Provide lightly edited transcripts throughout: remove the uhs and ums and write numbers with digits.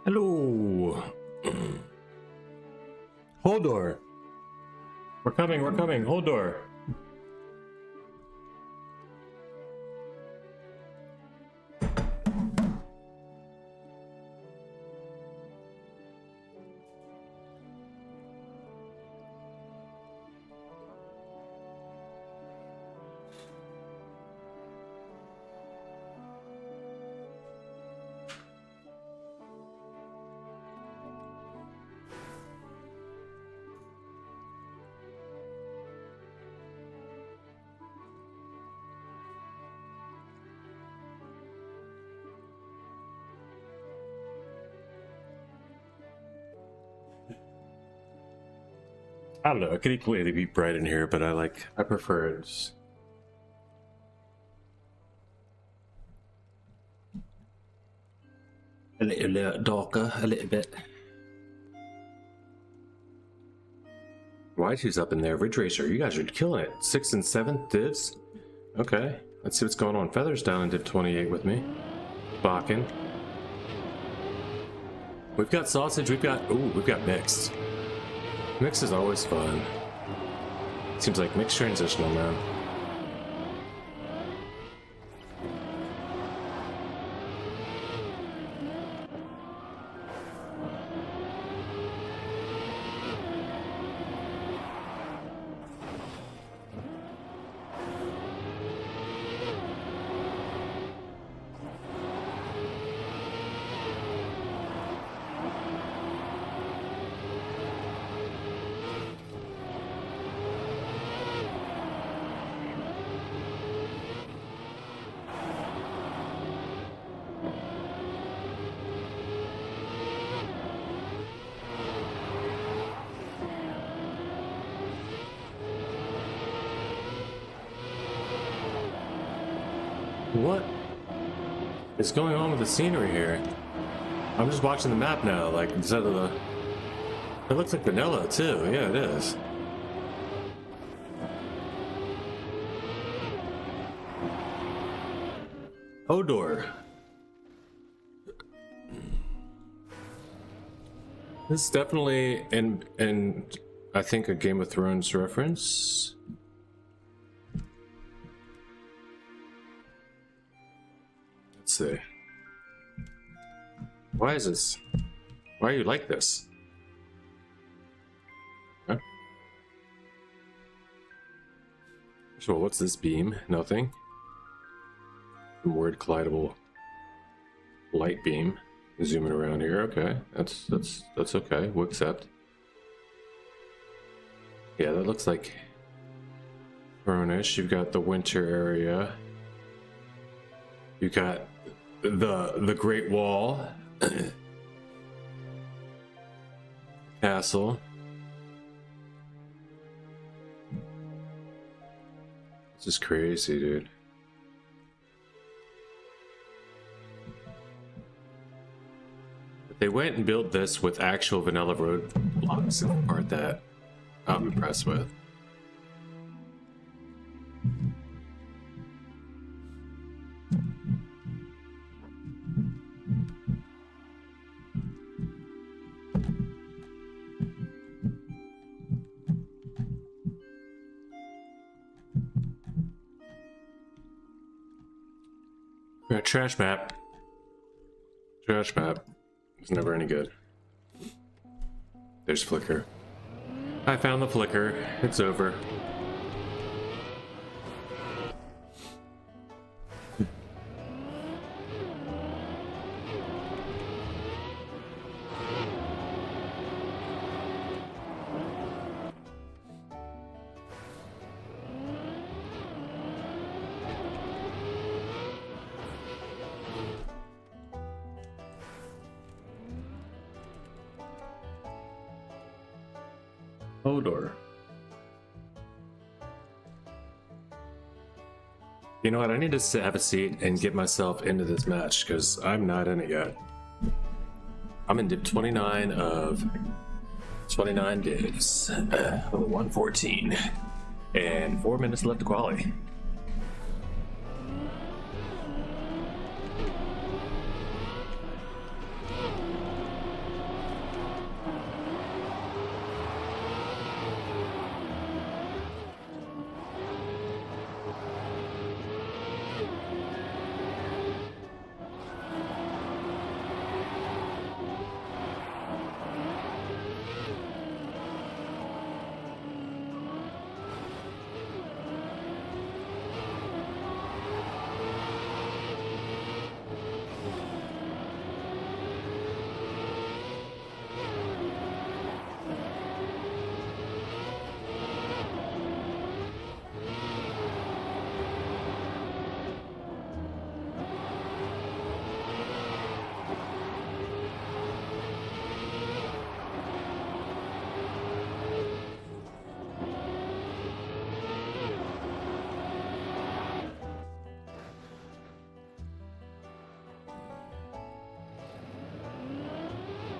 Hello. Hodor. We're coming, Hodor. I don't know, it could equally be bright in here, but I prefer it. A little darker, a little bit. YG's up in there. Ridge Racer, you guys are killing it. 6th and 7th divs. Okay, let's see what's going on. Feather's down in div 28 with me. Bakken. We've got sausage, we've got mixed. Mix is always fun. Seems like mixed transitional, man. What is going on with the scenery here? I'm just watching the map now, like instead of the... It looks like vanilla too, yeah it is. Hodor. This is definitely and I think a Game of Thrones reference. Let's see. Why is this? Why are you like this? Huh? So what's this beam? Nothing. Word collidable light beam. Zooming around here. Okay, that's okay. We'll accept. Yeah, that looks like Throne-ish. You've got the winter area. You got the Great Wall, castle. This is crazy, dude. If they went and built this with actual vanilla road blocks and the part that I'm impressed with. Yeah, trash map. Trash map. It's never any good. There's Flicker. I found the Flicker. It's over. Hodor. You know what? I need to have a seat and get myself into this match because I'm not in it yet. I'm in div 29 of 29 divs, 114, and 4 minutes left to qualify.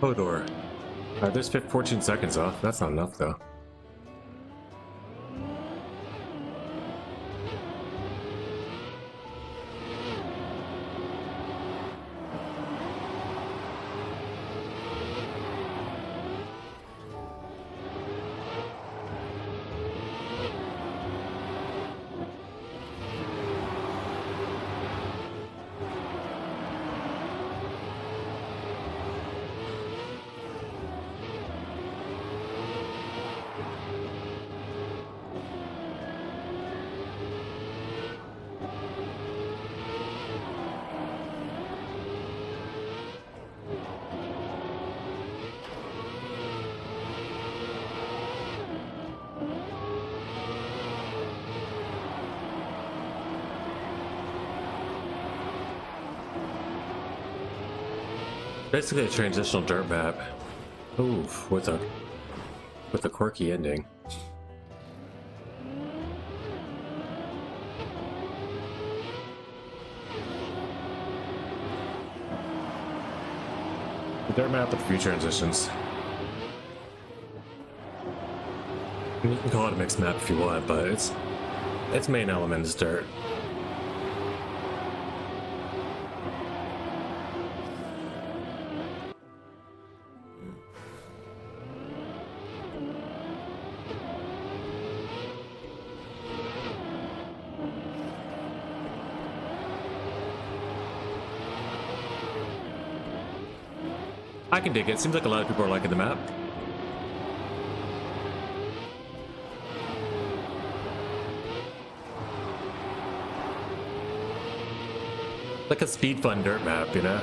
Hodor. Alright, there's 14 seconds off. That's not enough, though. Basically a transitional dirt map. Oof, with a quirky ending. The dirt map with a few transitions. You can call it a mixed map if you want, but its main element is dirt. I can dig it. Seems like a lot of people are liking the map. Like a speed fun dirt map, you know?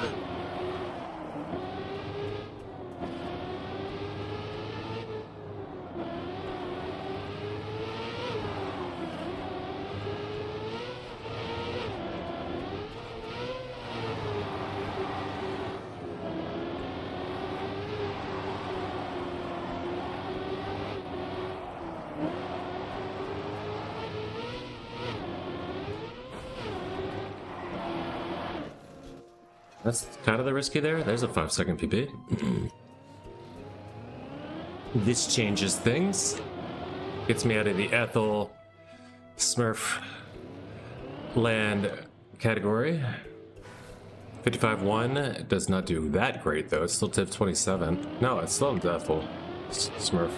That's kind of the risky there. There's a 5-second PP. This changes things. Gets me out of the Ethel Smurf land category. 55-1 does not do that great though. It's still Tiv 27. No, it's still in the Ethel Smurf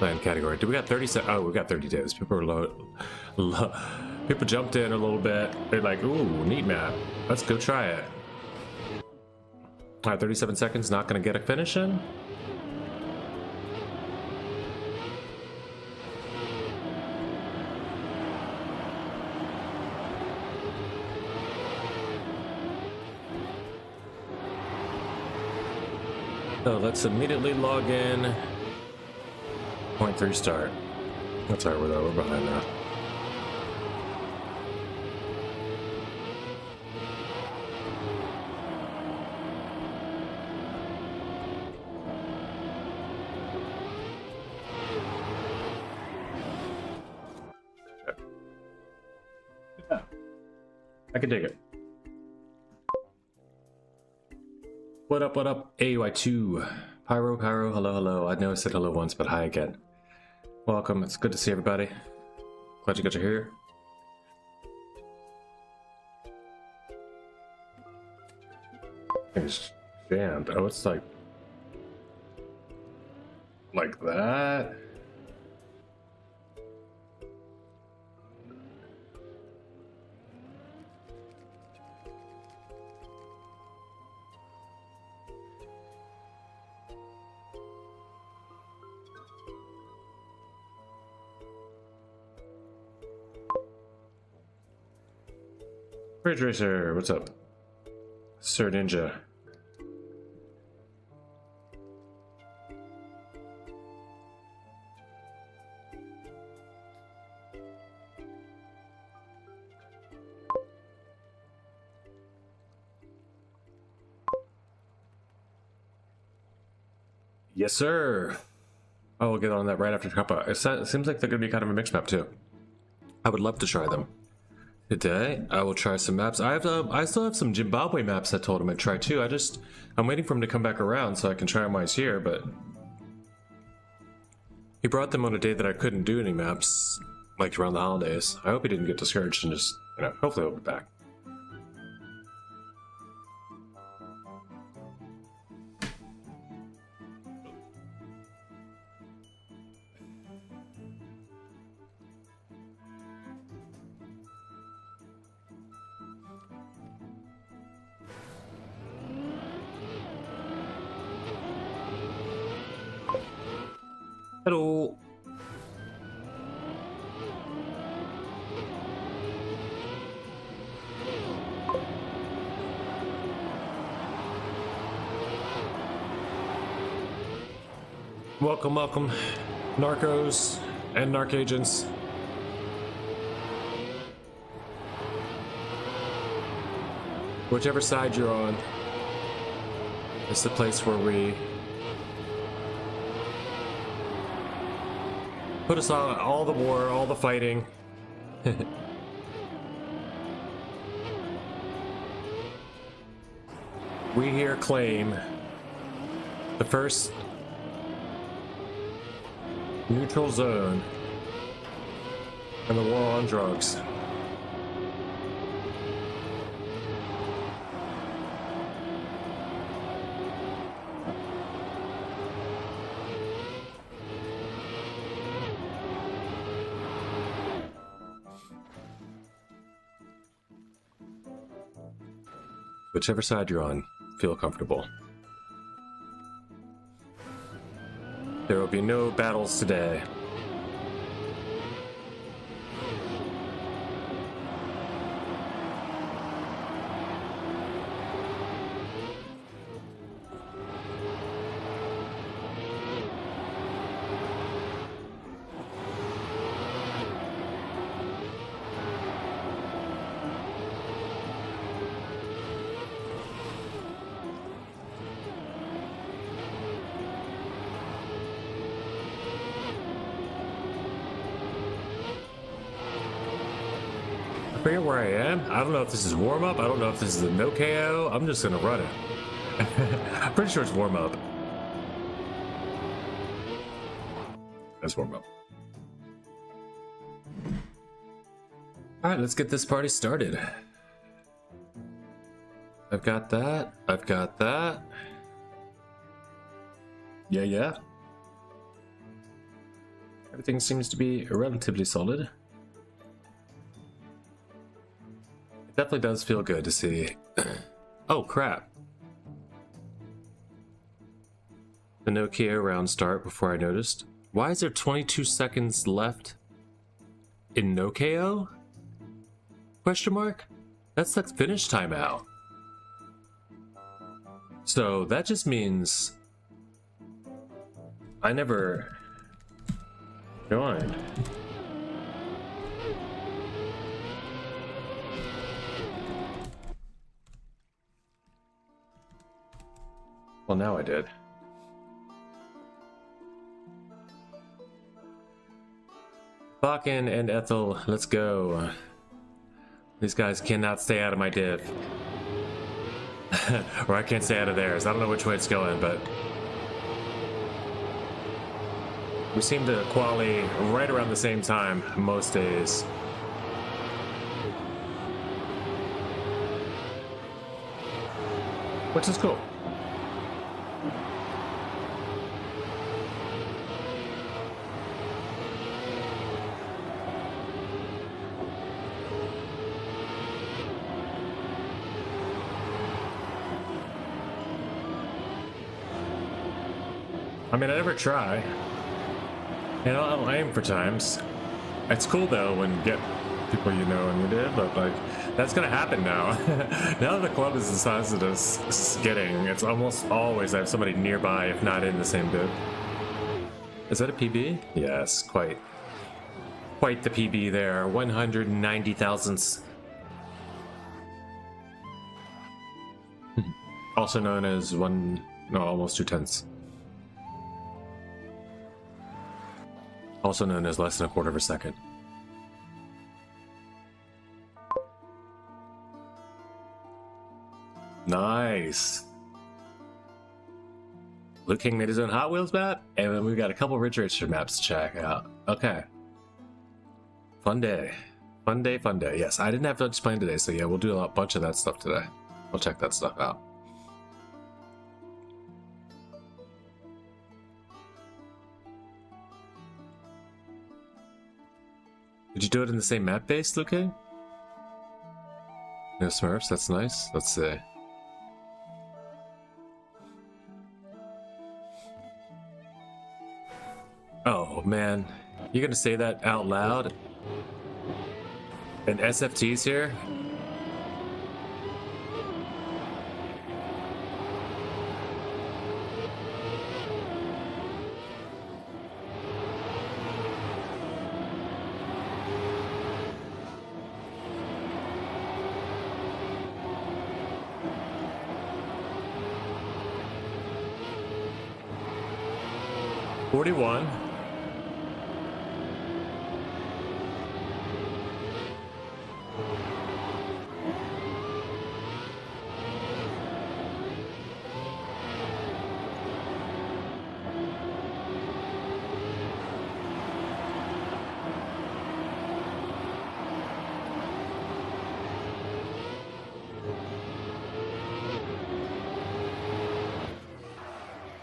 land category. Do we got 30 Oh, we got 30 days. People are people jumped in a little bit. They're like, ooh, neat map. Let's go try it. Alright, 37 seconds, not gonna get a finish in. So let's immediately log in. 0.3 start. That's alright, we're behind now. I can dig it. What up, AUI2. Pyro, hello. I know I said hello once, but hi again. Welcome, it's good to see everybody. Glad you guys are here. It's jammed. Oh, it's like that. Bridge Racer, what's up? Sir Ninja. Yes, sir. Oh, we'll get on that right after Cuppa. It seems like they're going to be kind of a mixed map, too. I would love to try them. Today, I will try some maps. I still have some Zimbabwe maps I told him I'd try too. I'm waiting for him to come back around so I can try them while he's here, but he brought them on a day that I couldn't do any maps, like around the holidays. I hope he didn't get discouraged and just, hopefully he'll be back. Hello. Welcome, welcome, narcos and narc agents. Whichever side you're on, it's the place where we put us on all the war, all the fighting. We here claim the first neutral zone and the war on drugs. Whichever side you're on, feel comfortable. There will be no battles today. I forget where I am. I don't know if this is warm-up. I don't know if this is a no KO. I'm just gonna run it. I'm pretty sure it's warm-up. That's warm-up. Alright, let's get this party started. I've got that. I've got that. Yeah. Everything seems to be relatively solid. Definitely does feel good to see. Oh crap. The no KO round start before I noticed. Why is there 22 seconds left in no KO? Question mark? That's the finish timeout. So that just means I never joined. Well, now I did. Bakken and Ethel, let's go. These guys cannot stay out of my div. Or I can't stay out of theirs. I don't know which way it's going, but we seem to quali right around the same time most days. Which is cool. I mean, I never try, and I'll aim for times. It's cool though when you get people you know in your div, but like, that's gonna happen now. Now that the club is the size it is getting, it's almost always I have somebody nearby, if not in the same div. Is that a PB? Yes, quite the PB there. 190 thousandths. Also known as almost 2/10. Also known as less than a quarter of a second. Nice. Luke King made his own Hot Wheels map, and then we've got a couple Ridge Racer maps to check out. Okay. Fun day. Fun day, fun day. Yes, I didn't have much planned today, so yeah, we'll do a bunch of that stuff today. We'll check that stuff out. Did you do it in the same map base, Luke King? No Smurfs, that's nice. Let's see. Oh man, you're gonna say that out loud? And SFT's here? $41.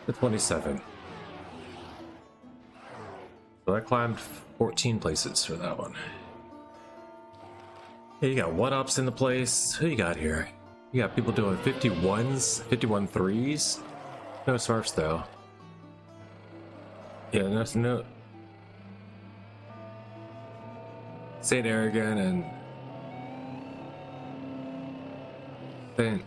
To 27. So I climbed 14 places for that one. Hey, you got one-ups in the place. Who you got here? You got people doing 51s, 51 threes. No Smurfs though. Yeah, no. St. Aragon and St.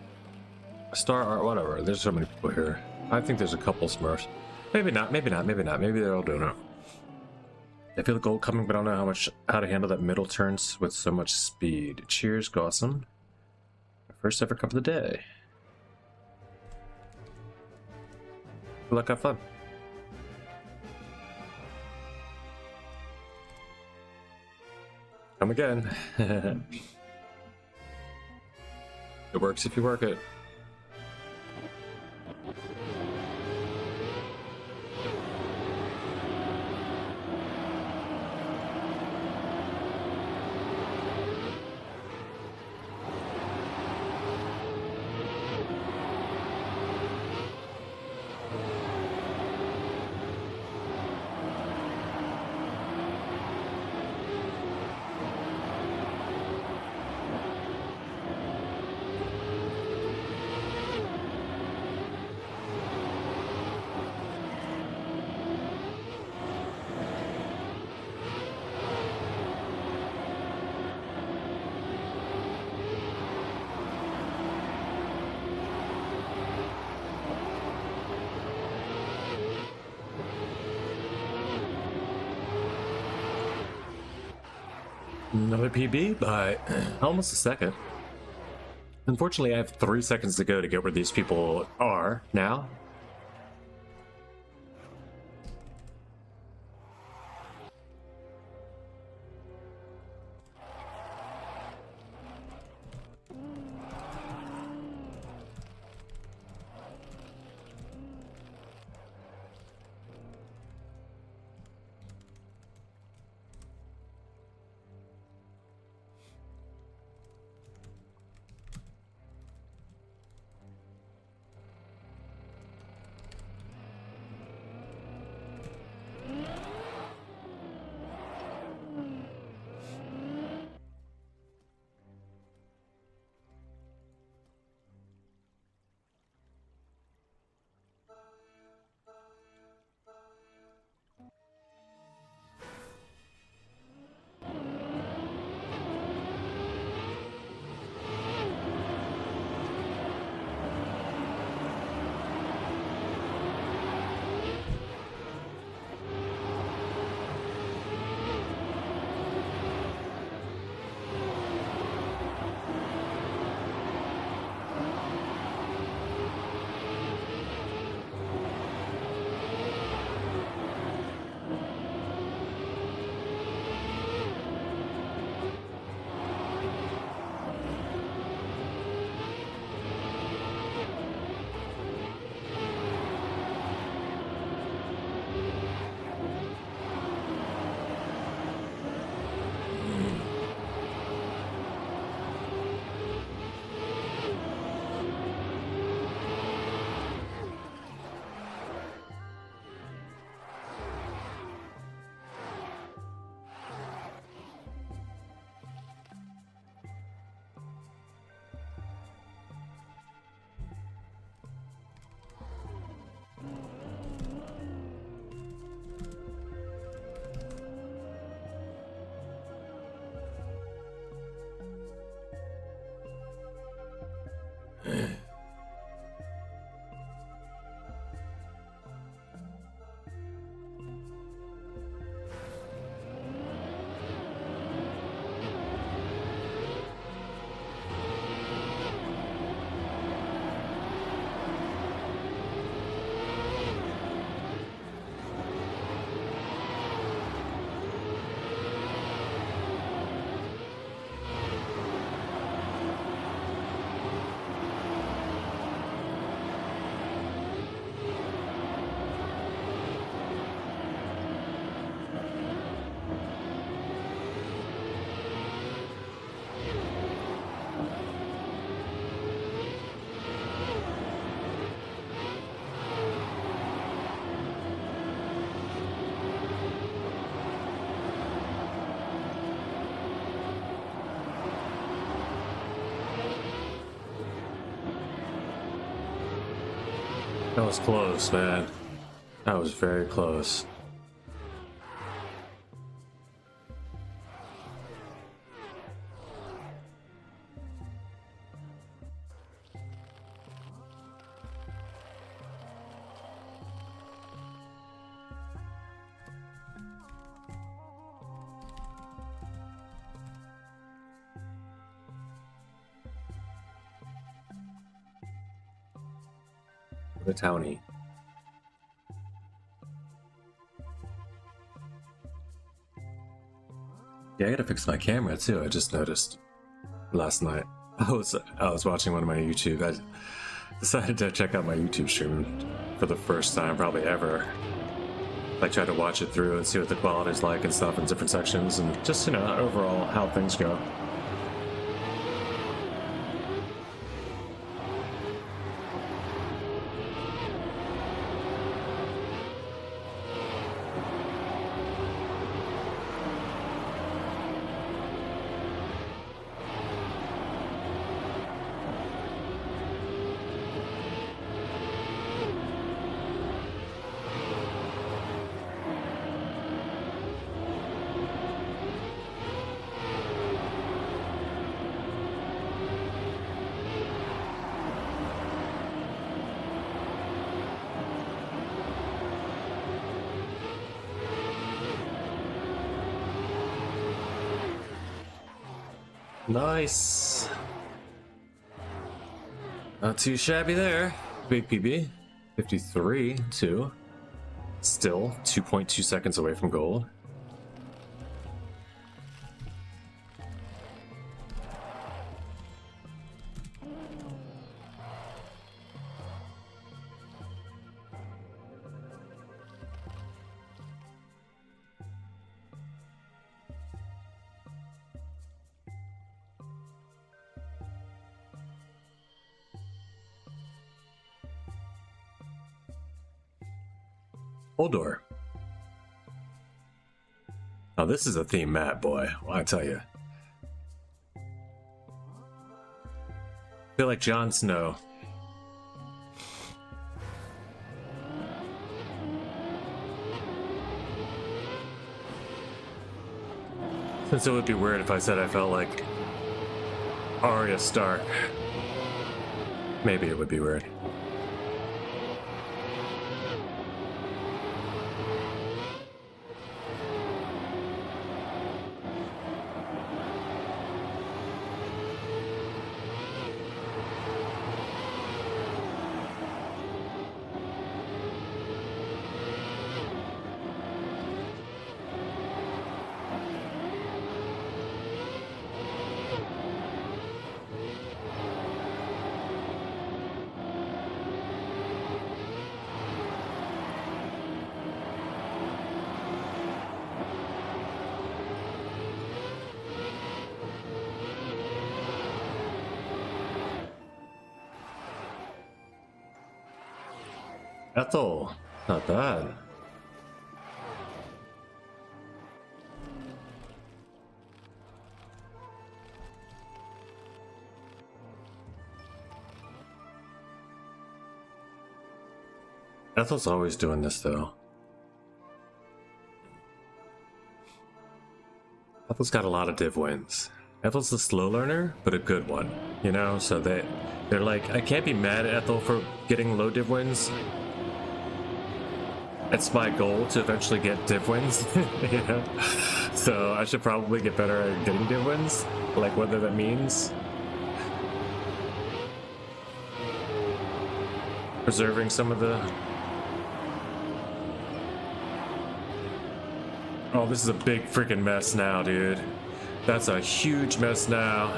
Star Art, whatever. There's so many people here. I think there's a couple Smurfs. Maybe not, maybe not, maybe not. Maybe they're all doing it. I feel the gold coming, but I don't know how to handle that middle turns with so much speed. Cheers, Gossam. First ever cup of the day. Good luck, have fun. Come again. It works if you work it. Another PB by almost a second. Unfortunately, I have 3 seconds to go to get where these people are now. was close, man. That was very close. The townie. Yeah, I gotta fix my camera too. I just noticed last night. I was watching one of my YouTube. I decided to check out my YouTube stream for the first time probably ever. I tried to watch it through and see what the quality's like and stuff in different sections, and just, you know, overall how things go. Nice. Not too shabby there. Big PB. 53, 2. Still 2.2 seconds away from gold. Holdor. Oh, this is a theme map, boy. Well, I tell you. Feel like Jon Snow. Since it would be weird if I said I felt like Arya Stark. Maybe it would be weird. Ethel, not bad. Ethel's always doing this though. Ethel's got a lot of div wins. Ethel's a slow learner, but a good one, you know? So they're like, I can't be mad at Ethel for getting low div wins. It's my goal to eventually get div wins, you know? So I should probably get better at getting div wins, like whether that means preserving some of the... Oh, this is a big freaking mess now, dude. That's a huge mess now.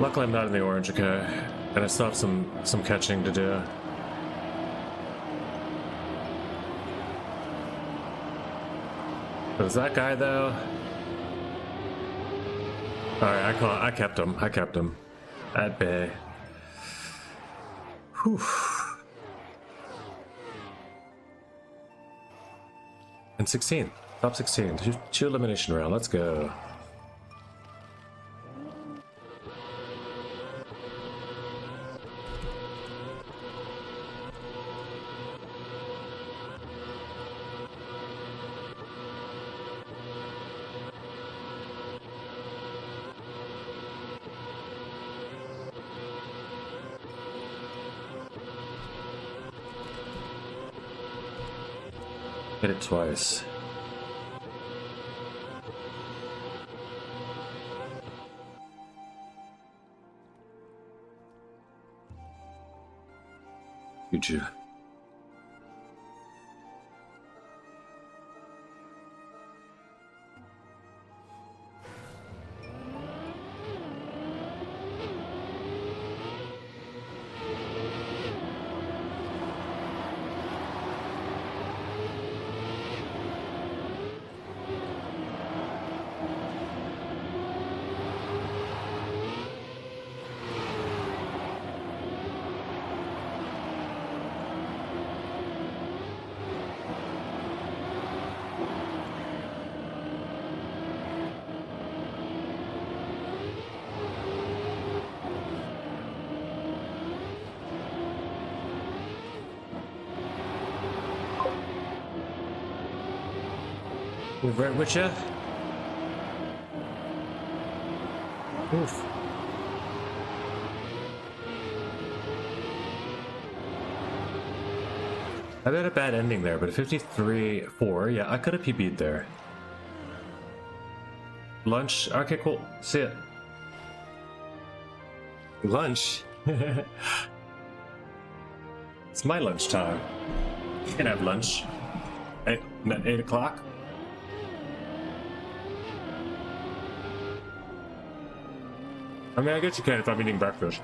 Luckily I'm not in the orange, okay? And I still have some catching to do. Was that guy though? Alright, I kept him. I kept him. At bay. Whew. And 16. Top 16. Two elimination round. Let's go. Hit it twice. Huge. We're right with ya. Oof. I had a bad ending there, but a 53-4, yeah, I could have PB'd there. Lunch? Okay, cool. See ya. Lunch? It's my lunch time. You can have lunch. 8 o'clock? I mean, I guess you can if I'm eating breakfast.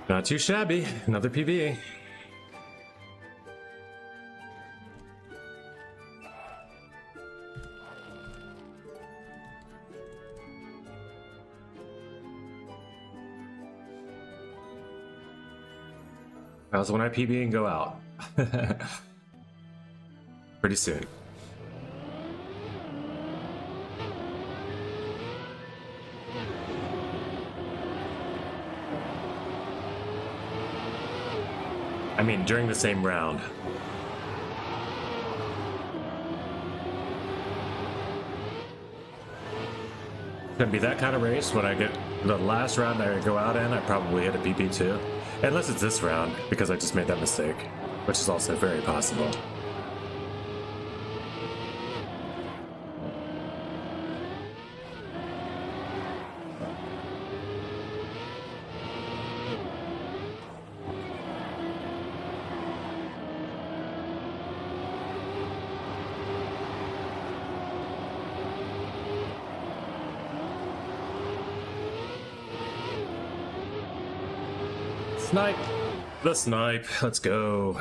Not too shabby. Another PB. How's when I PB and go out? Pretty soon. I mean, during the same round. It's gonna be that kind of race when I get the last round I go out in, I probably hit a PP too. Unless it's this round, because I just made that mistake, which is also very possible. Snipe! The snipe, let's go.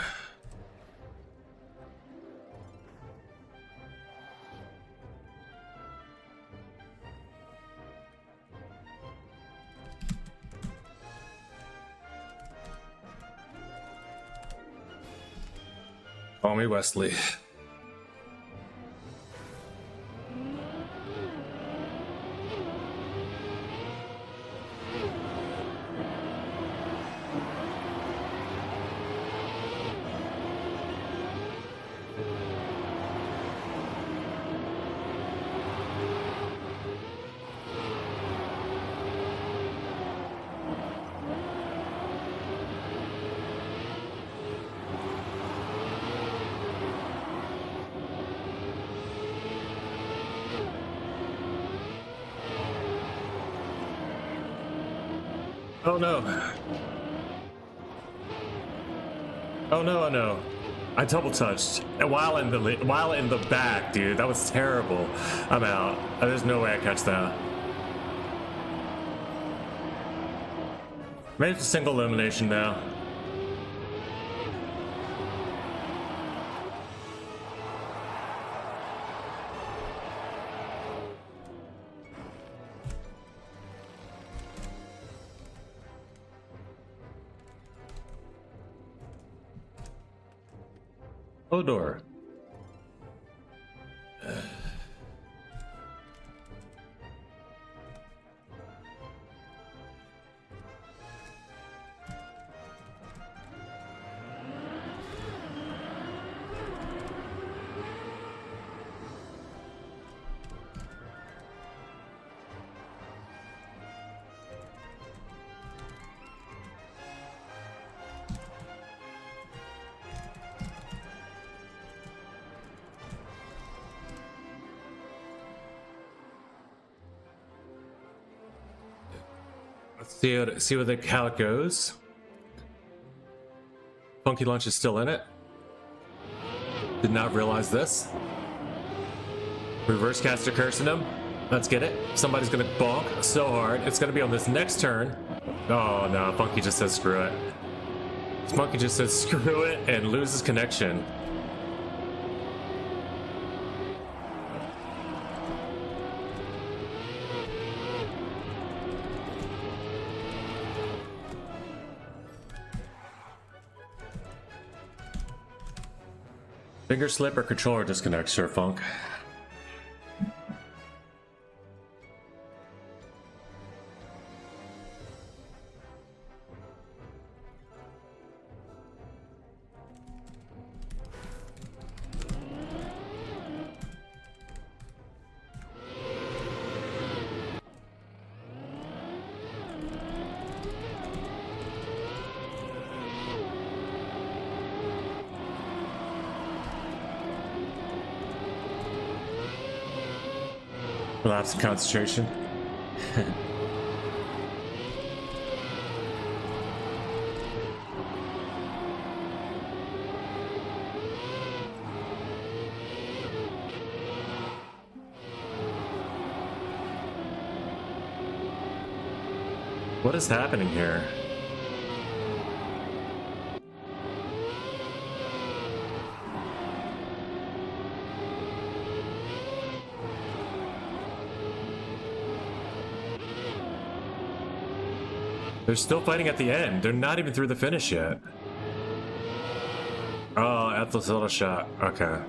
Call me Wesley. Oh no. Oh no, oh no. I double touched while in the back, dude. That was terrible. I'm out. There's no way I catch that. Maybe it's a single elimination now. Odor. Let's see how it goes. Funky Lunch is still in it. Did not realize this. Reverse caster cursing him. Let's get it. Somebody's gonna bonk so hard. It's gonna be on this next turn. Oh no, Funky just says screw it. Funky just says screw it and loses connection. Finger slip or controller disconnect, Sir Funk. Relapse of concentration. What is happening here? They're still fighting at the end. They're not even through the finish yet. at this little shot. Okay.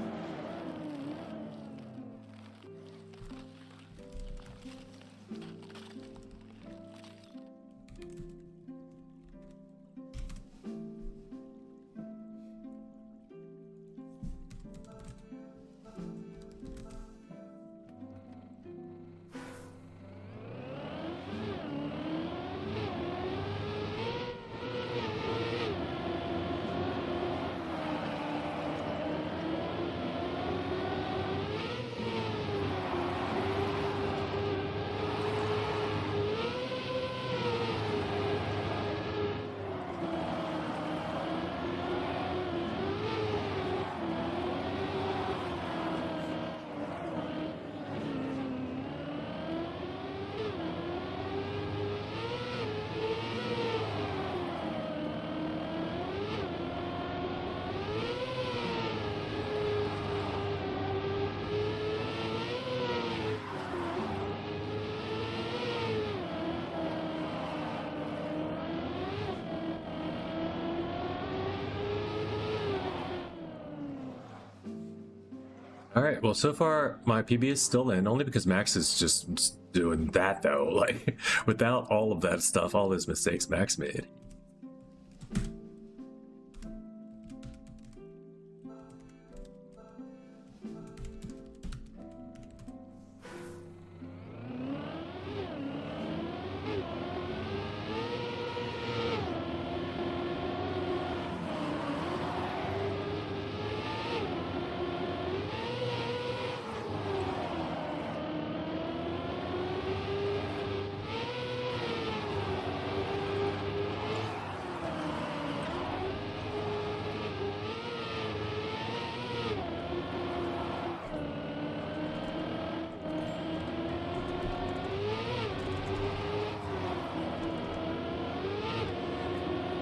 All right, well, so far my PB is still in, only because Max is just doing that, though. Like, without all of that stuff, all those mistakes Max made.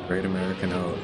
Great American Hope.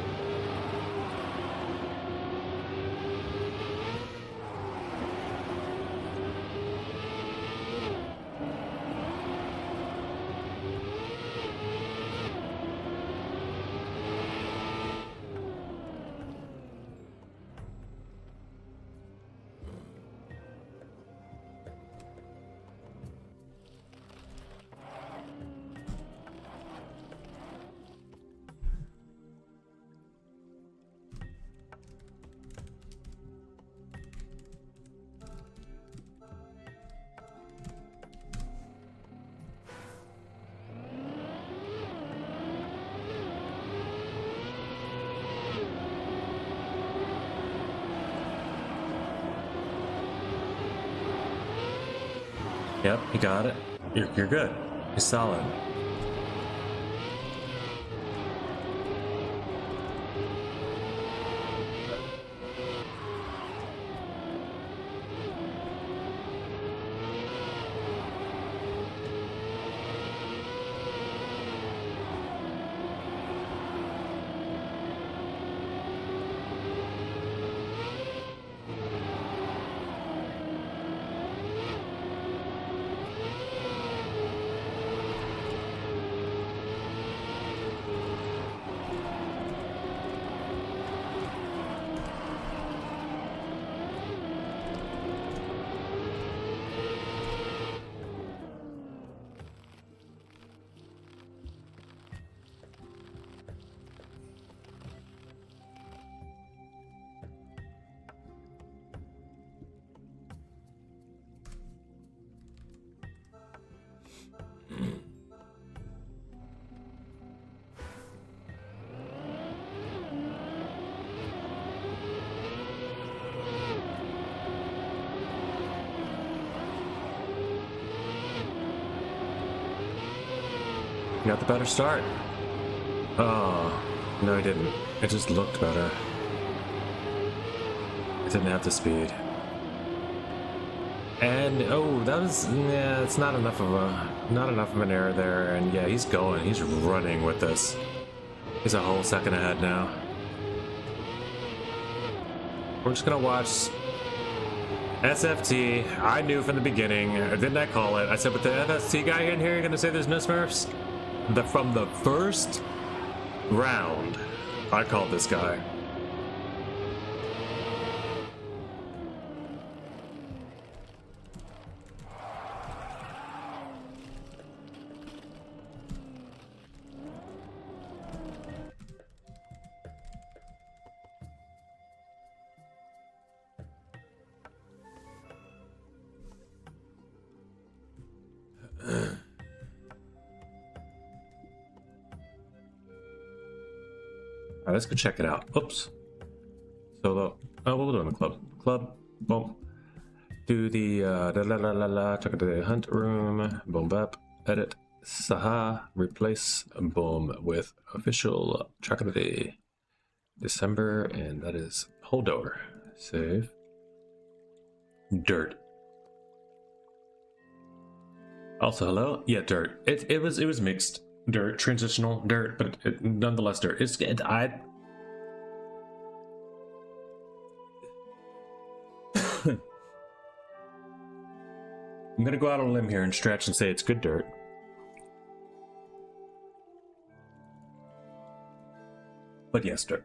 Yep, you got it. You're good. You're solid. You got the better start. Oh, no, he didn't. It just looked better. It didn't have the speed. And oh, that was, yeah, it's not enough of an error there. And yeah, he's running with this. He's a whole second ahead now. We're just gonna watch SFT. I knew from the beginning, didn't I call it? I said, with the FST guy in here, you're gonna say there's no Smurfs? From the first round, I called this guy. let's go check it out. Oops. Solo. Oh, we'll do it in the club. Club. Boom. Do the check out the hunt room. Boom, bap. Edit. Saha. Replace. Boom with official track of the December, and that is whole door. Save. Dirt. Also, hello. Yeah, dirt. It was mixed. Dirt, transitional dirt, but nonetheless dirt. It's good. I'm gonna go out on a limb here and stretch and say it's good dirt. But yes, dirt.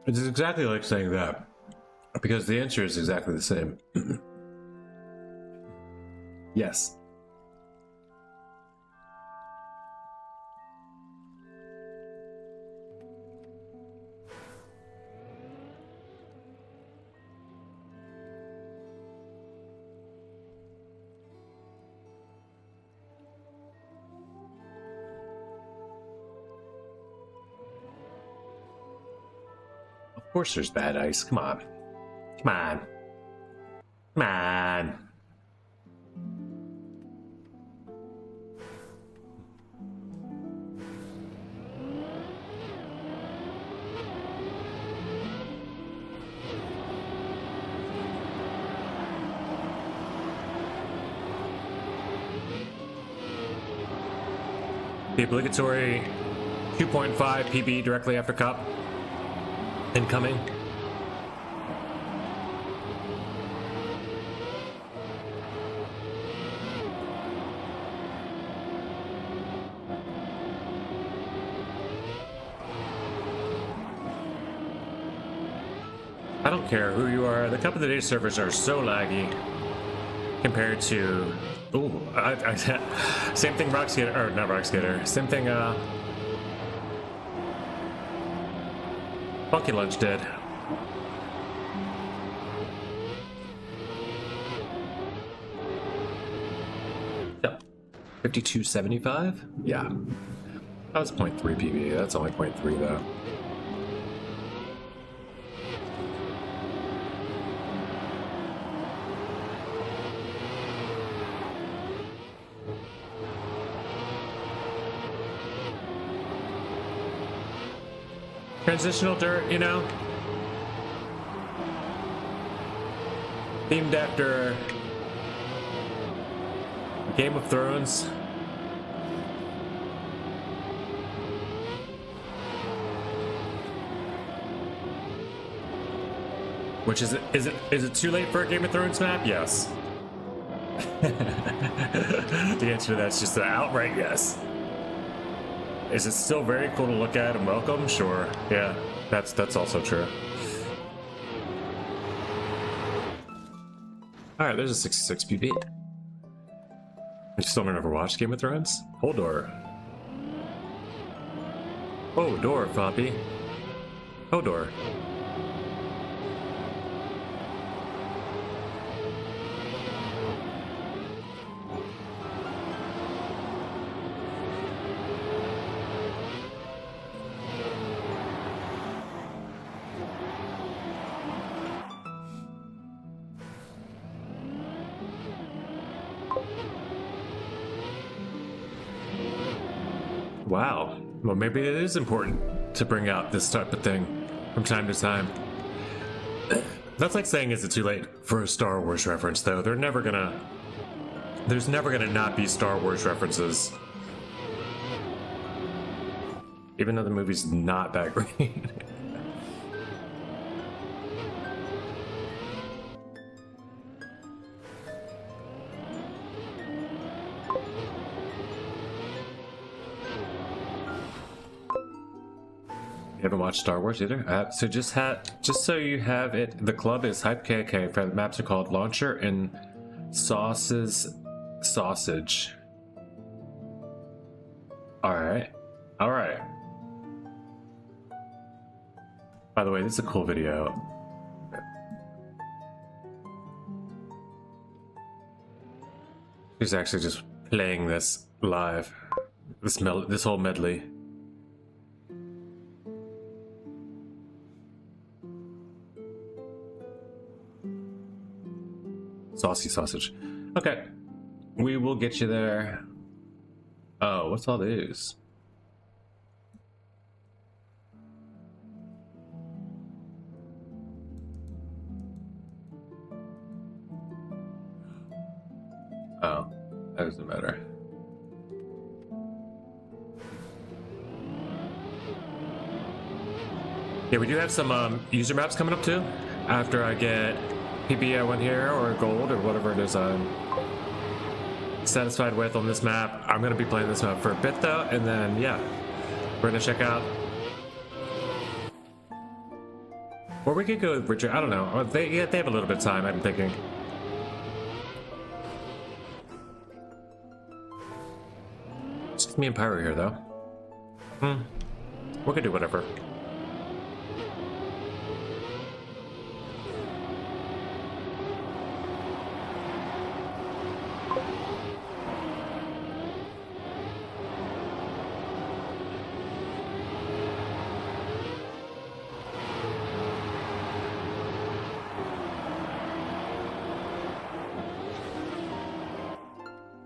It's exactly like saying that, because the answer is exactly the same. Yes. Of course there's bad ice. Come on. Come on. Come on. The obligatory 2.5 PB directly after Cup. Incoming. I don't care who you are. The Cuppa Dec servers are so laggy compared to. Ooh, same thing. Rock Skater, or not Rock Skater. Same thing. Funky Lunch did. Yep. 5275? Yeah. That was 0.3 PB. That's only 0.3 though. Transitional dirt, you know? Themed after Game of Thrones. Which is it too late for a Game of Thrones map? Yes. The answer to that's just an outright yes. Is it still very cool to look at and welcome? Sure. Yeah, that's also true. Alright, there's a 66 PB. You still never watched Game of Thrones? Hold door. Oh, door, Floppy. Oh, door. Wow. Well, maybe it is important to bring out this type of thing from time to time. That's like saying, is it too late for a Star Wars reference, though? There's never gonna not be Star Wars references. Even though the movie's not that great. haven't watched Star Wars either. So just so you have it, the club is Hype KK. The maps are called Launcher and Sausage. All right. By the way, this is a cool video. He's actually just playing this live. This whole medley. Saucy sausage. Okay. We will get you there. Oh, what's all these? Oh, that doesn't matter. Yeah, we do have some user maps coming up too. After I get PBI1 here, or gold, or whatever it is I'm satisfied with on this map. I'm going to be playing this map for a bit though, and then yeah, we're going to check out where we could go with Richard. I don't know. They have a little bit of time, I'm thinking. It's just me and Pyro here though. We could do whatever.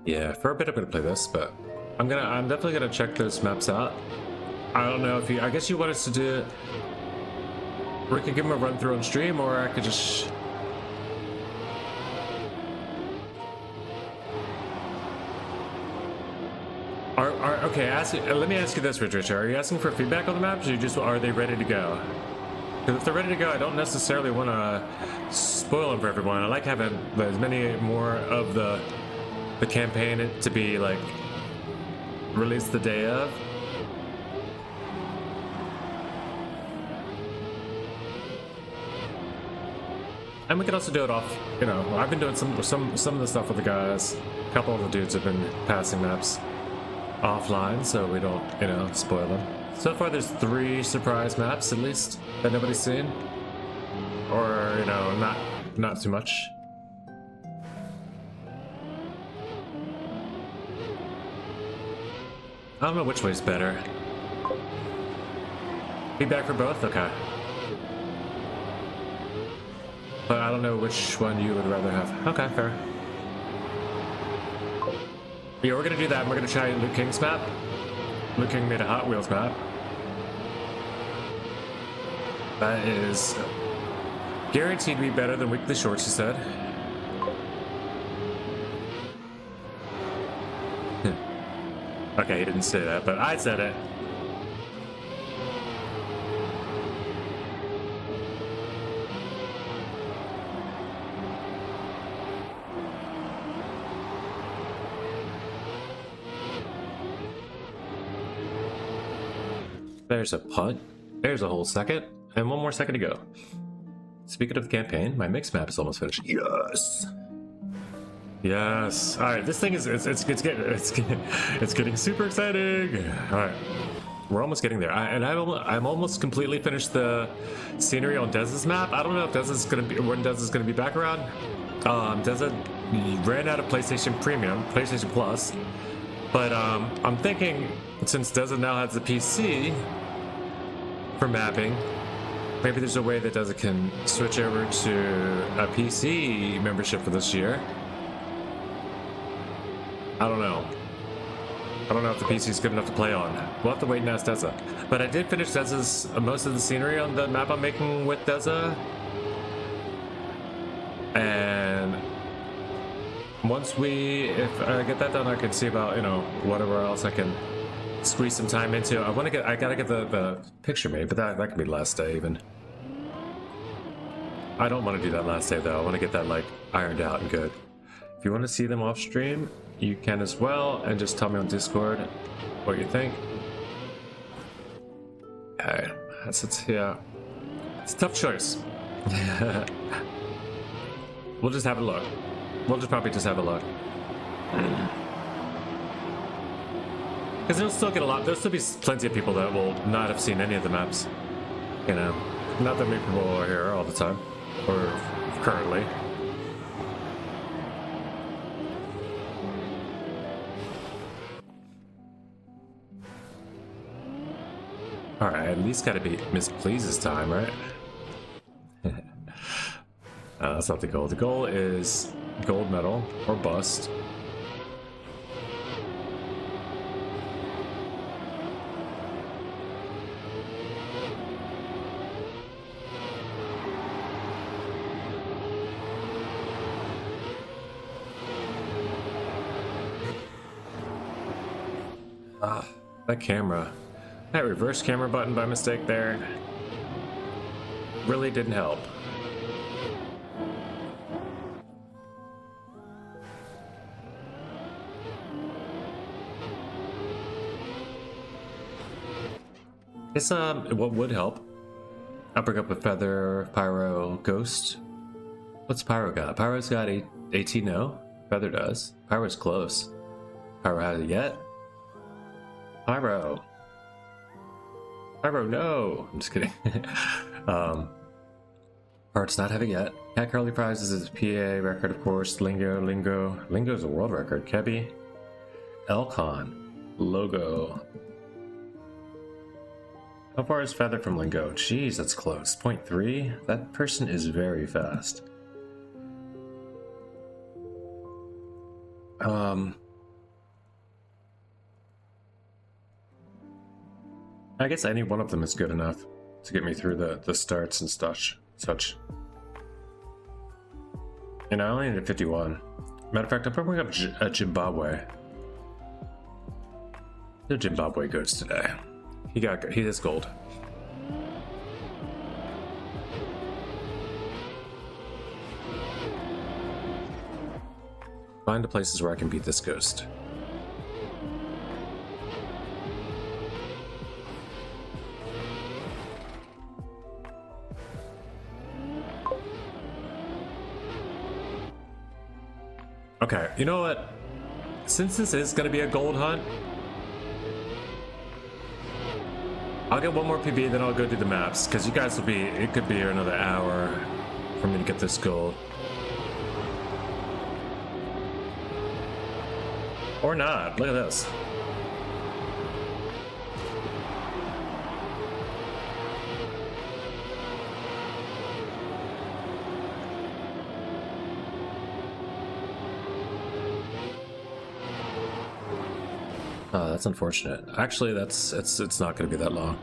Yeah, for a bit I'm gonna play this, but I'm definitely gonna check those maps out. I don't know if I guess you want us to do it. We could give them a run through on stream, or I could just. Okay, let me ask you this, Richard. Are you asking for feedback on the maps, or are they ready to go? Because if they're ready to go, I don't necessarily want to spoil them for everyone. I like having as many more of the campaign to be like released the day of. And we could also do it off, you know, I've been doing some of the stuff with the guys. A couple of the dudes have been passing maps offline, so we don't, you know, spoil them. So far there's 3 surprise maps at least that nobody's seen. Or, you know, not too much. I don't know which way's better. Feedback for both? Okay. But I don't know which one you would rather have. Okay, fair. Yeah, we're gonna do that, and we're gonna try Luke King's map. Luke King made a Hot Wheels map. That is guaranteed to be better than Weekly Shorts, he said. Okay, he didn't say that, but I said it. There's a punt. There's a whole second. And 1 more second to go. Speaking of the campaign, my mix map is almost finished. Yes! Yes. All right, this thing is it's getting super exciting. All right, we're almost getting there. I'm almost completely finished the scenery on Dez's map. I don't know if Dez is gonna be when Dez is gonna be back around. Dez ran out of PlayStation Premium, PlayStation Plus, but I'm thinking since Dez now has the PC for mapping, maybe there's a way that Dez can switch over to a PC membership for this year. I don't know. I don't know if the PC is good enough to play on. We'll have to wait and ask Deza. But I did finish Deza's most of the scenery on the map I'm making with Deza. And once if I get that done, I can see about, you know, whatever else I can squeeze some time into. I gotta get the picture made, but that could be last day even. I don't want to do that last day though. I want to get that like ironed out and good. If you want to see them off stream, you can as well, and just tell me on Discord what you think. Alright, yeah. It's a tough choice. We'll just have a look. We'll just probably just have a look. Because there'll still get a lot. There'll still be plenty of people that will not have seen any of the maps. You know, not that many people are here all the time, or currently. All right, at least gotta be Miss Please's time, right? That's not the goal. The goal is gold medal or bust. That camera. That reverse camera button by mistake there really didn't help. It's what would help? I'll bring up a feather, pyro, ghost. What's pyro got? Pyro's got 18 no. Feather does. Pyro's close. Pyro has it yet? Pyro. Pyro, no! I'm just kidding. Parts not having yet. Cat Curly Prizes is a PA record, of course. Lingo's a world record. Kebby. Elcon. Logo. How far is Feather from Lingo? Jeez, that's close. 0.3? That person is very fast. I guess any one of them is good enough to get me through the starts and such. And I only need 51. Matter of fact, I'm probably up Zimbabwe. The Zimbabwe goes today. He has gold. Find the places where I can beat this ghost. Okay, you know what? Since this is gonna be a gold hunt, I'll get one more PB, then I'll go do the maps, because you guys it could be another hour for me to get this gold. Or not, look at this. Oh, that's unfortunate. Actually, it's not going to be that long.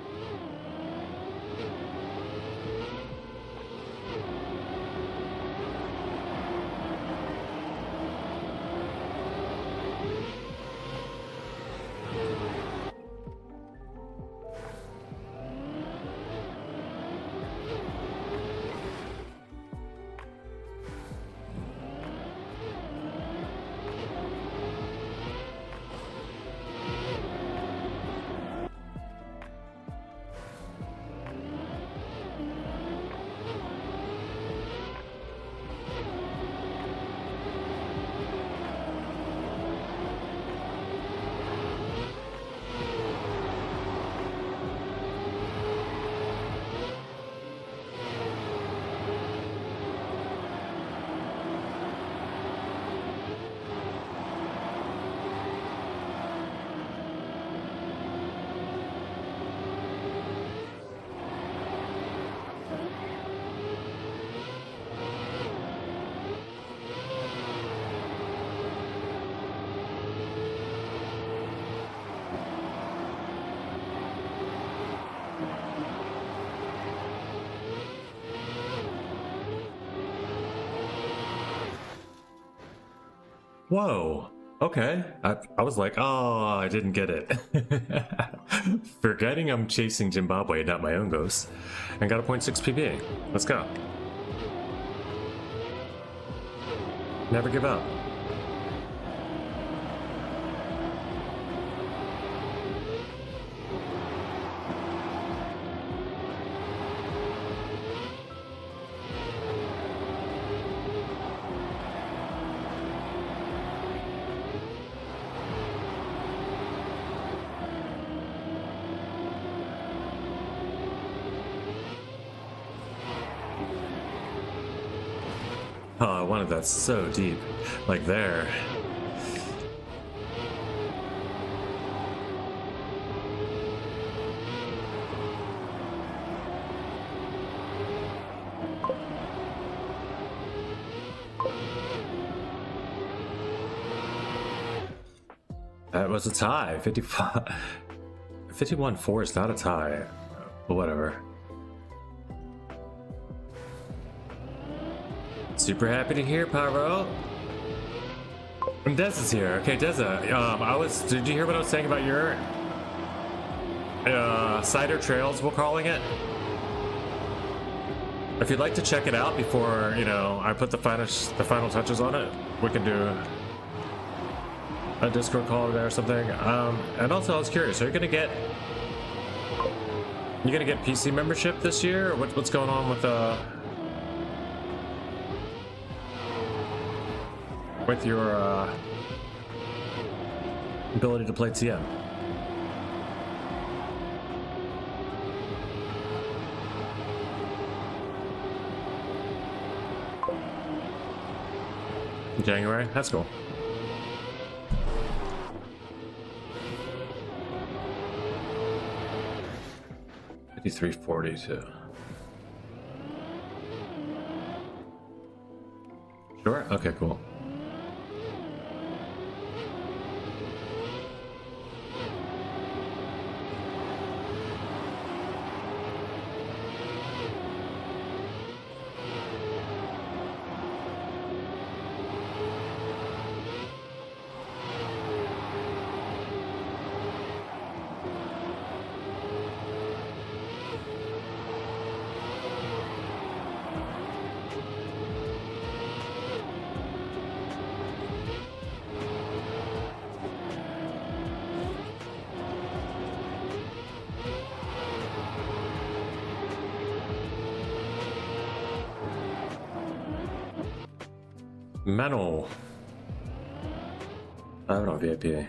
Whoa. Okay. I was like, oh, I didn't get it. Forgetting I'm chasing Zimbabwe, not my own ghost. And got a 0.6 PB. Let's go. Never give up. Oh, I wanted that so deep. Like there. That was a tie. 55. 51-4 is not a tie. But whatever. Super happy to hear, Pyro. And Dez is here. Okay, Deza. Did you hear what I was saying about your cider trails? We're calling it. If you'd like to check it out before I put the final touches on it, we can do a Discord call there or something. And also, I was curious. Are you gonna get PC membership this year? Or what's going on with your ability to play TM? January? That's cool. $53.42. Sure? Okay, cool. Mental. I don't know, VIP.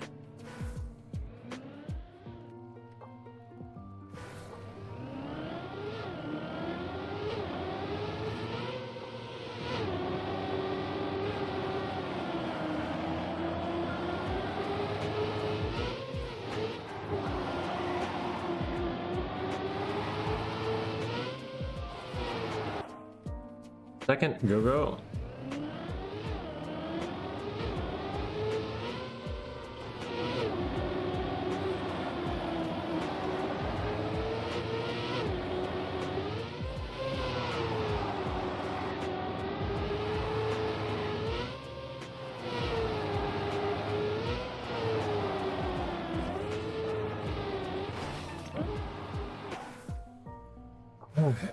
Second, go. Okay.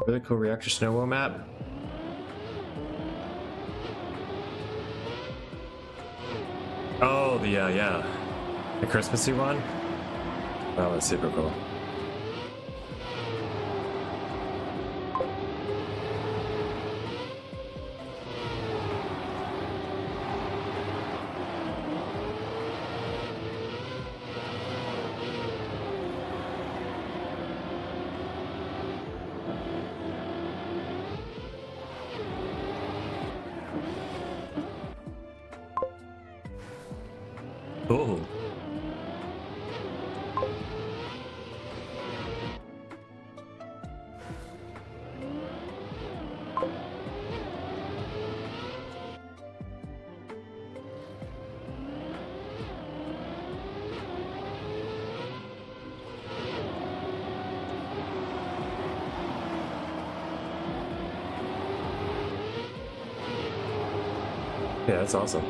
Really cool reactor snowball map. Oh, the Christmassy one. Oh, that's super cool. Oh. Yeah, that's awesome.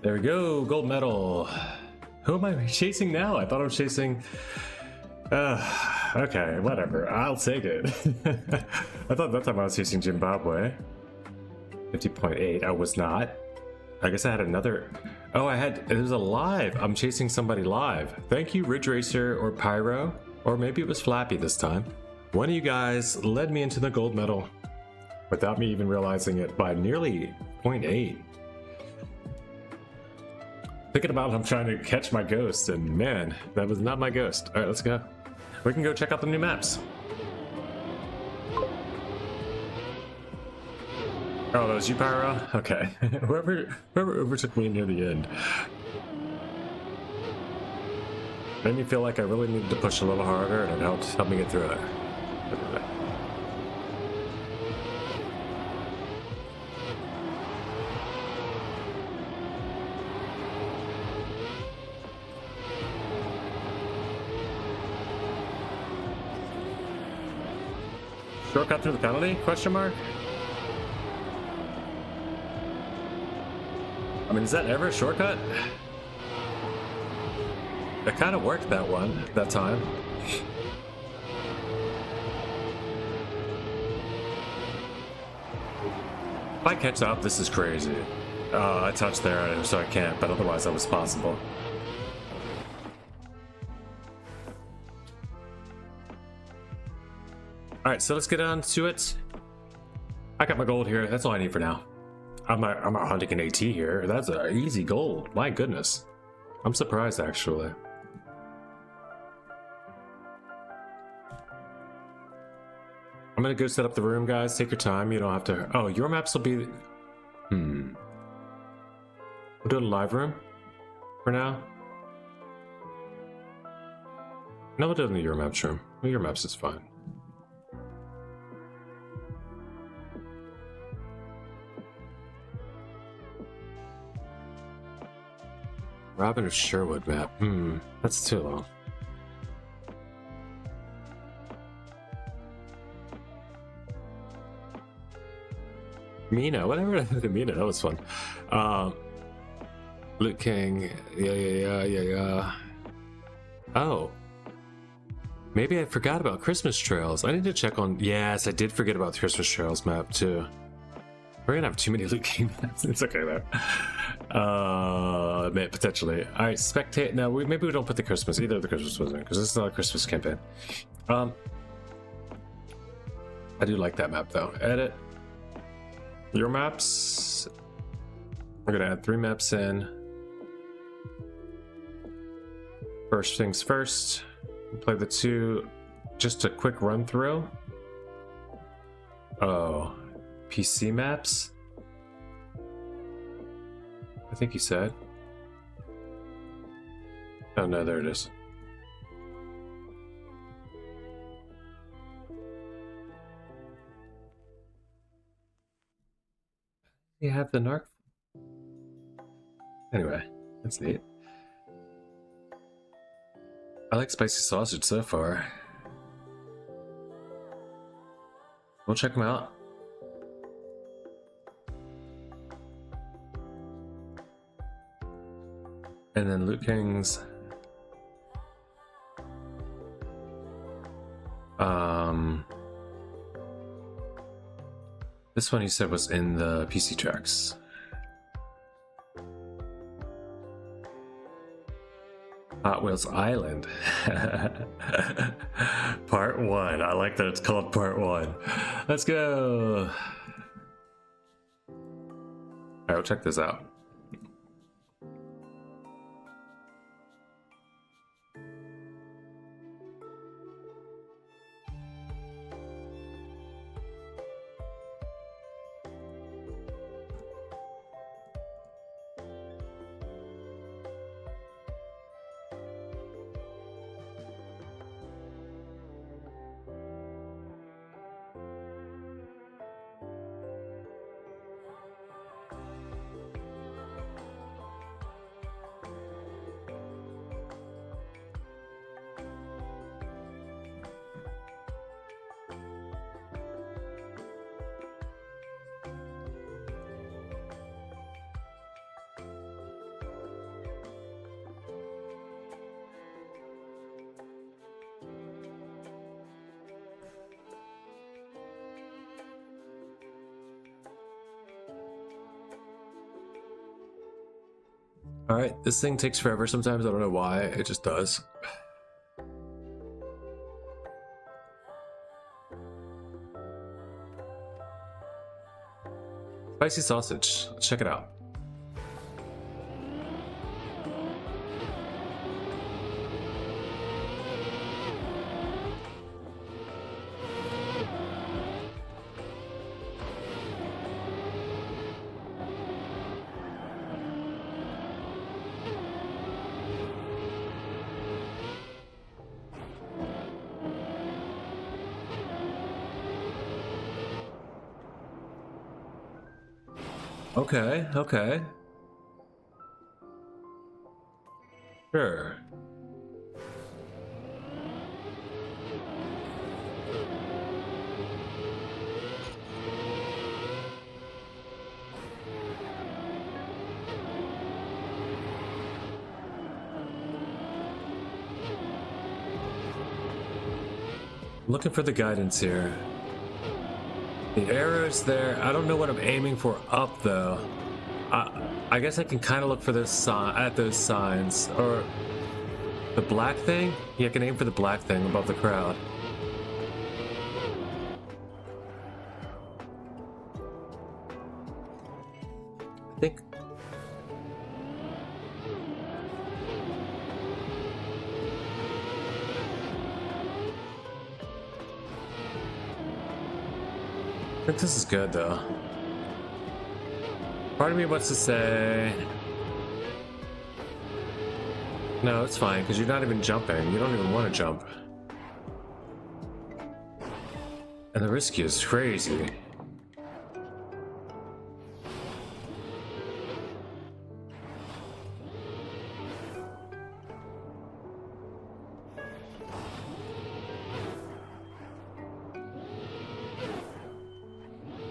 There we go, gold medal. Who am I chasing now? I thought I was chasing... okay, whatever. I'll take it. I thought that time I was chasing Zimbabwe. 50.8. I was not. I guess I had another... Oh, it was a live. I'm chasing somebody live. Thank you, Ridge Racer or Pyro. Or maybe it was Flappy this time. One of you guys led me into the gold medal without me even realizing it by nearly 0.8. Thinking about I'm trying to catch my ghost, and man, that was not my ghost. All right, let's go. We can go check out the new maps. Oh, that was you, Pyro? Okay. whoever overtook me near the end made me feel like I really needed to push a little harder, and it helped me get through it. Shortcut through the penalty? Question mark? I mean, is that ever a shortcut? It kind of worked that time. If I catch up, this is crazy. I touched there, so I can't, but otherwise that was possible. Alright, so let's get on to it. I got my gold here. That's all I need for now. I'm not hunting an AT here. That's an easy gold. My goodness. I'm surprised, actually. I'm gonna go set up the room, guys. Take your time. You don't have to... Oh, your maps will be... We're doing a live room for now. No, we're doing the your maps room. Well, your maps is fine. Robin of Sherwood map. That's too long. Mina, whatever. Mina, that was fun. Luke King. Yeah. Oh. Maybe I forgot about Christmas Trails. I need to check on... Yes, I did forget about the Christmas Trails map, too. We're gonna have too many Luke King maps. It's okay, though. Potentially. Alright, spectate. Now, maybe we don't put the Christmas. Either of the Christmas was in, because this is not a Christmas campaign. I do like that map, though. Edit. Your maps. We're gonna add 3 maps in. First things first. Play the 2. Just a quick run through. Oh. PC maps? I think he said. Oh no, there it is. You have the narc? Anyway, that's neat. I like spicy sausage so far. We'll check them out. And then Luke King's this one you said was in the PC tracks. Hot Wheels Island. Part 1. I like that it's called Part 1. Let's go. Alright, we'll check this out. Alright, this thing takes forever sometimes, I don't know why, it just does. Spicy sausage, let's check it out. Okay, okay. Sure. Looking for the guidance here. The arrow's there. I don't know what I'm aiming for up though. I guess I can kind of look for this sign at those signs or the black thing. Yeah, I can aim for the black thing above the crowd. I think. I think this is good though. Part of me wants to say no, it's fine because you're not even jumping. You don't even want to jump. And the risk is crazy.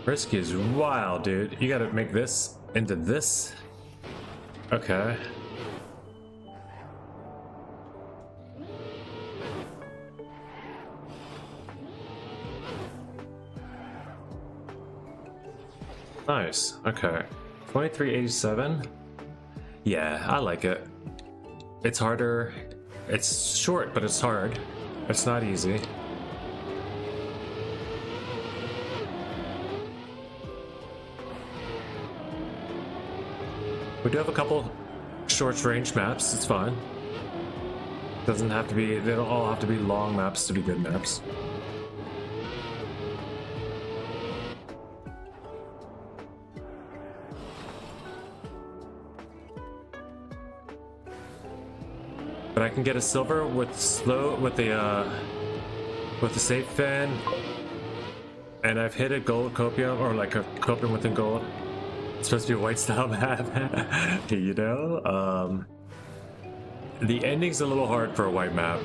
Risk is wild, dude. You gotta make this into this. Okay. Nice. Okay. 2387. Yeah, I like it. It's harder. It's short, but it's hard. It's not easy. We do have a couple short range maps, it's fine. Doesn't have to be, they don't all have to be long maps to be good maps. But I can get a silver with the safe fin, and I've hit a gold copium, or like a copium within gold. It's supposed to be a white style map, you know? The ending's a little hard for a white map.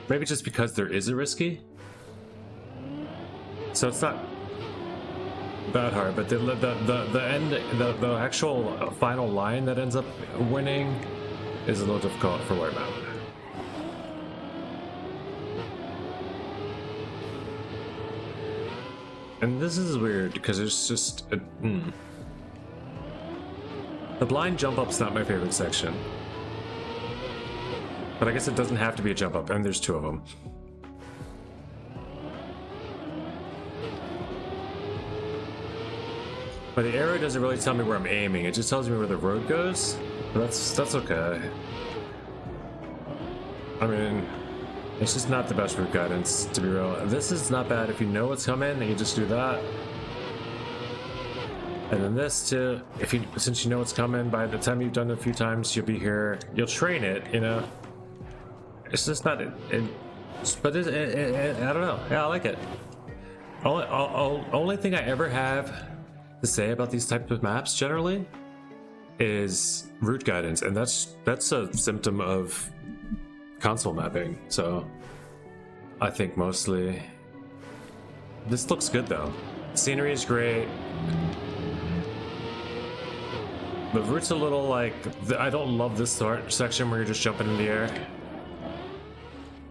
Maybe just because there is a risky. So it's not that hard, but the actual final line that ends up winning is a little difficult for white map. And this is weird because it's just the blind jump up's not my favorite section, but I guess it doesn't have to be a jump up, and there's two of them. But the arrow doesn't really tell me where I'm aiming; it just tells me where the road goes. But that's okay. I mean, it's just not the best route guidance, to be real. This is not bad if you know what's coming and you just do that. And then this too, since you know what's coming, by the time you've done it a few times, you'll be here. You'll train it, you know. It's just not but I don't know. Yeah, I like it. Only thing I ever have to say about these types of maps generally is route guidance, and that's a symptom of console mapping. So I think mostly this looks good though. Scenery is great. The route's a little like, I don't love this section where you're just jumping in the air.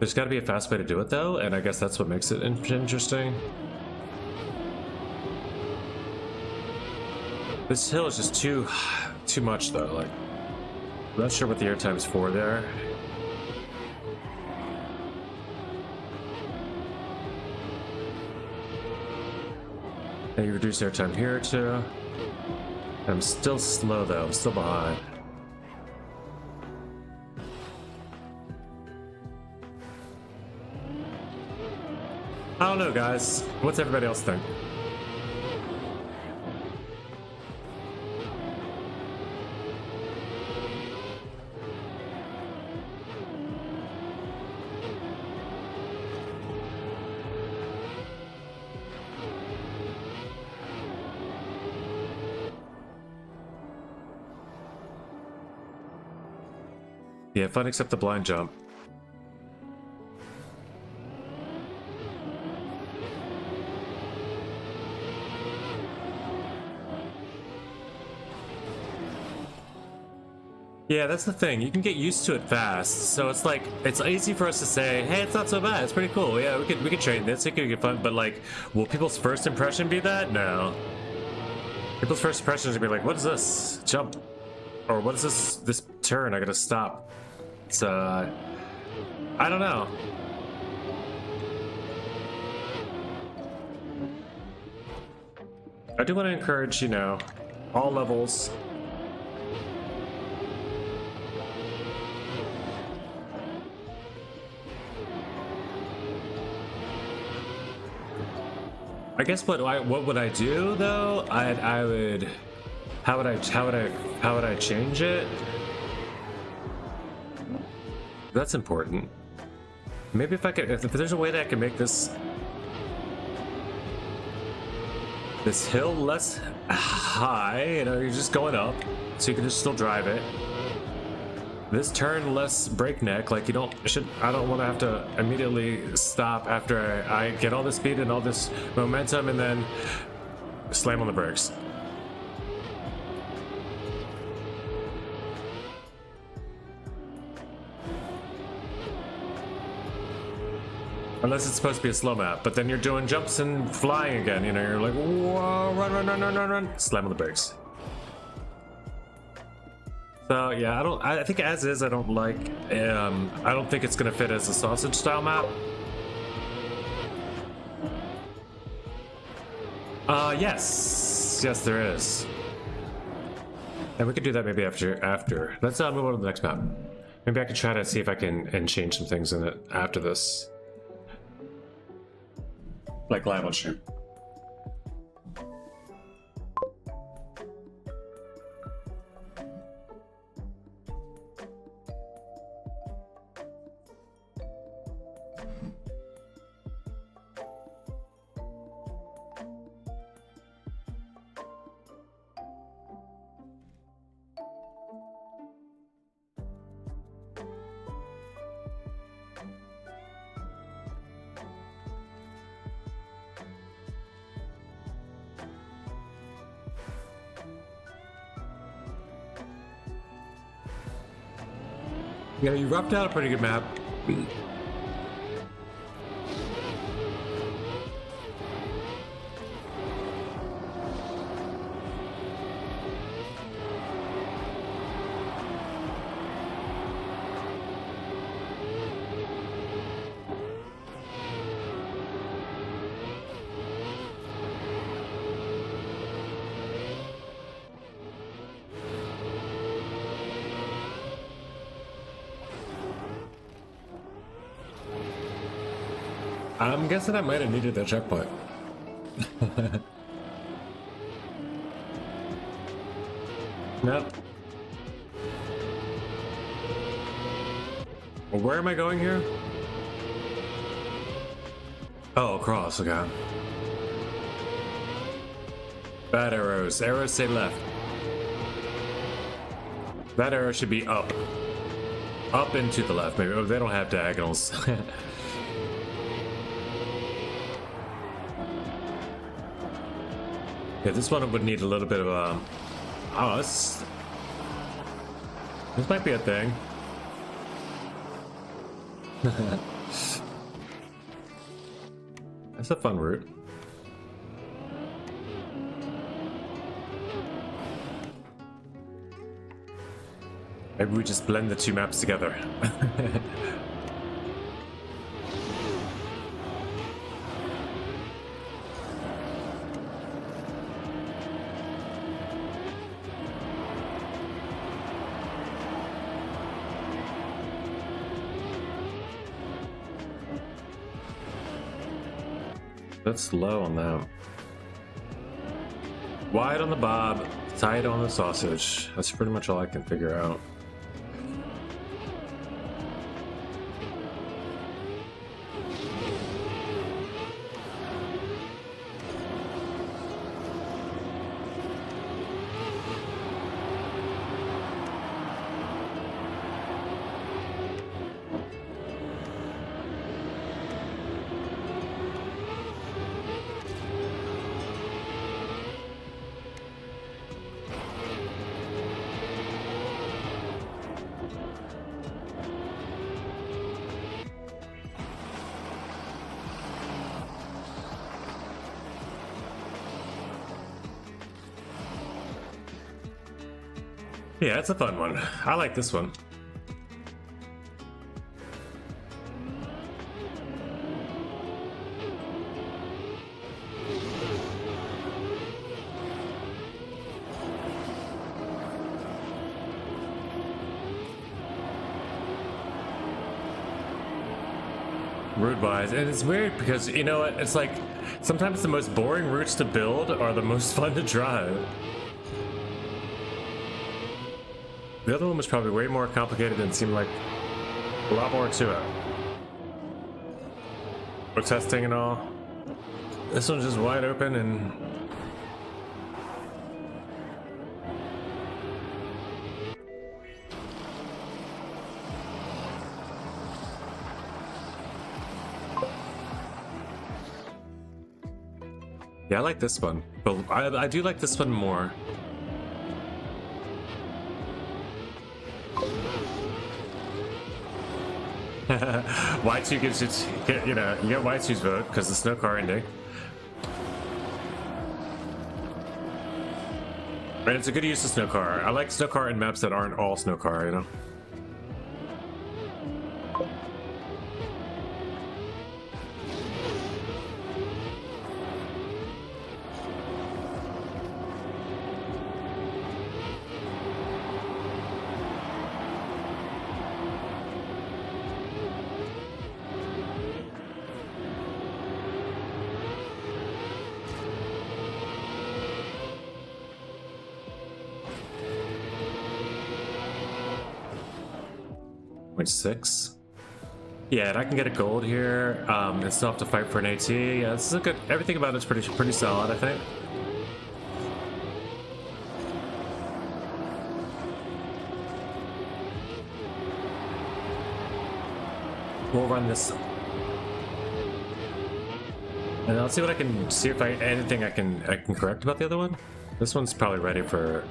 There's got to be a fast way to do it though, and I guess that's what makes it interesting. This hill is just too much though. Like, I'm not sure what the airtime is for there. And you reduce airtime here too. I'm still slow though. I'm still behind. I don't know, guys. What's everybody else think? Yeah, fun except the blind jump. Yeah, that's the thing. You can get used to it fast. So it's like, it's easy for us to say, hey, it's not so bad. It's pretty cool. Yeah, we could train this. It could get fun. But like, will people's first impression be that? No. People's first impression is gonna be like, what is this? Jump. Or what is this turn? I gotta stop. It's, I don't know. I do want to encourage, you know, all levels. I guess what would I do though? I would how would I change it? That's important. Maybe if there's a way that I can make this hill less high, you know, you're just going up, so you can just still drive it. This turn less breakneck, like I don't want to have to immediately stop after I get all this speed and all this momentum and then slam on the brakes. Unless it's supposed to be a slow map, but then you're doing jumps and flying again, you know, you're like, whoa, run, slam on the brakes. So yeah, I think as is, I don't like, I don't think it's gonna fit as a sausage style map. Yes, there is. And we could do that maybe after. Let's move on to the next map. Maybe I could try to see if I can change some things in it after this. Like live on stream. Yeah, you roughed out a pretty good map. I'm guessing I might have needed that checkpoint. Nope. Well, where am I going here? Oh, across, okay. Bad arrows. Arrows say left. That arrow should be up. Up and to the left, maybe. Oh, they don't have diagonals. Yeah, this one would need a little bit of a... Oh, this might be a thing. That's a fun route. Maybe we just blend the two maps together. That's low on that. Wide on the bob, tight on the sausage. That's pretty much all I can figure out. Yeah, it's a fun one. I like this one. Route-wise, and it's weird because, you know what, it's like sometimes the most boring routes to build are the most fun to drive. The other one was probably way more complicated and seemed like a lot more to it. For testing and all. This one's just wide open and... Yeah, I like this one, but I do like this one more. Y2 gives it, you know, you get Y2's vote because the snow car ending. And it's a good use of snow car. I like snow car in maps that aren't all snow car, you know. .6. Yeah, and I can get a gold here. And still have to fight for an AT. Yeah, this is a good. Everything about it's pretty solid, I think. We'll run this, and I'll see what I can see if anything I can correct about the other one. This one's probably ready for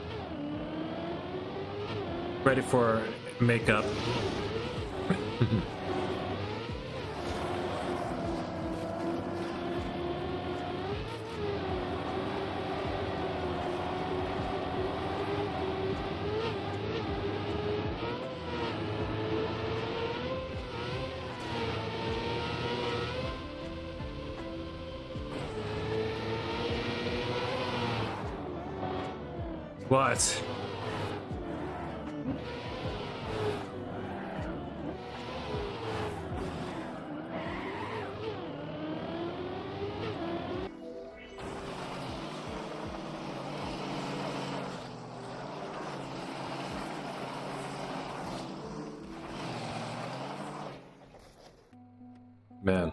makeup. What? Man.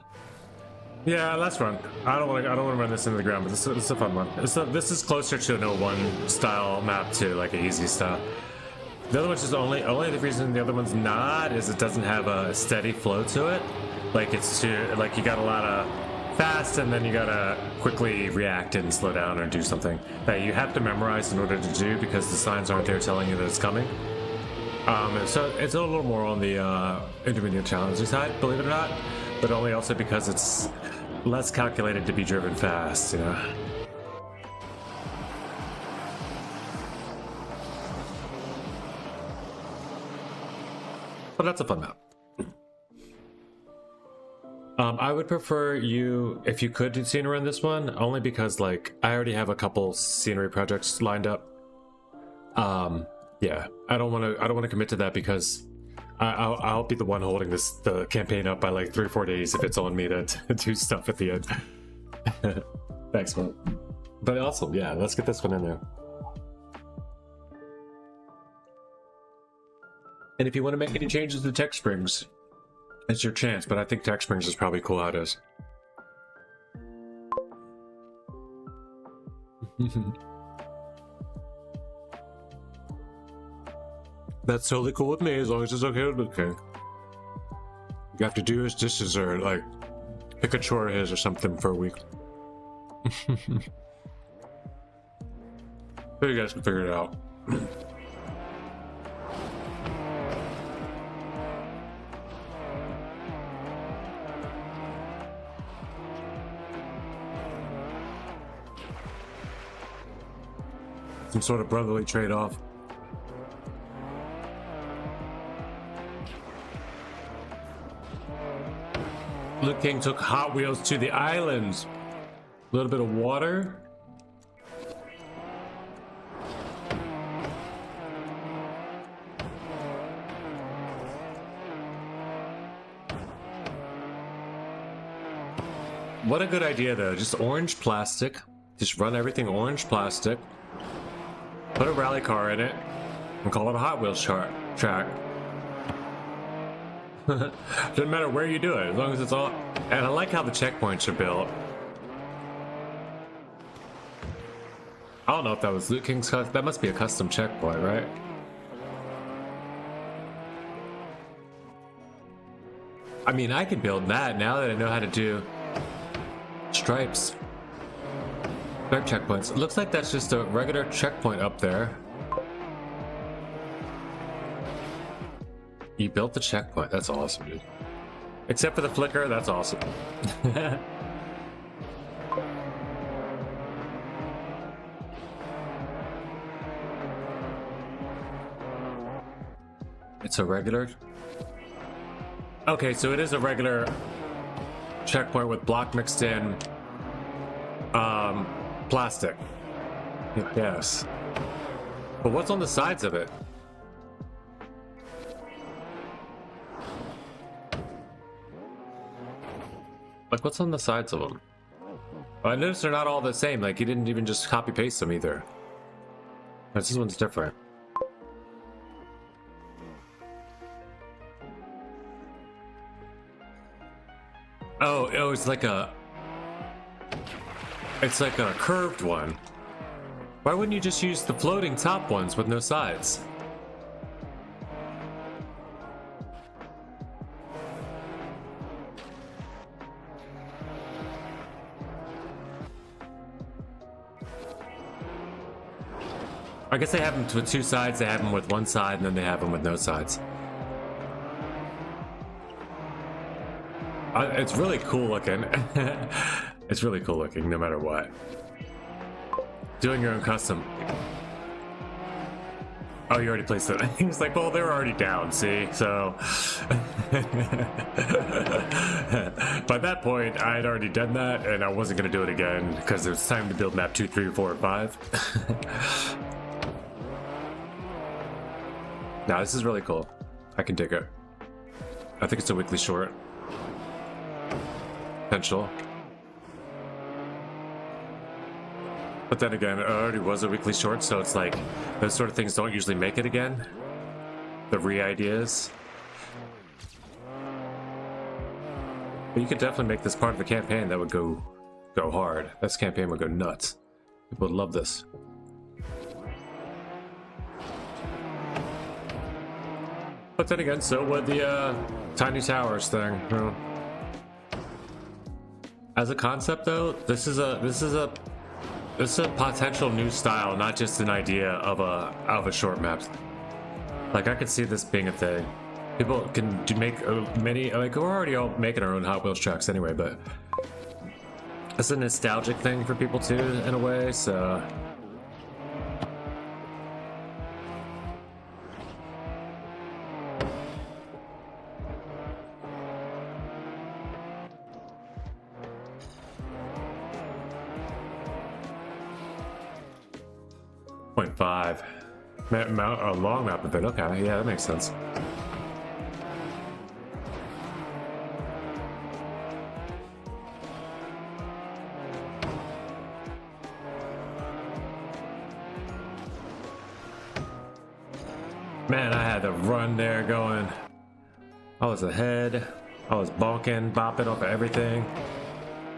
Yeah, let's run. I don't want to run this into the ground, but this is a fun one. This is closer to an 01 style map to like an easy style. The other one's just only the reason the other one's not is it doesn't have a steady flow to it. Like it's too like you got a lot of fast and then you gotta quickly react and slow down or do something that you have to memorize in order to do because the signs aren't there telling you that it's coming. So it's a little more on the intermediate challenging side, believe it or not, but only also because it's less calculated to be driven fast, you know. But that's a fun map. I would prefer you, if you could do scenery on this one, only because like I already have a couple scenery projects lined up. Yeah, I don't want to commit to that because I'll be the one holding the campaign up by like 3 or 4 days if it's on me to do stuff at the end. Thanks, man. But awesome, yeah, let's get this one in there. And if you want to make any changes to Tech Springs, it's your chance, but I think Tech Springs is probably cool how it is. That's totally cool with me, as long as it's okay with Luke. You have to do his dishes or like pick a chore of his or something for a week. So you guys can figure it out. Some sort of brotherly trade-off. Luke King took Hot Wheels to the islands. A little bit of water. What a good idea though, just orange plastic. Just run everything orange plastic. Put a rally car in it and call it a Hot Wheels track. Doesn't matter where you do it, as long as it's all. And I like how the checkpoints are built. I don't know if that was Luke King's that must be a custom checkpoint, right? I mean, I can build that now that I know how to do stripes. Stripe checkpoints. It looks like that's just a regular checkpoint up there. You built the checkpoint. That's awesome, dude. Except for the flicker, that's awesome. It's a regular. Okay, so it is a regular checkpoint with block mixed in plastic. Yes. But what's on the sides of it? Like, what's on the sides of them? Oh, I noticed they're not all the same. Like, you didn't even just copy paste them either. This one's different. Oh, it's like a curved one. Why wouldn't you just use the floating top ones with no sides? I guess they have them with 2 sides, they have them with 1 side, and then they have them with no sides. It's really cool looking. It's really cool looking, no matter what. Doing your own custom. Oh, you already placed it. He's like, well, they were already down, see? So... By that point, I had already done that, and I wasn't going to do it again, because it was time to build map 2, 3, 4, 5. Now, this is really cool. I can dig it. I think it's a weekly short. Potential. But then again, it already was a weekly short, so it's like, those sort of things don't usually make it again. The re-ideas. But you could definitely make this part of the campaign that would go hard. This campaign would go nuts. People would love this. But then again, so would the Tiny Towers thing. You know? As a concept, though, this is a potential new style, not just an idea of a short map. Like, I could see this being a thing. People can make many, like, we're already all making our own Hot Wheels tracks anyway, but it's a nostalgic thing for people too, in a way, so. 0.5. A long map of it. Okay, yeah, that makes sense. Man, I had to run there going. I was ahead. I was bonking, bopping off of everything.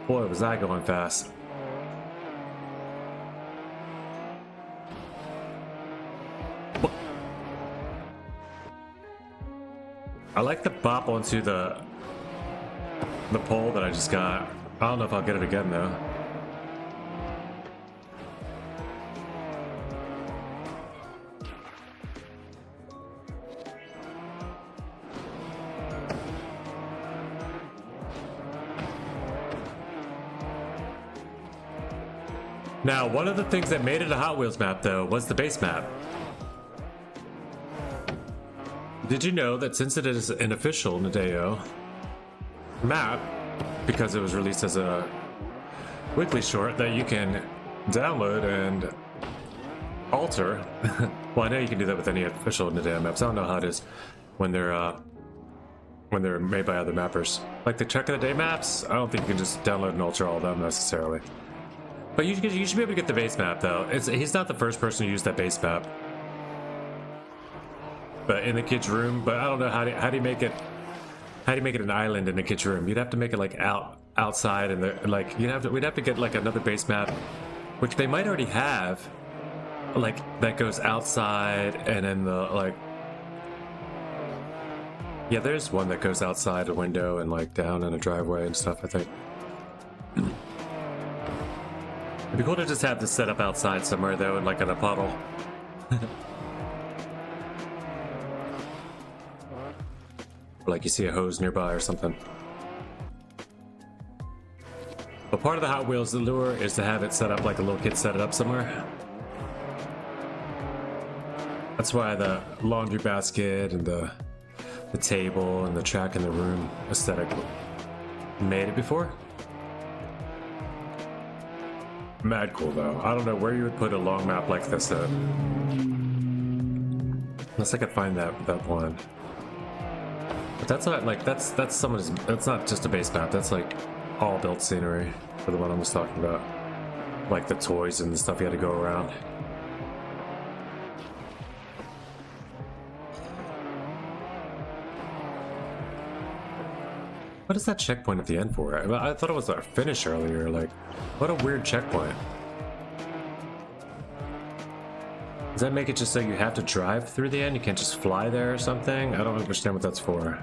Boy, was I going fast. I like the bop onto the pole that I just got. I don't know if I'll get it again though. Now, one of the things that made it a Hot Wheels map, though, was the base map. Did you know that since it is an official Nadeo map, because it was released as a weekly short, that you can download and alter? Well, I know you can do that with any official Nadeo maps. I don't know how it is when they're made by other mappers. Like the Check of the Day maps, I don't think you can just download and alter all of them necessarily. But you should be able to get the base map, though. He's not the first person to use that base map. But in the kid's room, but I don't know how do you make it. How do you make it an island in the kid's room? You'd have to make it like outside, and like we'd have to get like another base map, which they might already have, like that goes outside, and then the like. Yeah, there's one that goes outside a window and like down in a driveway and stuff, I think. It'd be cool to just have this set up outside somewhere though, and like in a puddle. Like you see a hose nearby or something. But part of the Hot Wheels allure is to have it set up like a little kid set it up somewhere. That's why the laundry basket and the table and the track in the room aesthetic made it before. Mad cool though. I don't know where you would put a long map like this at. Unless I could find that one. But that's not like that's not just a base map. That's like all built scenery for the one I was talking about. Like the toys and the stuff you had to go around. What is that checkpoint at the end for? I thought it was our finish earlier. Like, what a weird checkpoint. Does that make it just so you have to drive through the end? You can't just fly there or something? I don't understand what that's for.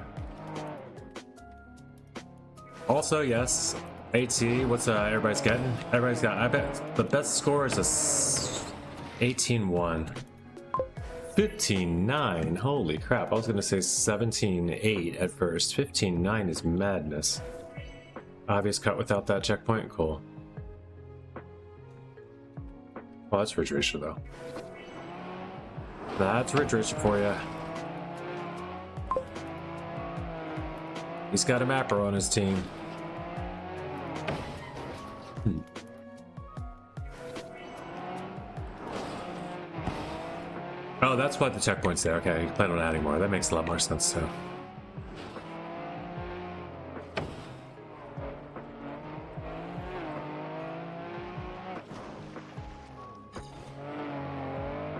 Also, yes, AT, what's everybody's getting? Everybody's got, I bet the best score is a 18-1. 15-9, holy crap, I was gonna say 17-8 at first. 15-9 is madness. Obvious cut without that checkpoint, cool. Well, that's Ridge Racer though. That's Ridge Racer for you. He's got a mapper on his team. Oh, that's why the checkpoint's there. Okay, you plan on adding more. That makes a lot more sense too.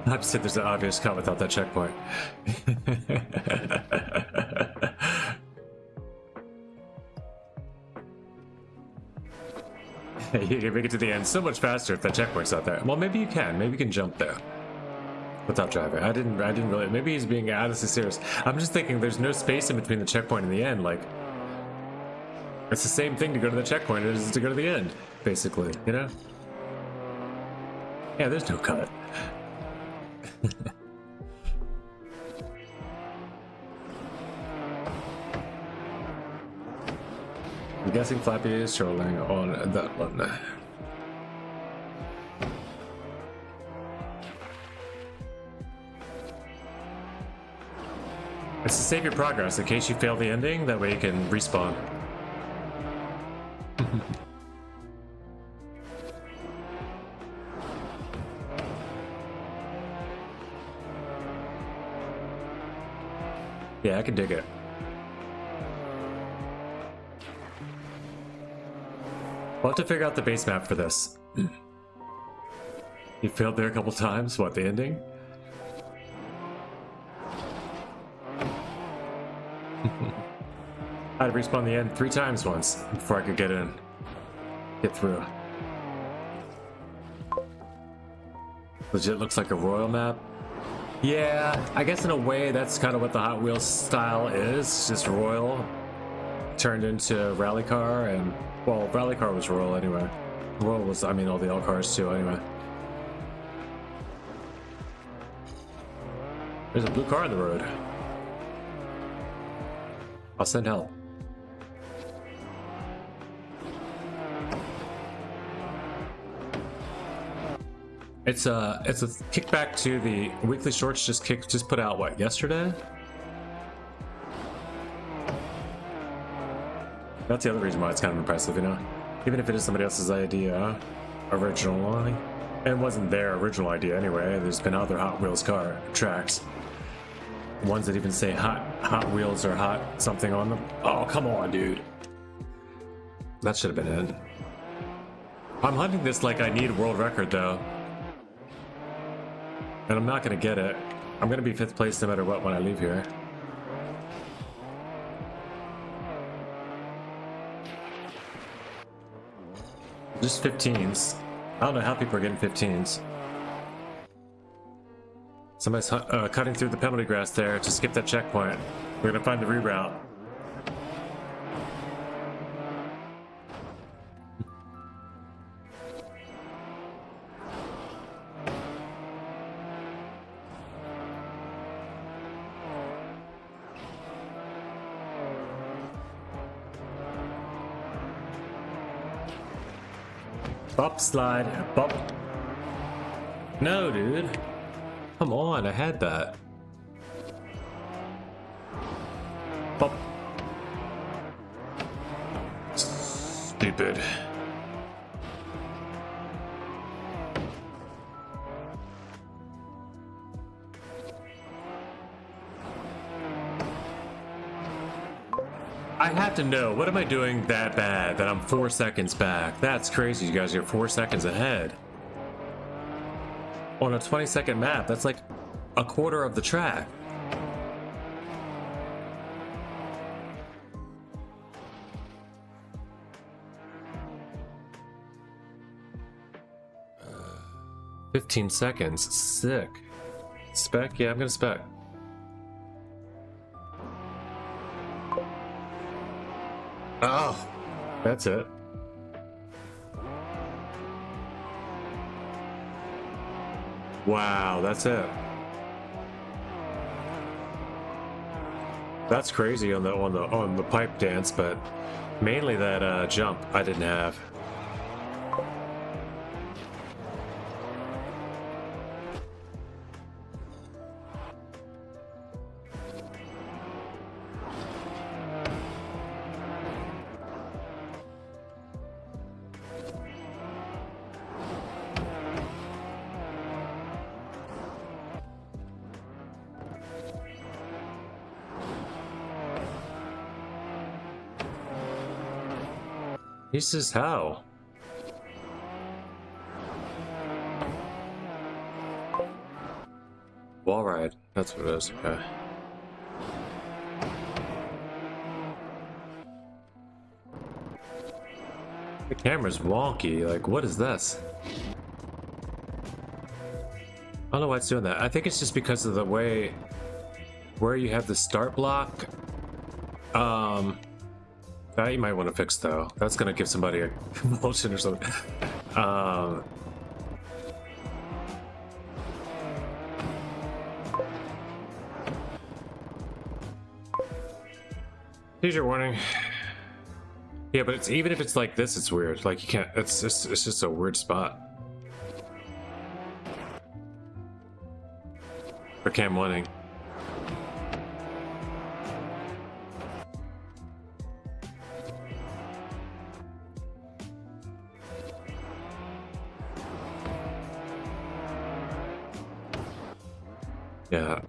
I just said there's an obvious cut without that checkpoint. You can make it to the end so much faster if that checkpoint's out there. Well, maybe you can. Maybe you can jump there without driving. I didn't really. Maybe he's being honestly serious. I'm just thinking there's no space in between the checkpoint and the end. Like, it's the same thing to go to the checkpoint as to go to the end, basically. You know? Yeah, there's no cut. I'm guessing Flappy is trolling on that one. It's to save your progress in case you fail the ending, that way you can respawn. Yeah, I can dig it. We'll have to figure out the base map for this. You failed there a couple times? What, the ending? I had to respawn the end 3 times once before I could get in. Get through. Legit looks like a royal map. Yeah, I guess in a way that's kind of what the Hot Wheels style is. Just royal turned into rally car, and well, rally car was royal anyway. Royal was, I mean, all the L cars too anyway. There's a blue car on the road. I'll send help. It's a kickback to the weekly shorts just put out what, yesterday? That's the other reason why it's kind of impressive, you know? Even if it is somebody else's idea, originally. And it wasn't their original idea anyway. There's been other Hot Wheels car tracks. Ones that even say Hot Wheels or Hot something on them. Oh, come on, dude. That should have been in. I'm hunting this like I need a world record, though. And I'm not gonna get it. I'm gonna be 5th place no matter what when I leave here. Just 15s. I don't know how people are getting 15s. Somebody's cutting through the penalty grass there to skip that checkpoint. We're gonna find the reroute. Bop slide, bop. No, dude. Come on, I had that. Bop. Stupid. I have to know, what am I doing that bad that I'm 4 seconds back? That's crazy, you guys are 4 seconds ahead. On a 20-second map, that's like a quarter of the track. Uh, 15 seconds, sick. Spec? Yeah, I'm gonna spec. Oh, that's it. Wow, that's it. That's crazy on the pipe dance, but mainly that jump I didn't have. He says how? Wall ride. That's what it is. Okay. The camera's wonky. Like, what is this? I don't know why it's doing that. I think it's just because of the way where you have the start block. That you might want to fix though. That's gonna give somebody a convulsion or something. Seizure warning. Yeah, but it's even if it's like this, it's weird. Like you can't. It's just a weird spot. For cam warning. Yeah.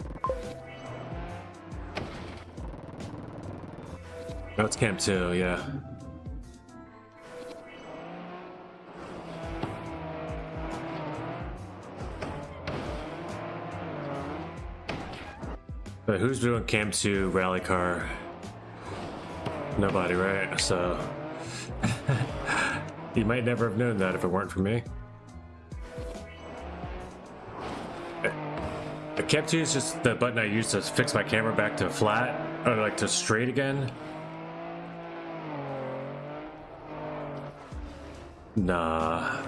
Oh, it's camp 2, yeah. But who's doing camp 2 rally car? Nobody, right? So you might never have known that if it weren't for me. The camp 2 is just the button I use to fix my camera back to flat, or like to straight again. Nah.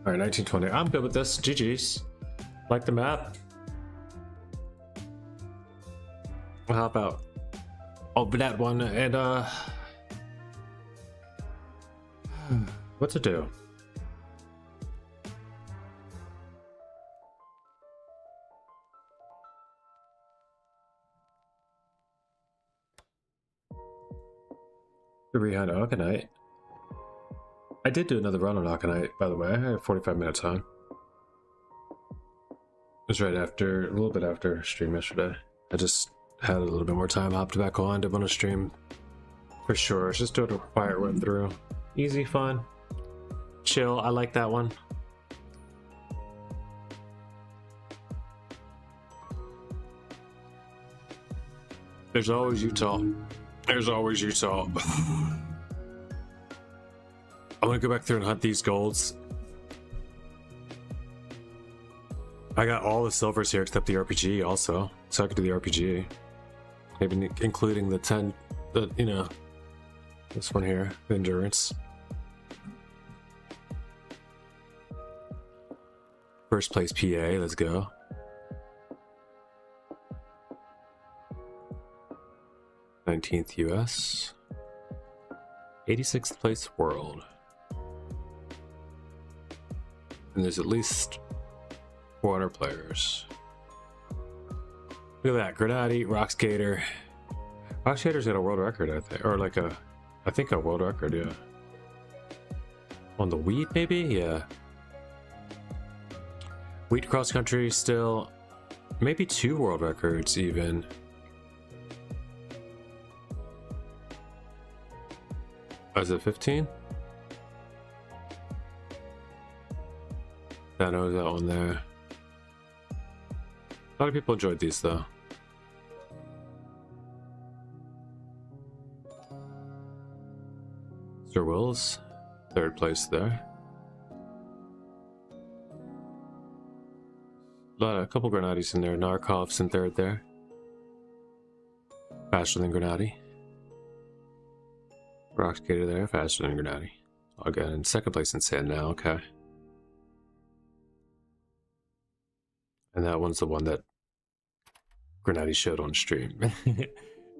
All right, 1920. I'm good with this. GG's. Like the map. How about open that one and what to do? The Rihanna Arcanite. I did do another run on Arcanite, by the way. I had 45 minutes on. It was right after, a little bit after stream yesterday. I just had a little bit more time, hopped back on, did want to stream. For sure, just do a quiet run through. Easy, fun, chill. I like that one. There's always Utah. There's always Utah. I want to go back through and hunt these golds. I got all the silvers here except the RPG also, so I could do the RPG. Maybe including the 10, you know, this one here, the endurance. First place PA, let's go. '19th US. 86th place world. And there's at least 400 players. Look at that, Grenadi, Rock Skater. Rock Skater's got a world record, I think, or like I think a world record, yeah. On the wheat, maybe, yeah. Wheat cross country still, maybe 2 world records even. Oh, is it 15? I know that one there. A lot of people enjoyed these though. Sir Wills, 3rd place there. A couple Grenadis in there. Narkov's in 3rd there. Faster than Grenadi. Rock Skater there, faster than Grenadi. All good. In 2nd place in Sand now, okay. And that one's the one that Grenadi showed on stream.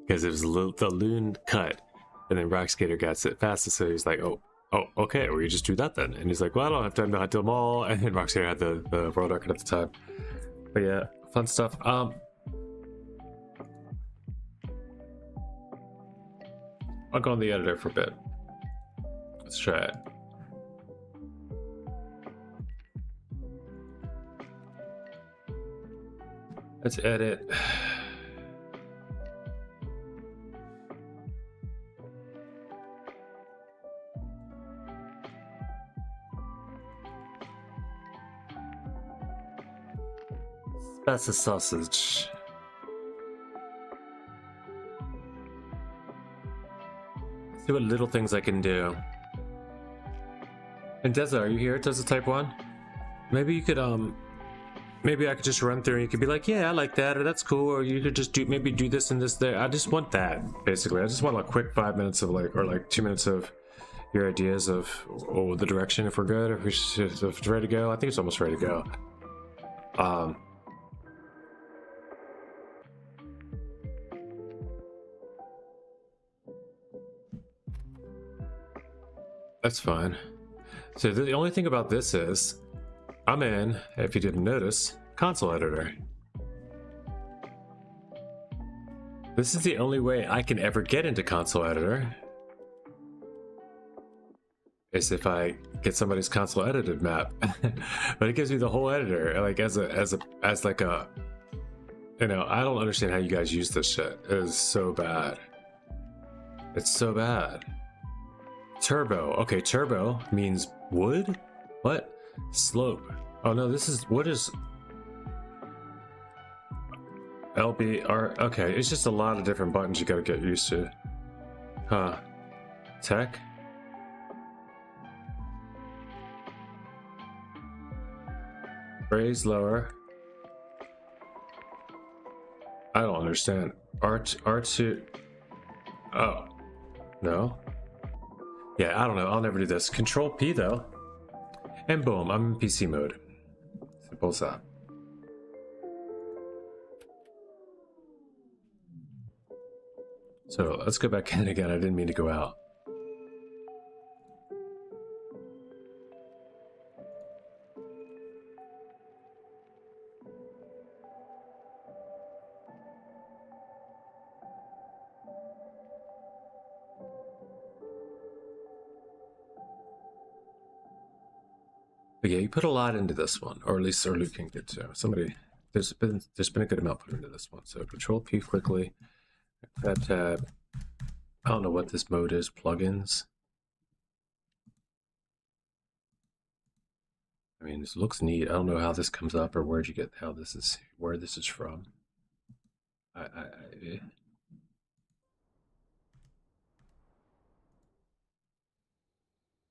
Because it was the Loon cut. And then Rock Skater got it fastest, so he's like, oh, okay, well, you just do that then. And he's like, well, I don't have time to hunt them all. And then Rock Skater had the world record at the time. But yeah, fun stuff. I'll go on the editor for a bit. Let's try it. Let's edit. That's a sausage. See what little things I can do. And Deza, are you here? Deza type 1? Maybe you could maybe I could just run through and you could be like, yeah, I like that, or that's cool, or you could just maybe do this and this there. I just want that, basically. I just want a quick 5 minutes of like, or like 2 minutes of your ideas of the direction, if we're good, if it's ready to go. I think it's almost ready to go. That's fine. So the only thing about this is, I'm in, if you didn't notice, console editor. This is the only way I can ever get into console editor. is if I get somebody's console edited map. But it gives me the whole editor, like as like a, you know, I don't understand how you guys use this shit. It is so bad. It's so bad. Turbo. Okay, turbo means wood? What? Slope. Oh no, this is, what is LBR? Okay, it's just a lot of different buttons you gotta get used to. Huh. Tech? Raise lower. I don't understand. R2. Oh. No? Yeah, I don't know. I'll never do this. Control P though. And boom, I'm in PC mode. Simple as that. So let's go back in again. I didn't mean to go out. But yeah, you put a lot into this one, or at least Sir Luke can get to. Somebody, there's been a good amount put into this one. So Control P quickly, tab. I don't know what this mode is. Plugins. I mean, this looks neat. I don't know how this comes up or where'd you get how this is, where this is from.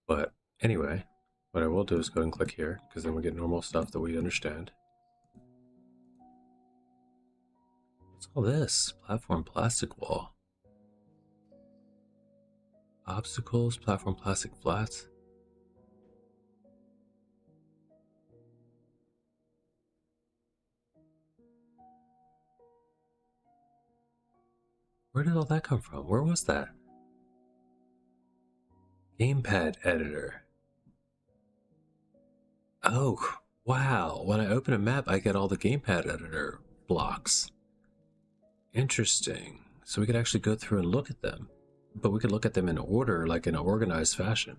But anyway, what I will do is go and click here, because then we get normal stuff that we understand. What's all this? Platform plastic wall. Obstacles, platform plastic flats. Where did all that come from? Where was that? Gamepad editor. Oh, wow. When I open a map, I get all the gamepad editor blocks. Interesting. So we could actually go through and look at them. But we could look at them in order, like in an organized fashion.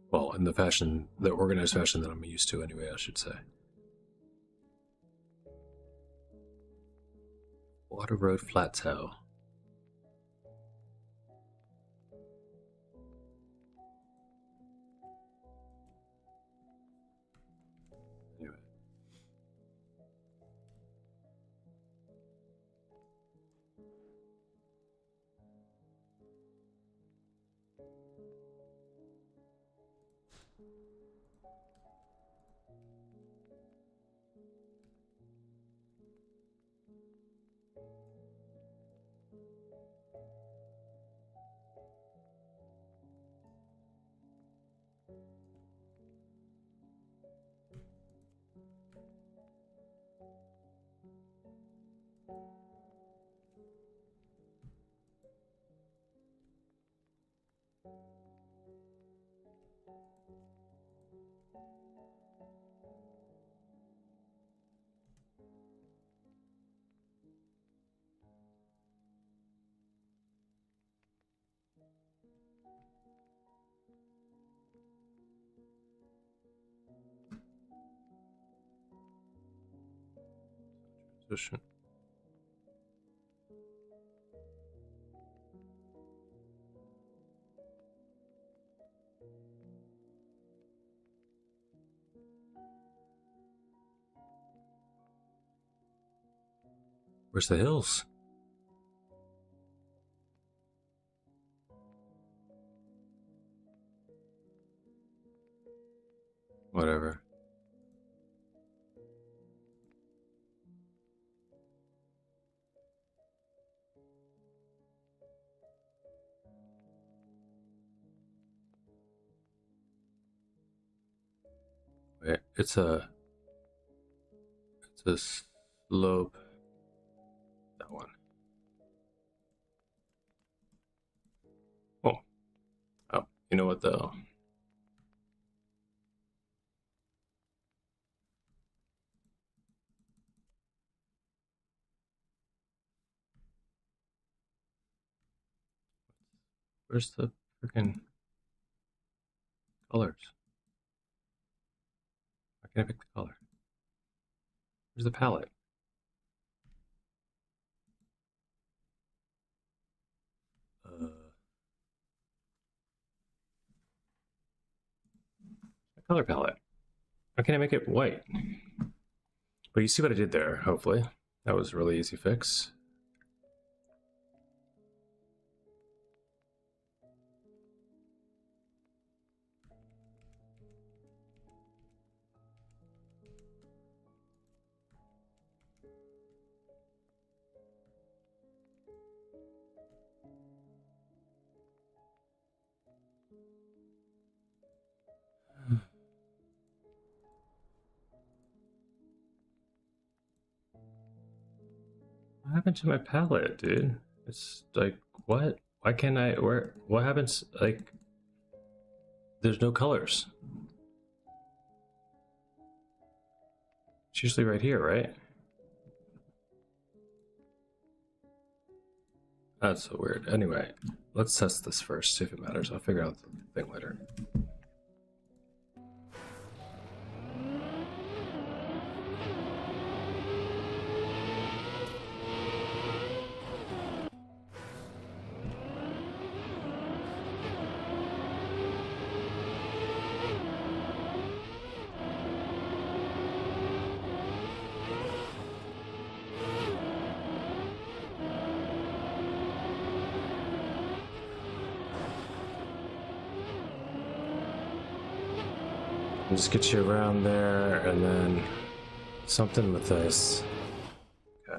Well, in the fashion, the organized fashion that I'm used to anyway, I should say. Water Road Plateau. Anyway. Transition. Where's the hills? Whatever. Wait, it's a slope. That one. Oh. Oh, you know what though? Where's the freaking colors? Why can't I pick the color? Where's the palette? Color palette. Why can't I make it white? But you see what I did there, hopefully. That was a really easy fix. What happened to my palette, dude? It's like, what? Why can't I, what happens, like, there's no colors. It's usually right here, right? That's so weird. Anyway, let's test this first, see if it matters. I'll figure out the thing later. Just get you around there, and then something with this. Okay.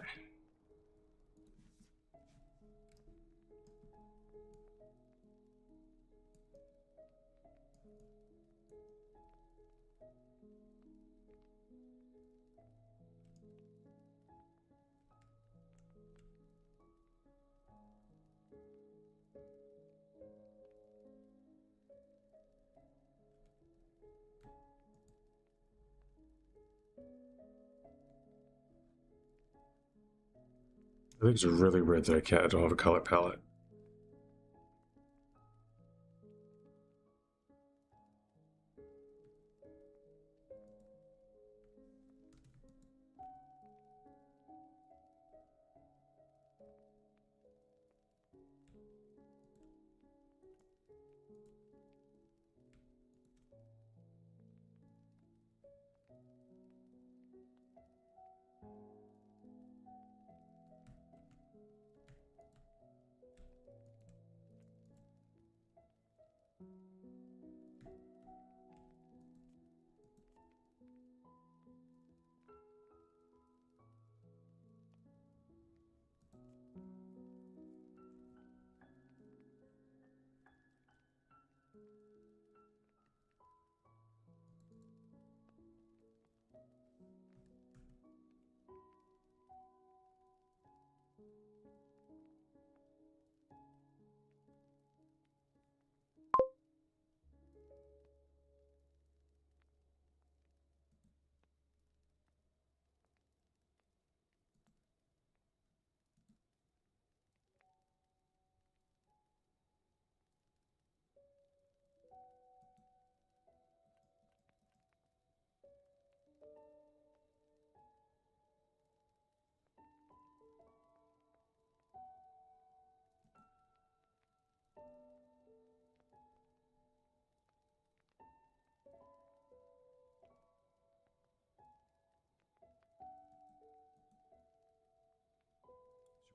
I think it's really weird that I don't have a color palette.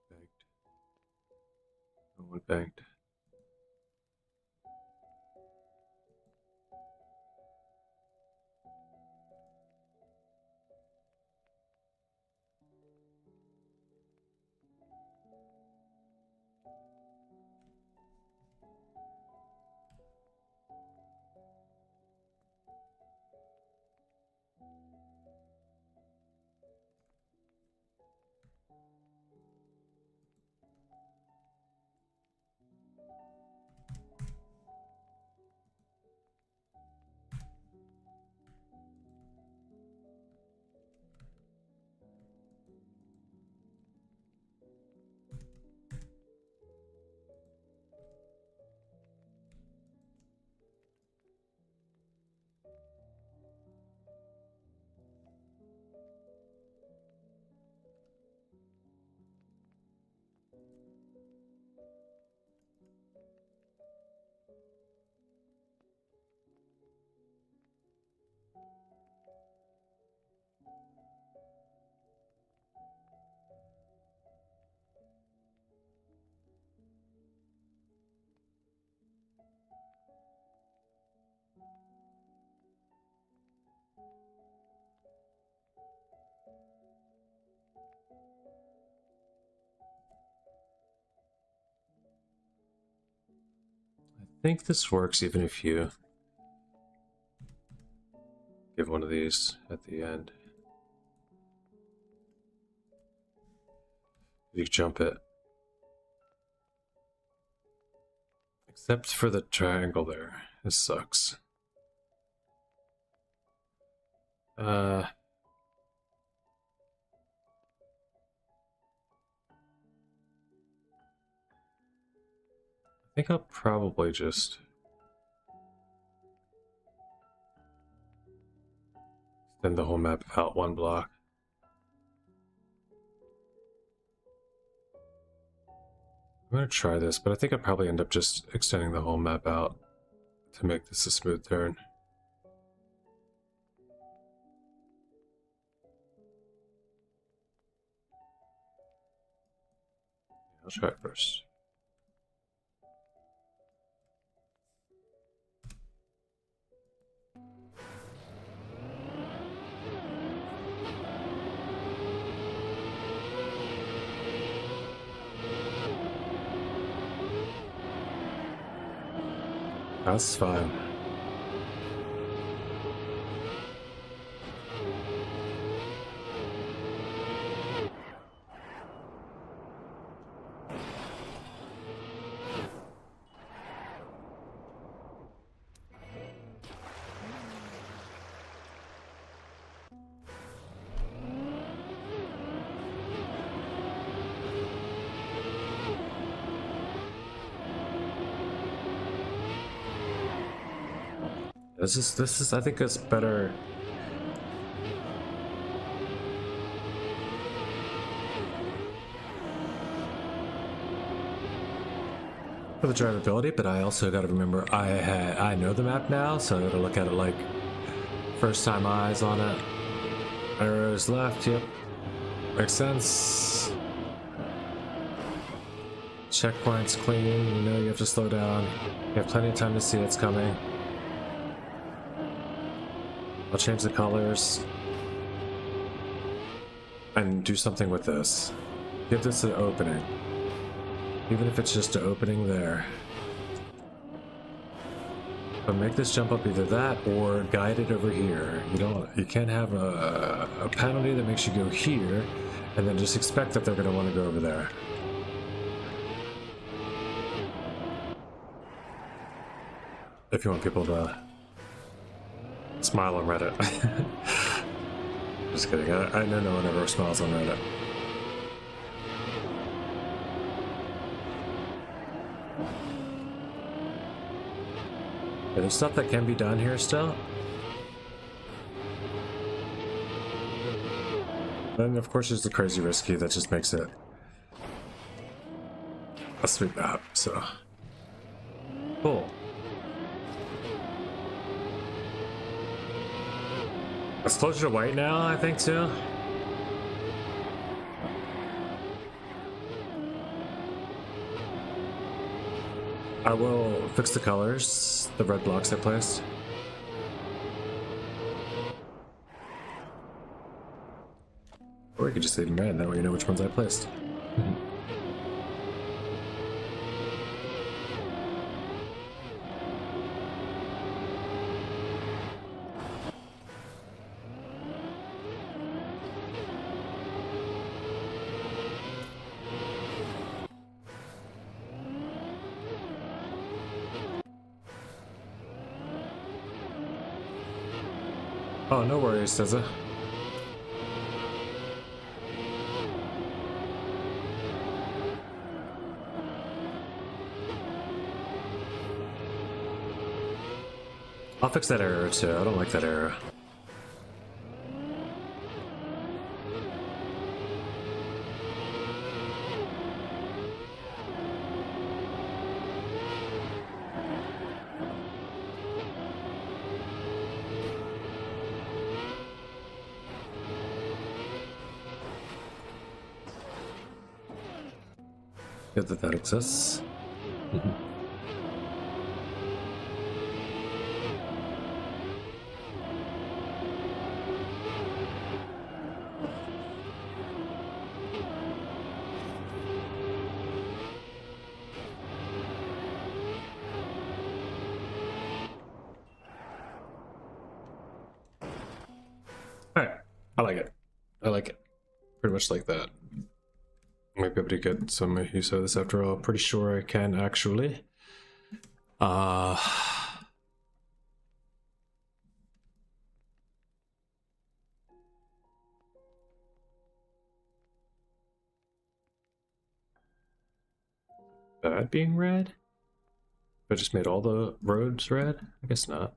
Banked. No one banked. think this works even if you give one of these at the end. You jump it. Except for the triangle there. This sucks. I think I'll probably just extend the whole map out one block. I'm gonna try this, but I think I'll probably end up just extending the whole map out to make this a smooth turn. I'll try it first. That's fine. This is I think it's better. For the drivability, but I also got to remember I know the map now, so I got to look at it like first time eyes on it. Arrows left, yep, makes sense. Checkpoints clean, you know you have to slow down. You have plenty of time to see it's coming. I'll change the colors and do something with this. Give this an opening, even if it's just an opening there. But make this jump up either that or guide it over here. You can't have a penalty that makes you go here and then just expect that they're going to want to go over there. If you want people to smile on Reddit. Just kidding. I know no one ever smiles on Reddit. There's stuff that can be done here still. Then of course there's the crazy risky that just makes it a sweet map, so cool. It's closer to white now, I think, too. I will fix the colors, the red blocks I placed. Or you could just leave them red, that way you know which ones I placed. Oh, no worries, Tezza. I'll fix that error too. I don't like that error. Good that exists. I like it. I like it. Pretty much like that. Might be able to get some use out of this after all. Pretty sure I can actually. Uh bad being red? I just made all the roads red? I guess not.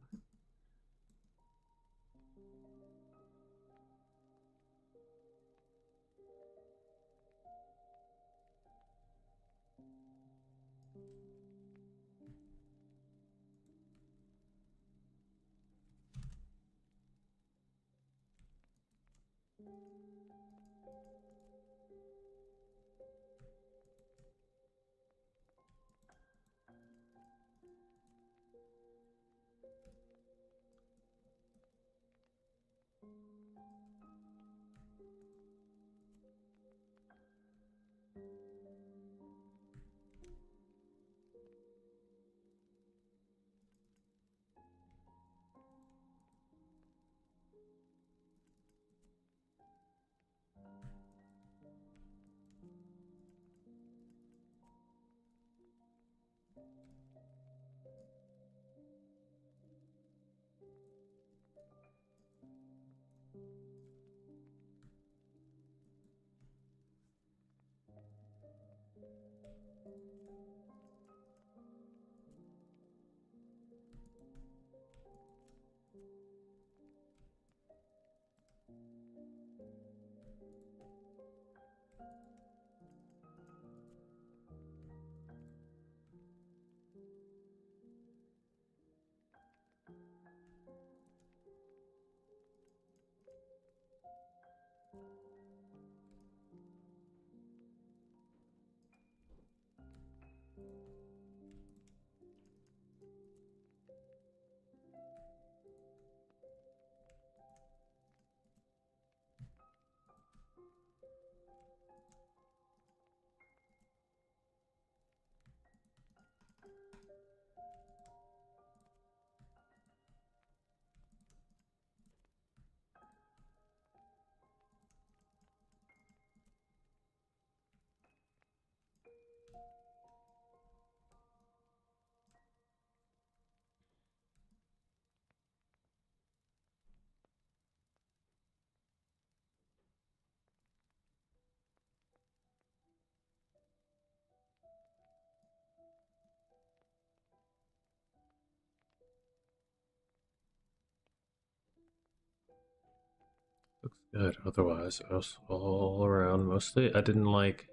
Looks good. Otherwise, I was all around mostly. I didn't like.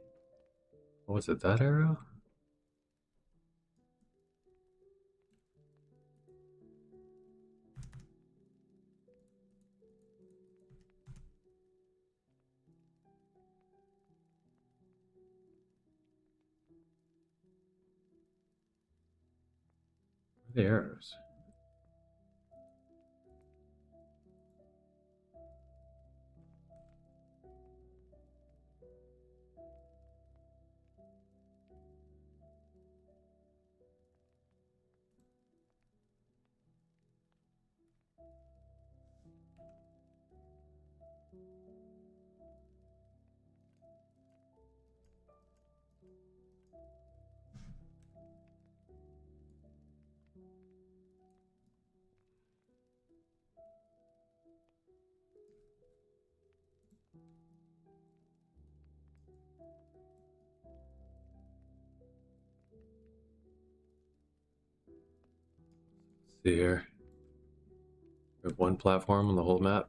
What was it? That arrow? Where are the arrows? Let's see here. We have one platform on the whole map.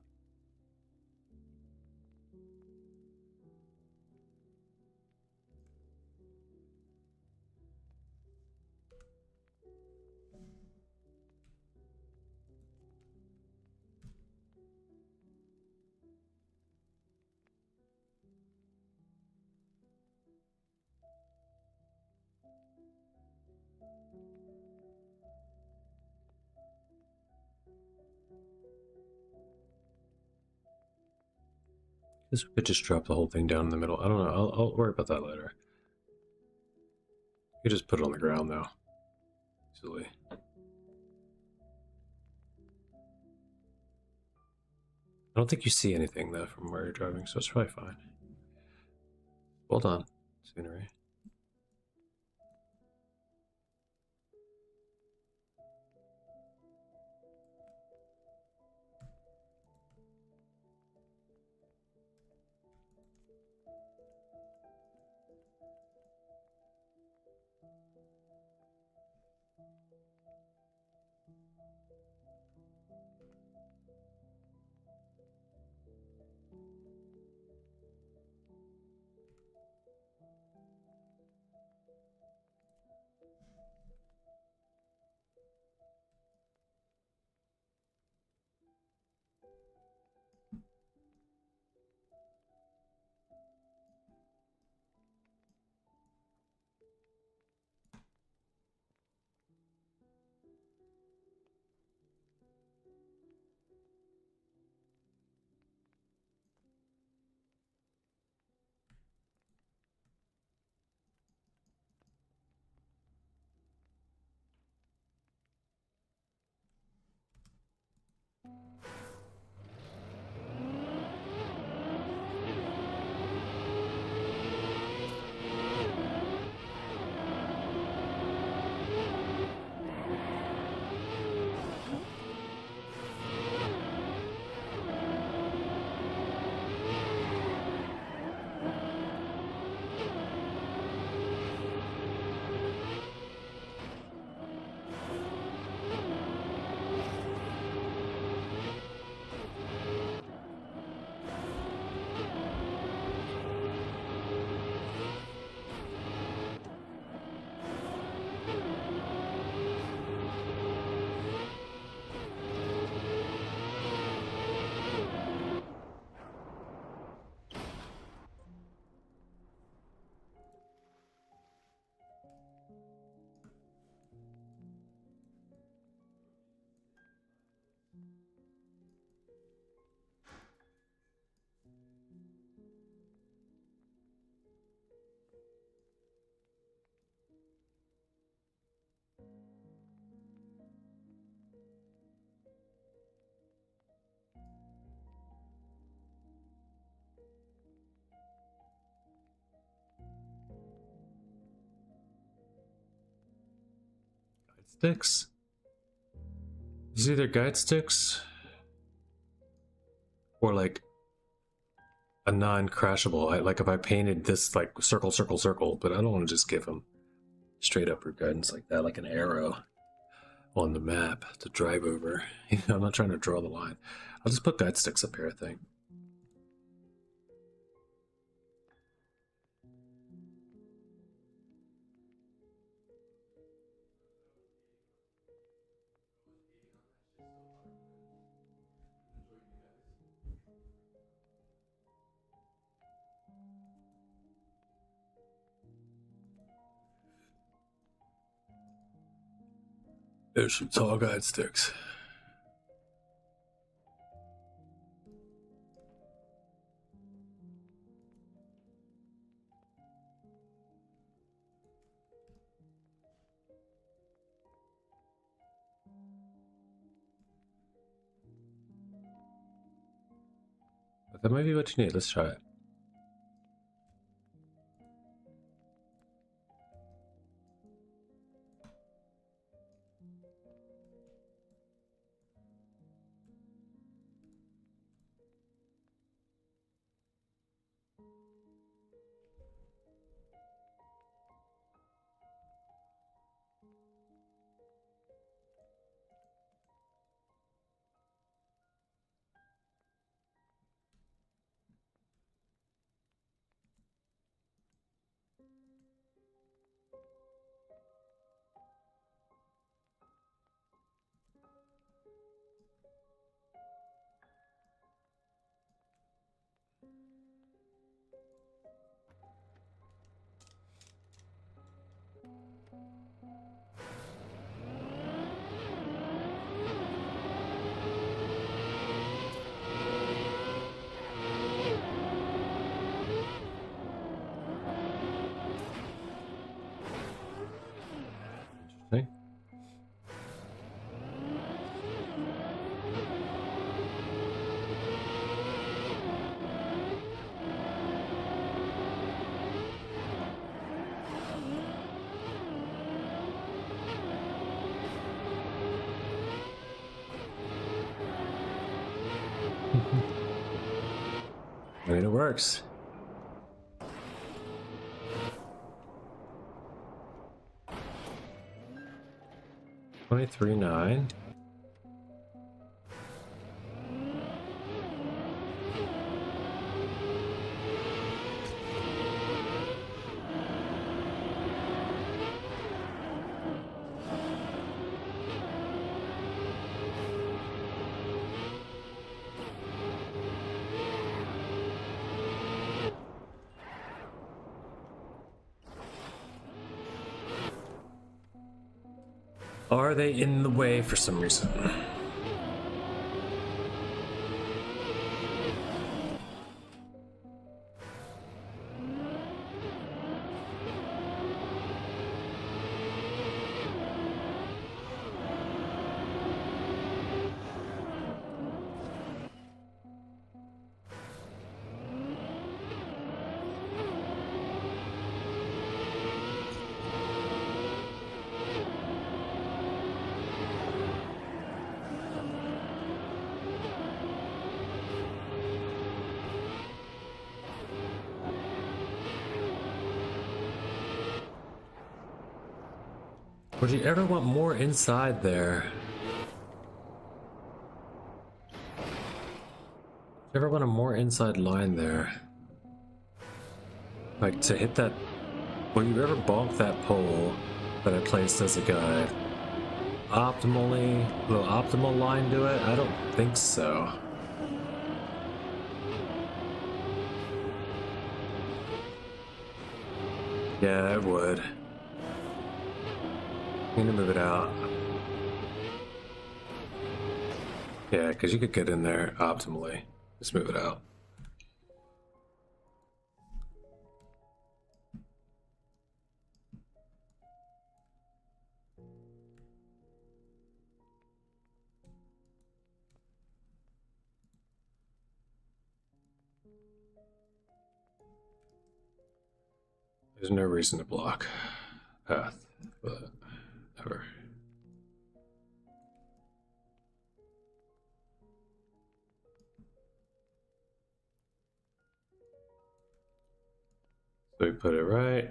This could just drop the whole thing down in the middle. I don't know. I'll worry about that later. You just put it on the ground though. Easily. I don't think you see anything though from where you're driving, so it's probably fine. Well done, scenery. Guide sticks. It's either guide sticks or like a non-crashable. Like if I painted this like circle, circle, circle, but I don't want to just give him straight up route guidance like that, like an arrow on the map to drive over. You know, I'm not trying to draw the line. I'll just put guide sticks up here, I think. There's some tall guide sticks. But that might be what you need. Let's try it. I mean, it works. $23.9. Are they in the way for some reason? Would you ever want more inside there? Ever want a more inside line there? Like to hit that... Will you ever bonk that pole that I placed as a guide? Optimally... Will optimal line do it? I don't think so. Yeah, it would. I'm gonna move it out. Yeah, because you could get in there optimally. Just move it out. There's no reason to block path, but ever. So we put it right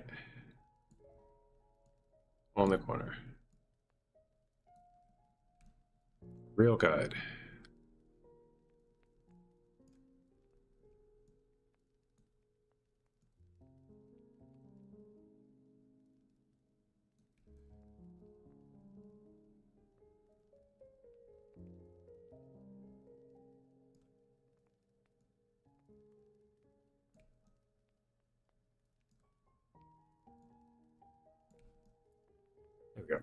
on the corner. Real guide. There we go.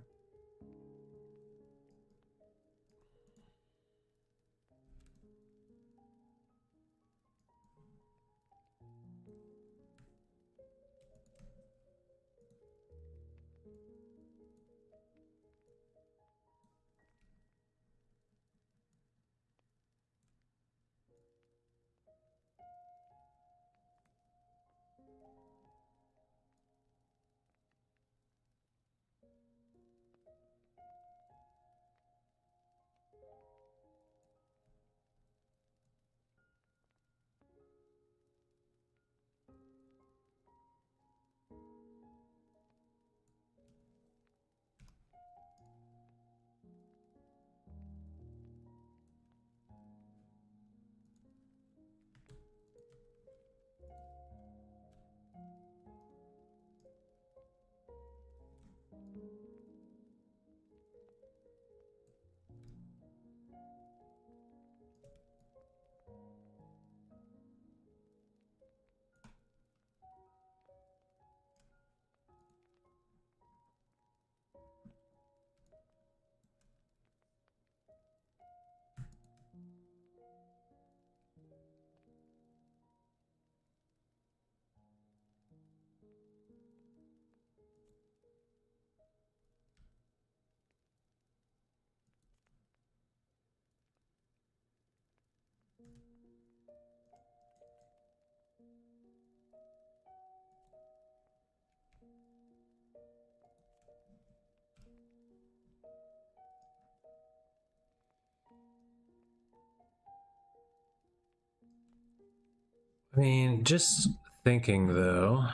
I mean, just thinking though.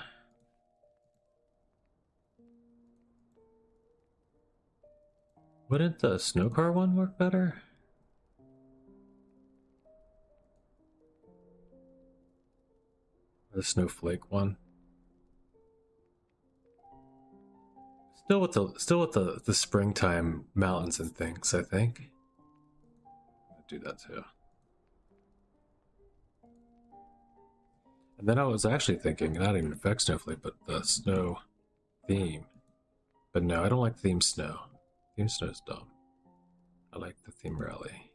Wouldn't the snow car one work better? The snowflake one. Still with the springtime mountains and things, I think. I'll do that too. And then I was actually thinking, not even affect snowflake, but the snow theme. But no, I don't like theme snow. Theme snow is dumb. I like the theme rally.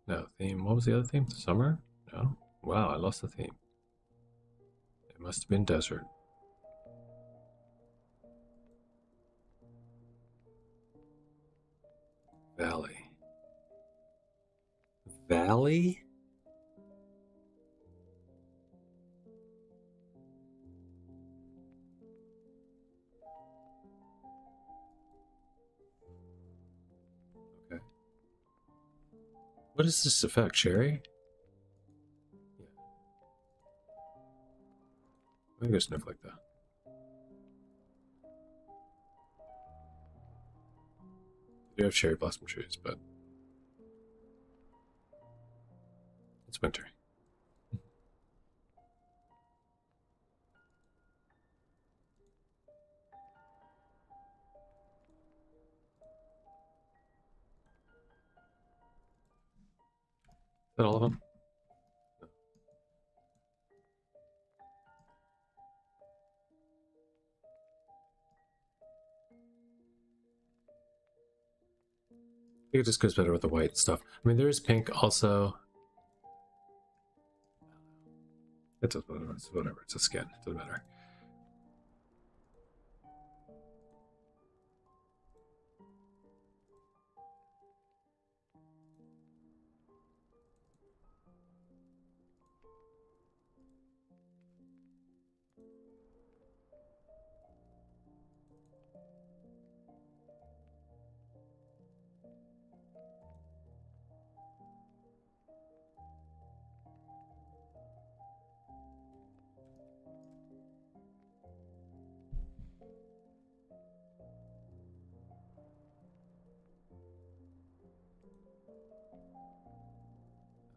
No, theme, what was the other theme? Summer? No? Wow, I lost the theme. It must have been desert. Valley. Valley? Okay. What does this affect, Cherry? Yeah. I'm gonna go snowflake though. I do have cherry blossom trees, but it's winter. Is that all of them? I think it just goes better with the white stuff. I mean, there is pink also. It's whatever. It's a skin. It doesn't matter.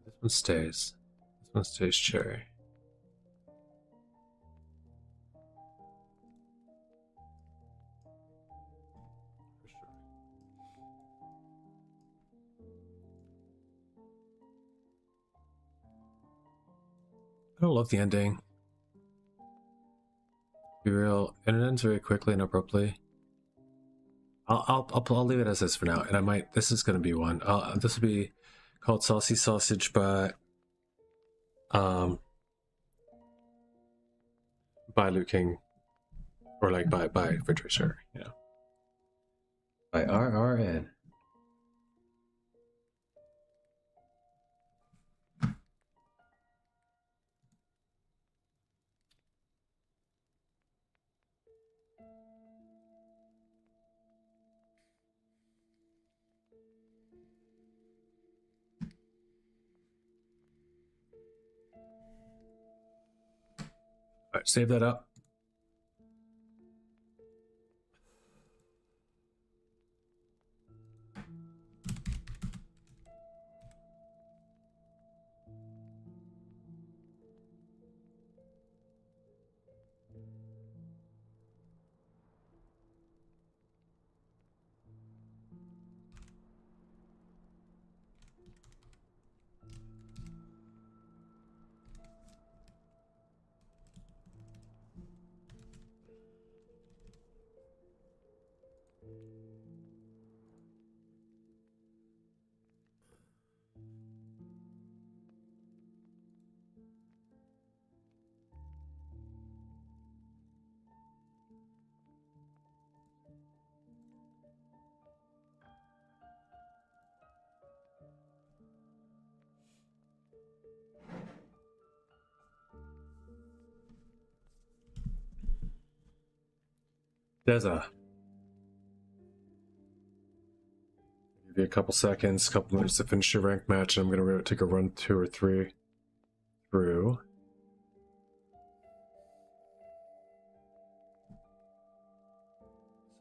This one stays. This one stays cherry. For sure. I don't love the ending. Be real, and it ends very quickly and abruptly. I'll leave it as this for now, and I might. This is going to be one. This will be called Saucy Sausage by Luke King, or like by Patricia, you know, by RRN. All right, save that up. Deza. Give you a couple seconds, couple minutes to finish your ranked match, and I'm gonna take a run 2 or 3 through.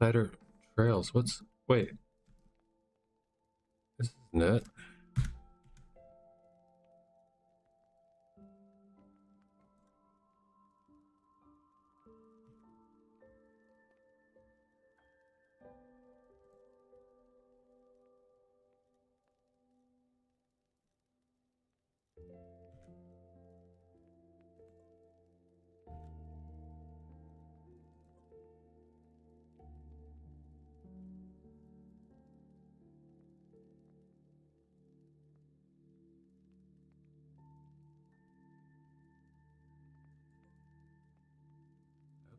Tighter trails. What's... Wait. This isn't it.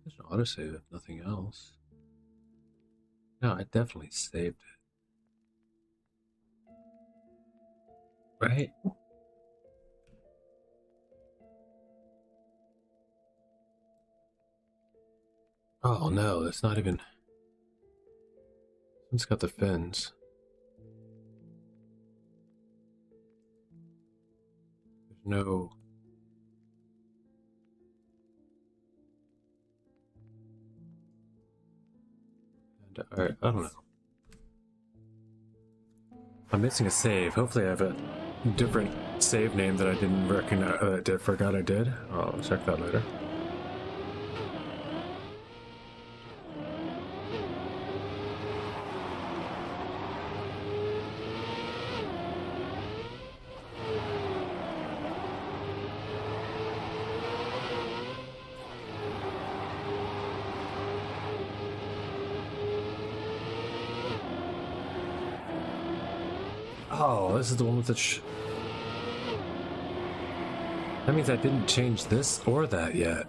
There's an autosave if nothing else. No, I definitely saved it. Right? Oh no, it's not even... It's got the fins. There's no... Alright, I don't know. I'm missing a save. Hopefully I have a different save name that I didn't recognize, forgot I did. I'll check that later. Oh, this is the one with the... That means I didn't change this or that yet.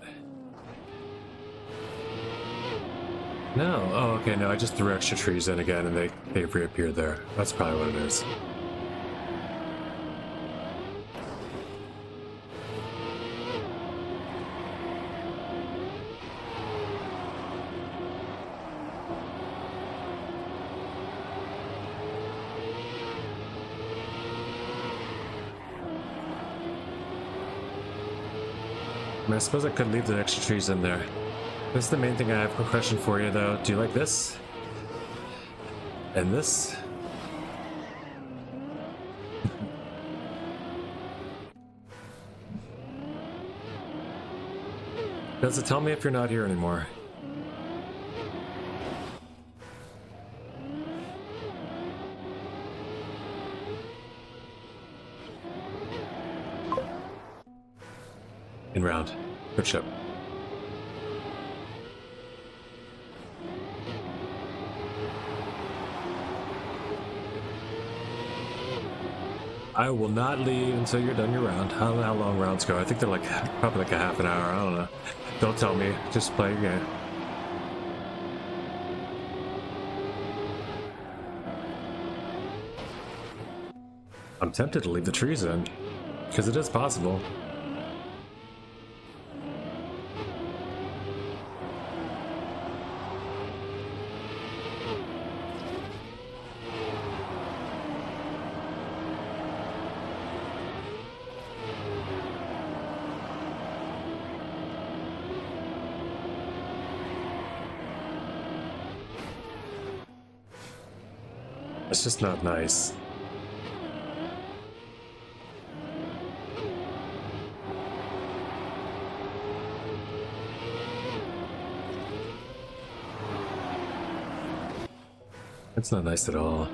No. Oh, okay, no, I just threw extra trees in again and they reappeared there. That's probably what it is. I suppose I could leave the extra trees in there. This is the main thing I have a question for you though. Do you like this? And this? Does it tell me if you're not here anymore? In round. Good ship. I will not leave until you're done your round. I don't know how long rounds go. I think they're like probably like a half an hour. I don't know. Don't tell me. Just play your game. I'm tempted to leave the trees in because it is possible. It's just not nice. It's not nice at all.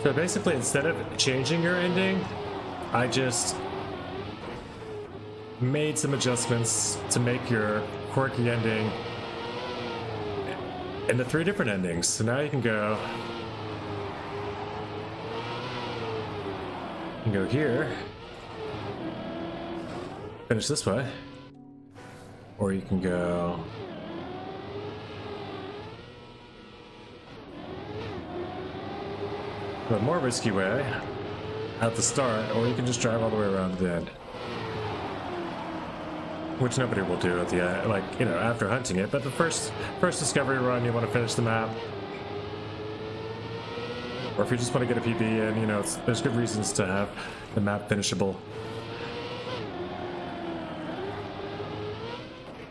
So basically, instead of changing your ending, I just made some adjustments to make your quirky ending into 3 different endings. So now you can go here, finish this way, or you can go a more risky way at the start, or you can just drive all the way around to the end. Which nobody will do at the end, like, you know, after hunting it, but the first discovery run, you want to finish the map. Or if you just want to get a PB in, you know, there's good reasons to have the map finishable.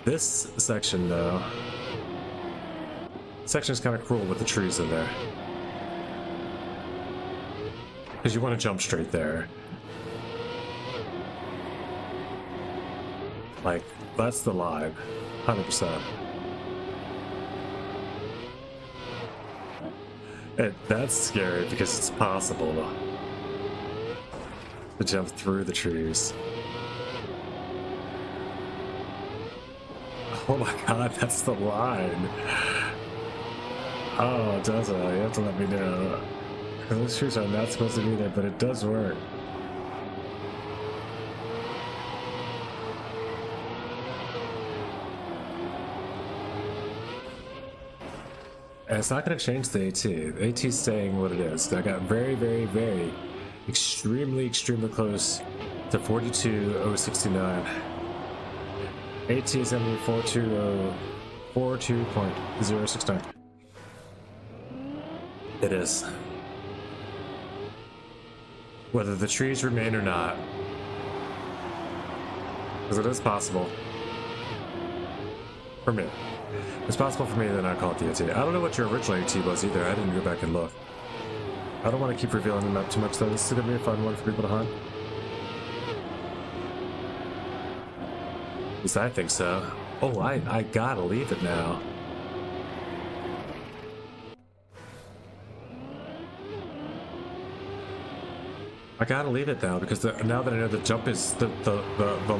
This section, though, is kind of cruel with the trees in there. Because you want to jump straight there. Like, that's the line. 100%. And that's scary because it's possible to jump through the trees. Oh my god, that's the line. Oh, does it? You have to let me know. Those trees are not supposed to be there, but it does work. And it's not going to change the AT. The AT is staying what it is. I got very, very, very extremely close to 42.069. AT is going to be 42.069. It is. Whether the trees remain or not. Because it is possible. For me. It's possible for me that I call it the AT. I don't know what your original AT was either. I didn't go back and look. I don't want to keep revealing the map too much though. This is going to be a fun one for people to hunt. At least I think so. Oh, I gotta leave it now. I gotta leave it now because now that I know the jump is the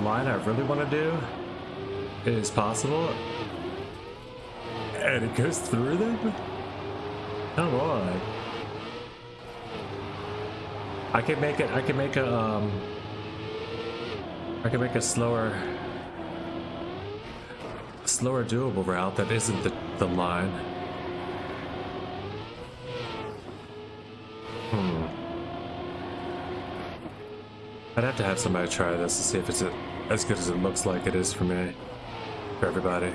line I really want to do is possible. And it goes through them? Come on. I can make a slower doable route that isn't the line. I'd have to have somebody try this to see if it's as good as it looks like it is for me, for everybody.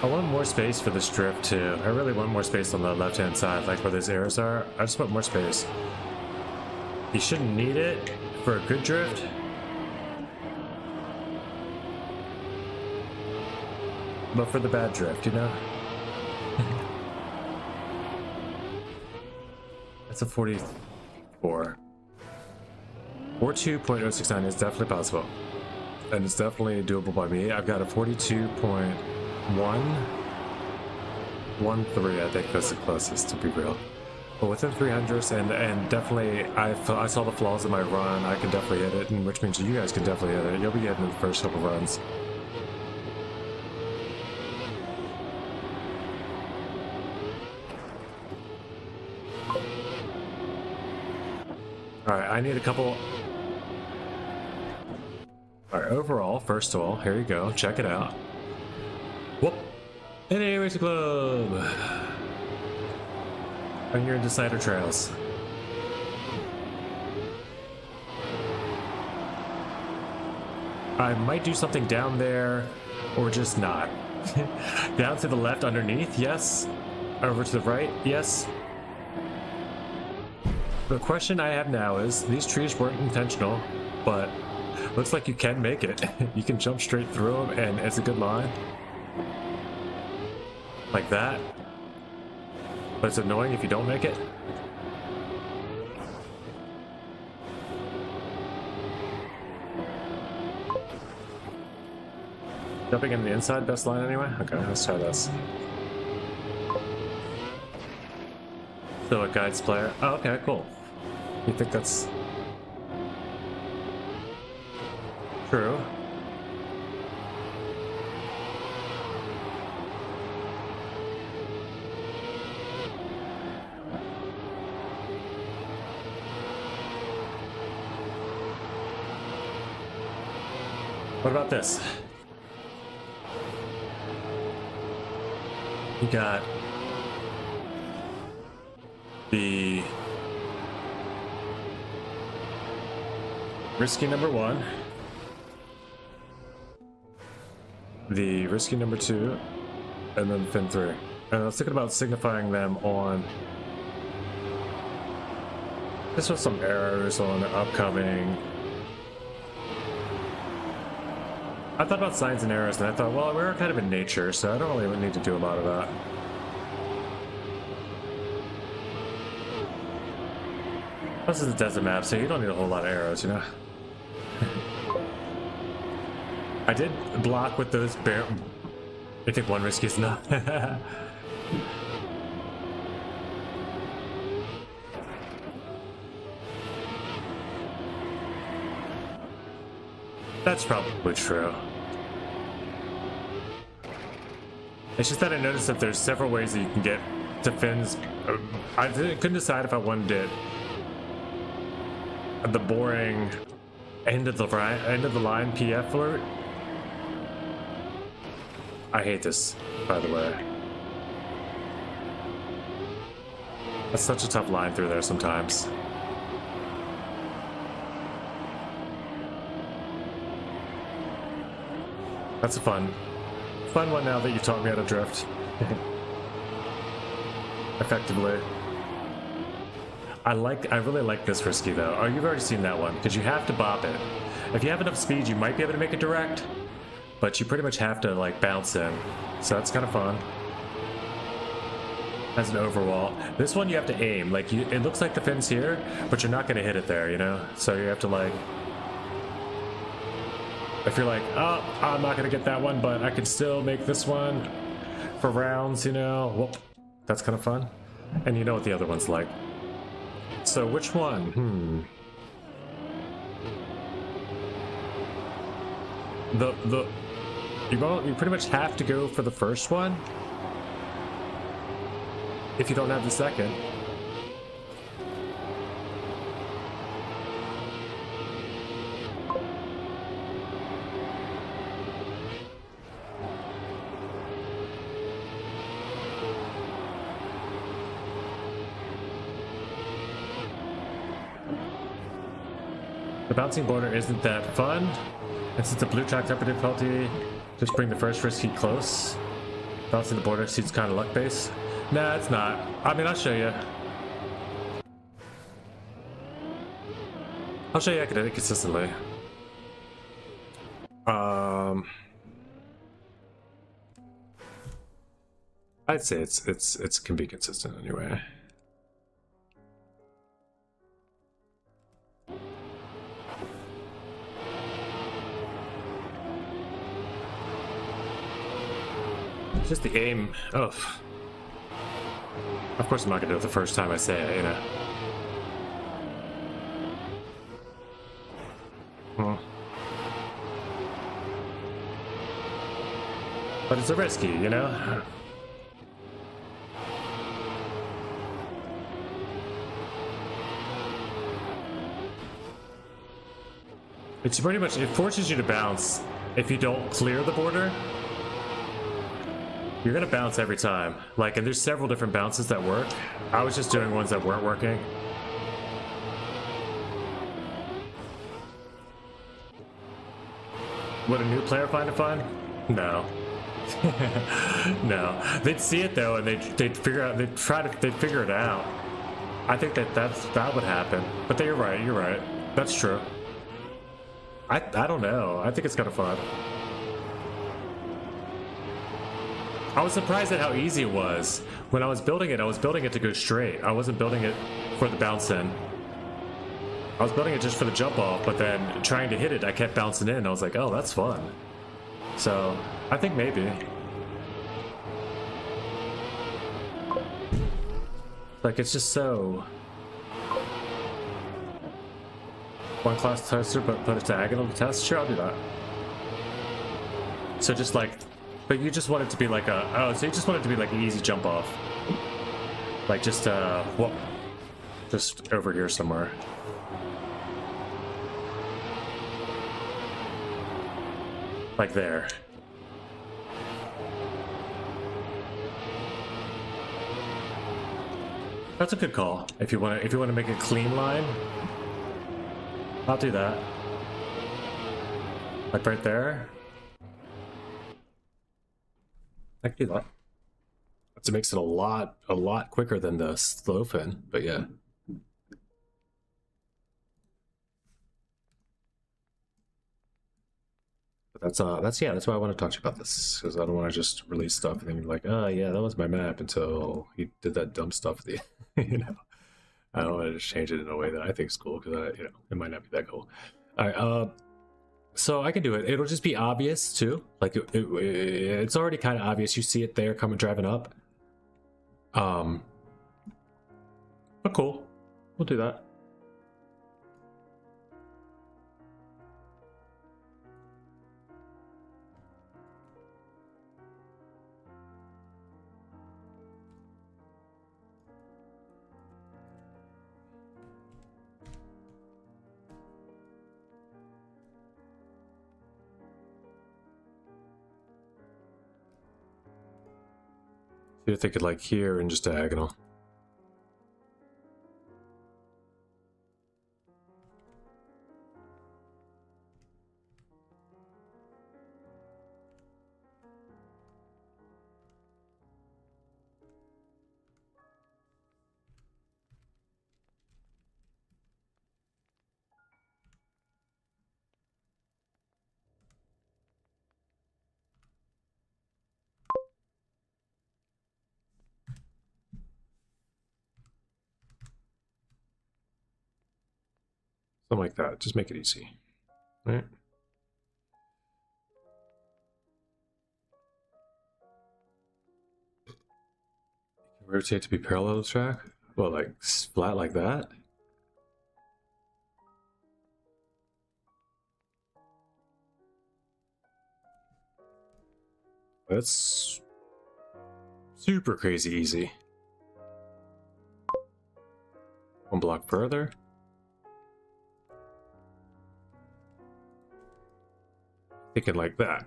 I want more space for this drift too. I really want more space on the left-hand side, like where those arrows are. I just want more space. You shouldn't need it for a good drift. But for the bad drift, you know? That's a 44. 42.069 is definitely possible. And it's definitely doable by me. I've got a 42.113. I think that's the closest, to be real. But within 300s, and definitely, I saw the flaws in my run. I can definitely hit it, and which means you guys can definitely hit it. You'll be hitting the first couple runs. Alright, I need a couple... Alright, overall, first of all, here you go. Check it out. Whoop! NA Racing Club! And you're into Cider Trails. I might do something down there, or just not. Down to the left underneath, yes. Over to the right, yes. The question I have now is, these trees weren't intentional, but looks like you can make it. You can jump straight through them, and it's a good line. Like that. But it's annoying if you don't make it. Jumping in the inside, best line anyway? Okay, let's try this. So it guides player. Oh, okay, cool. You think that's true? What about this? You got the risky number 1, the risky number 2, and then fin 3. And I was thinking about signifying them on this with some errors on the upcoming. I thought about signs and errors, and I thought, well, we're kind of in nature, so I don't really need to do a lot of that. This is a desert map, so you don't need a whole lot of arrows, you know? I did block with those bear. I think one risky is enough. That's probably true. It's just that I noticed that there's several ways that you can get to fins. I couldn't decide if I wanted it the boring end of the line PF flirt. I hate this, by the way. That's such a tough line through there sometimes. That's a fun one now that you taught me how to drift. Effectively. I really like this risky though. Oh, you've already seen that one, because you have to bop it. If you have enough speed, you might be able to make it direct, but you pretty much have to like bounce in. So that's kind of fun. As an overwall. This one you have to aim. Like it looks like the fin's here, but you're not going to hit it there, you know? So you have to like, if you're like, oh, I'm not going to get that one, but I can still make this one for rounds, you know? Well, that's kind of fun. And you know what the other one's like. So which one? You pretty much have to go for the first one if you don't have the second. The bouncing border isn't that fun, and since the blue track's upper difficulty, just bring the first risky close. Bouncing the border seems kind of luck based. Nah, it's not. I mean, I'll show you. I can hit it consistently. I'd say it can be consistent anyway. Just the aim. Oh. Of course I'm not gonna do it the first time I say it, you know. But it's a risky, you know? It's pretty much, it forces you to bounce if you don't clear the border. You're gonna bounce every time. Like, and there's several different bounces that work. I was just doing ones that weren't working. Would a new player find it fun? No. No. They'd see it though, and they'd figure out, they'd figure it out. I think that would happen. But then you're right. You're right. That's true. I don't know. I think it's kind of fun. I was surprised at how easy it was. When I was building it to go straight. I wasn't building it for the bounce in. I was building it just for the jump off, but then trying to hit it, I kept bouncing in. I was like, oh, that's fun. So, I think maybe. Like, it's just so... One class tester, but put it diagonal to test? Sure, I'll do that. So just like... But you just want it to be like a... Oh, so you just want it to be like an easy jump off. Like just, well... Just over here somewhere. Like there. That's a good call. If you want to make a clean line, I'll do that. Like right there. I can do that. That makes it a lot quicker than the slow fin, but yeah. But that's why I want to talk to you about this, because I don't want to just release stuff and then be like, oh yeah, that was my map until he did that dumb stuff at the you know. I don't want to just change it in a way that I think is cool, because it might not be that cool. All right, so I can do it. It'll just be obvious too. Like it's already kind of obvious. You see it there coming driving up. But cool. We'll do that. You're thinking like here and just diagonal. Something like that. Just make it easy. All right. Rotate to be parallel to the track? Well, like flat like that? That's super crazy easy. One block further. Thinking like that.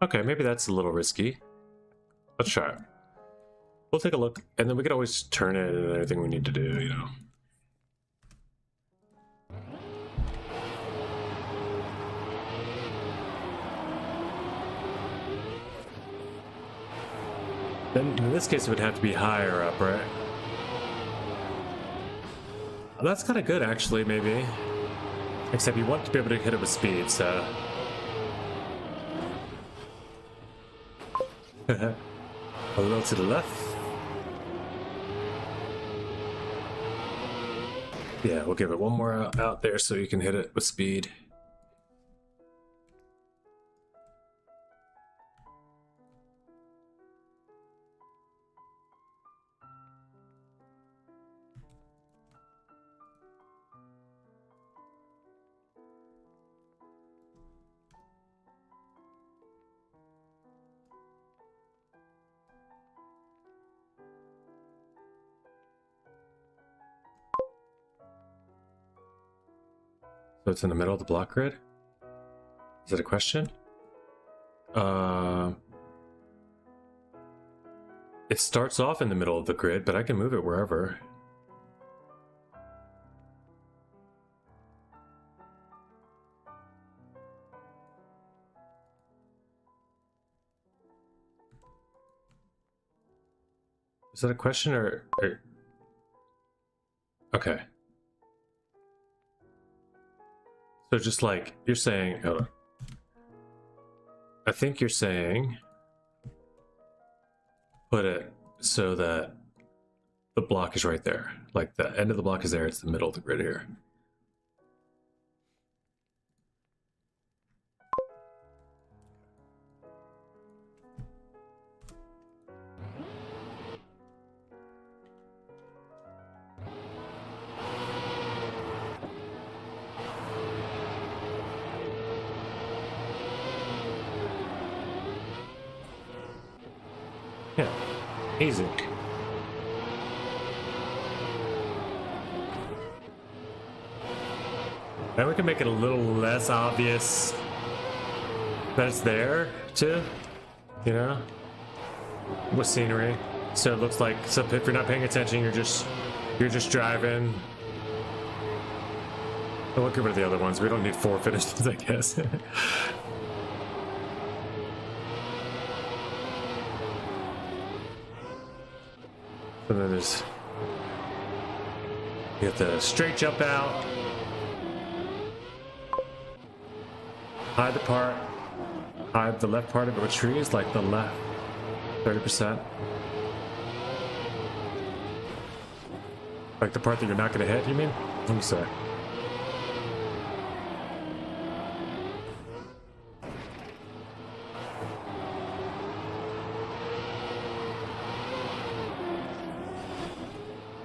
Okay, maybe that's a little risky. Let's try it. We'll take a look, and then we could always turn it and anything we need to do, you know. Then in this case, it would have to be higher up, right? That's kind of good, actually, maybe. Except you want to be able to hit it with speed, so... A little to the left. Yeah, we'll give it one more out there so you can hit it with speed. So it's in the middle of the block grid? Is that a question? It starts off in the middle of the grid, but I can move it wherever. Is that a question or... Okay. So just like, you're saying... Hold on. I think you're saying... Put it so that the block is right there. Like the end of the block is there, it's the middle of the grid here. Yeah, easy. And we can make it a little less obvious that it's there too, you know, with scenery. So it looks like, so if you're not paying attention, you're just driving. We'll get rid of the other ones. We don't need 4 finishes, I guess. And then there's, you get the straight jump out, hide the left part of a tree is like the left 30%. Like the part that you're not going to hit, you mean? Let me see.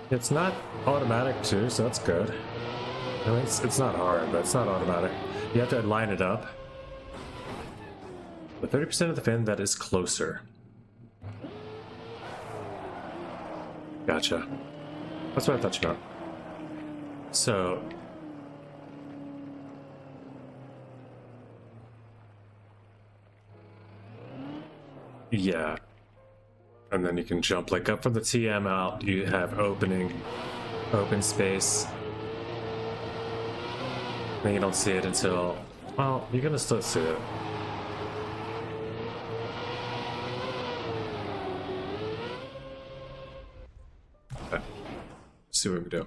It's not automatic too, so that's good. I mean, it's not hard, but it's not automatic. You have to line it up. But 30% of the fin that is closer. Gotcha. That's what I thought you meant. So... yeah. And then you can jump like up from the TM out, you have open space. Then you don't see it until, well, you're gonna still see it. Okay. Let's see what we do.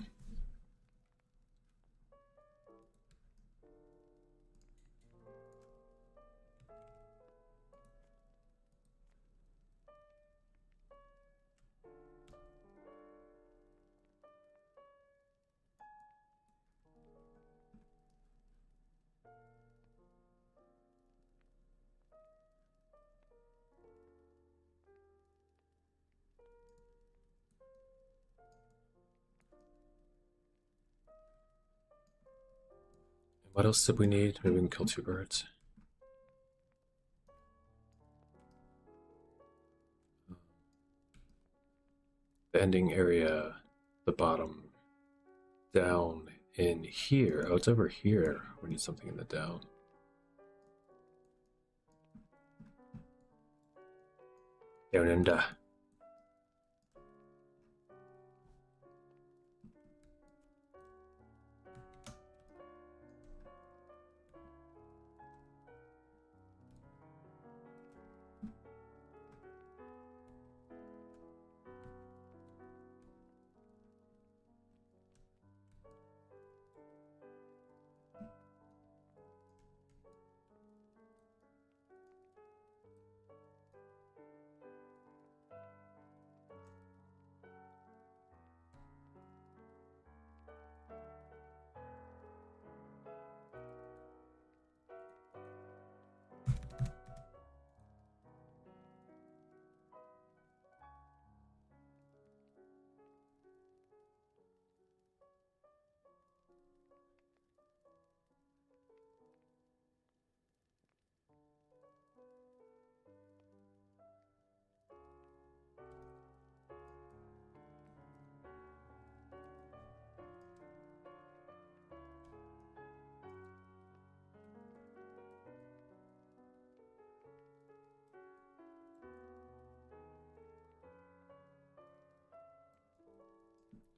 What else did we need? Maybe we can kill 2 birds. The ending area, the bottom, down in here. Oh, it's over here. We need something in the down. Down under.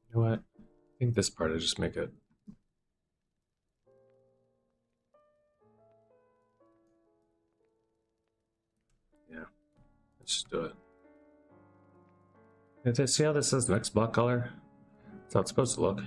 You know what? I think this part I just make it. Yeah, let's just do it. See how this says next block color? That's how it's supposed to look.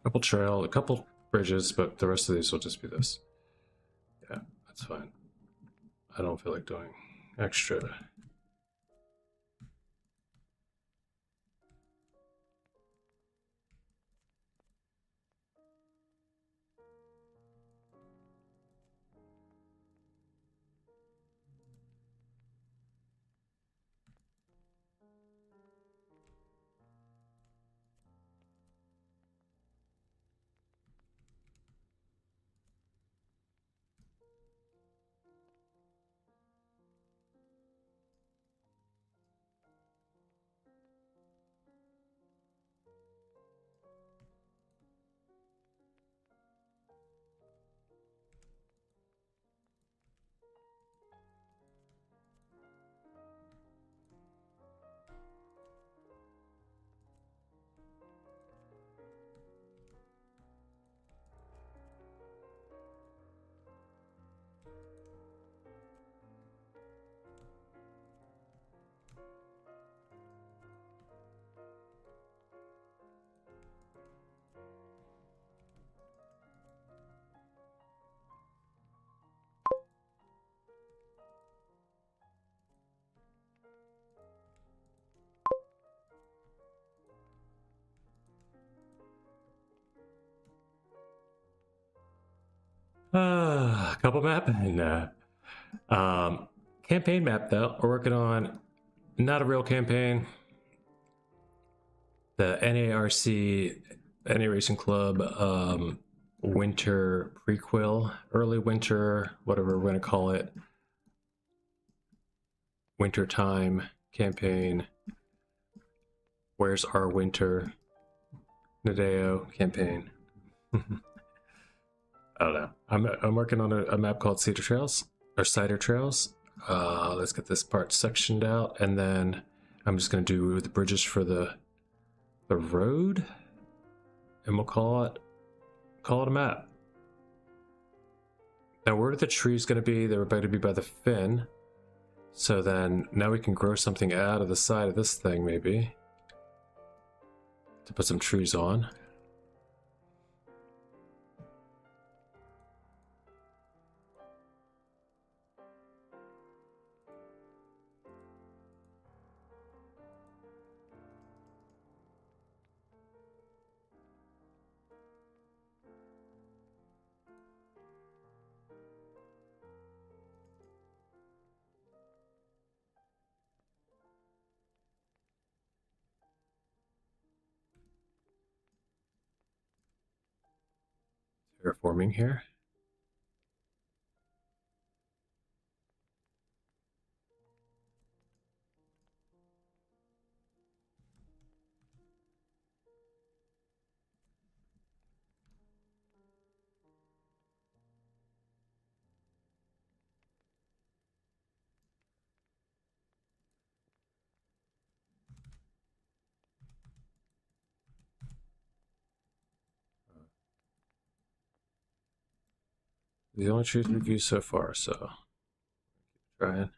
Couple trail, a couple bridges, but the rest of these will just be this. Yeah, that's fine. I don't feel like doing extra. Couple map and campaign map though. We're working on not a real campaign. The NARC, NA Racing Club, winter prequel, early winter, whatever we're gonna call it. Winter time campaign. Where's our winter? Nadeo campaign. I don't know. I'm working on a map called Cedar Trails or Cider Trails. Let's get this part sectioned out, and then I'm just gonna do the bridges for the road, and we'll call it a map. Now, where are the trees gonna be? They're about to be by the fin. So then now we can grow something out of the side of this thing, maybe, to put some trees on. Terraforming here. The only trees we've used so far, so try it.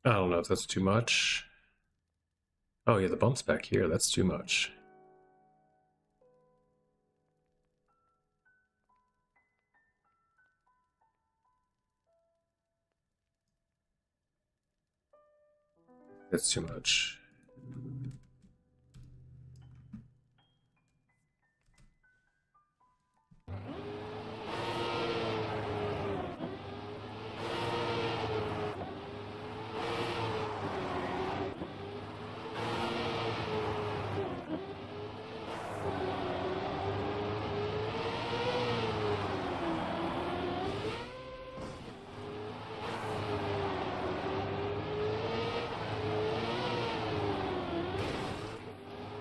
I don't know if that's too much. Oh yeah, the bump's back here. That's too much. That's too much.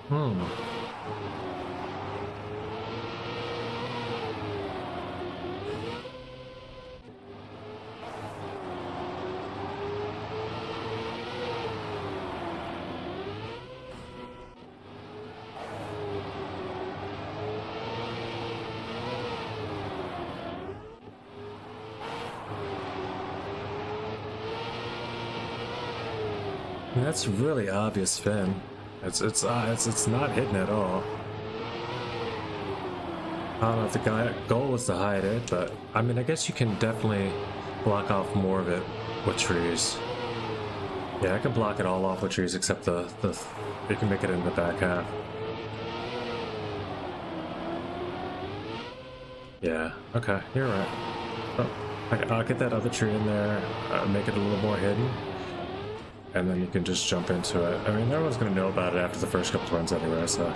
Hmm. That's really obvious, Finn. It's not hidden at all. I don't know if the goal was to hide it, but I mean, I guess you can definitely block off more of it with trees. Yeah, I can block it all off with trees except the you can make it in the back half. Yeah, okay, you're right. Oh, I'll get that other tree in there, make it a little more hidden, and then you can just jump into it. I mean, everyone's gonna know about it after the first couple runs anyway, so.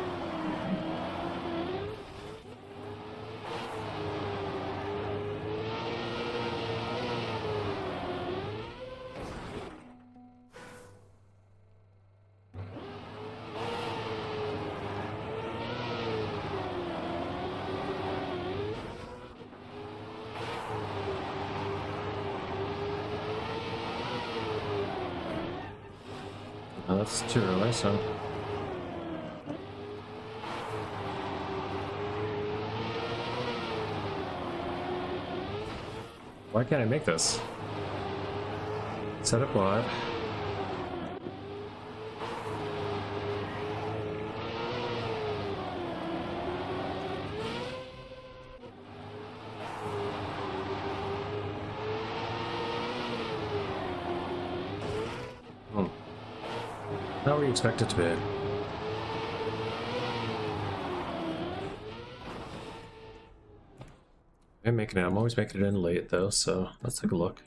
Oh, that's too early, so. Why can't I make this? Set up wide. Not where you expect it to be. I'm always making it in late though, so let's take a look.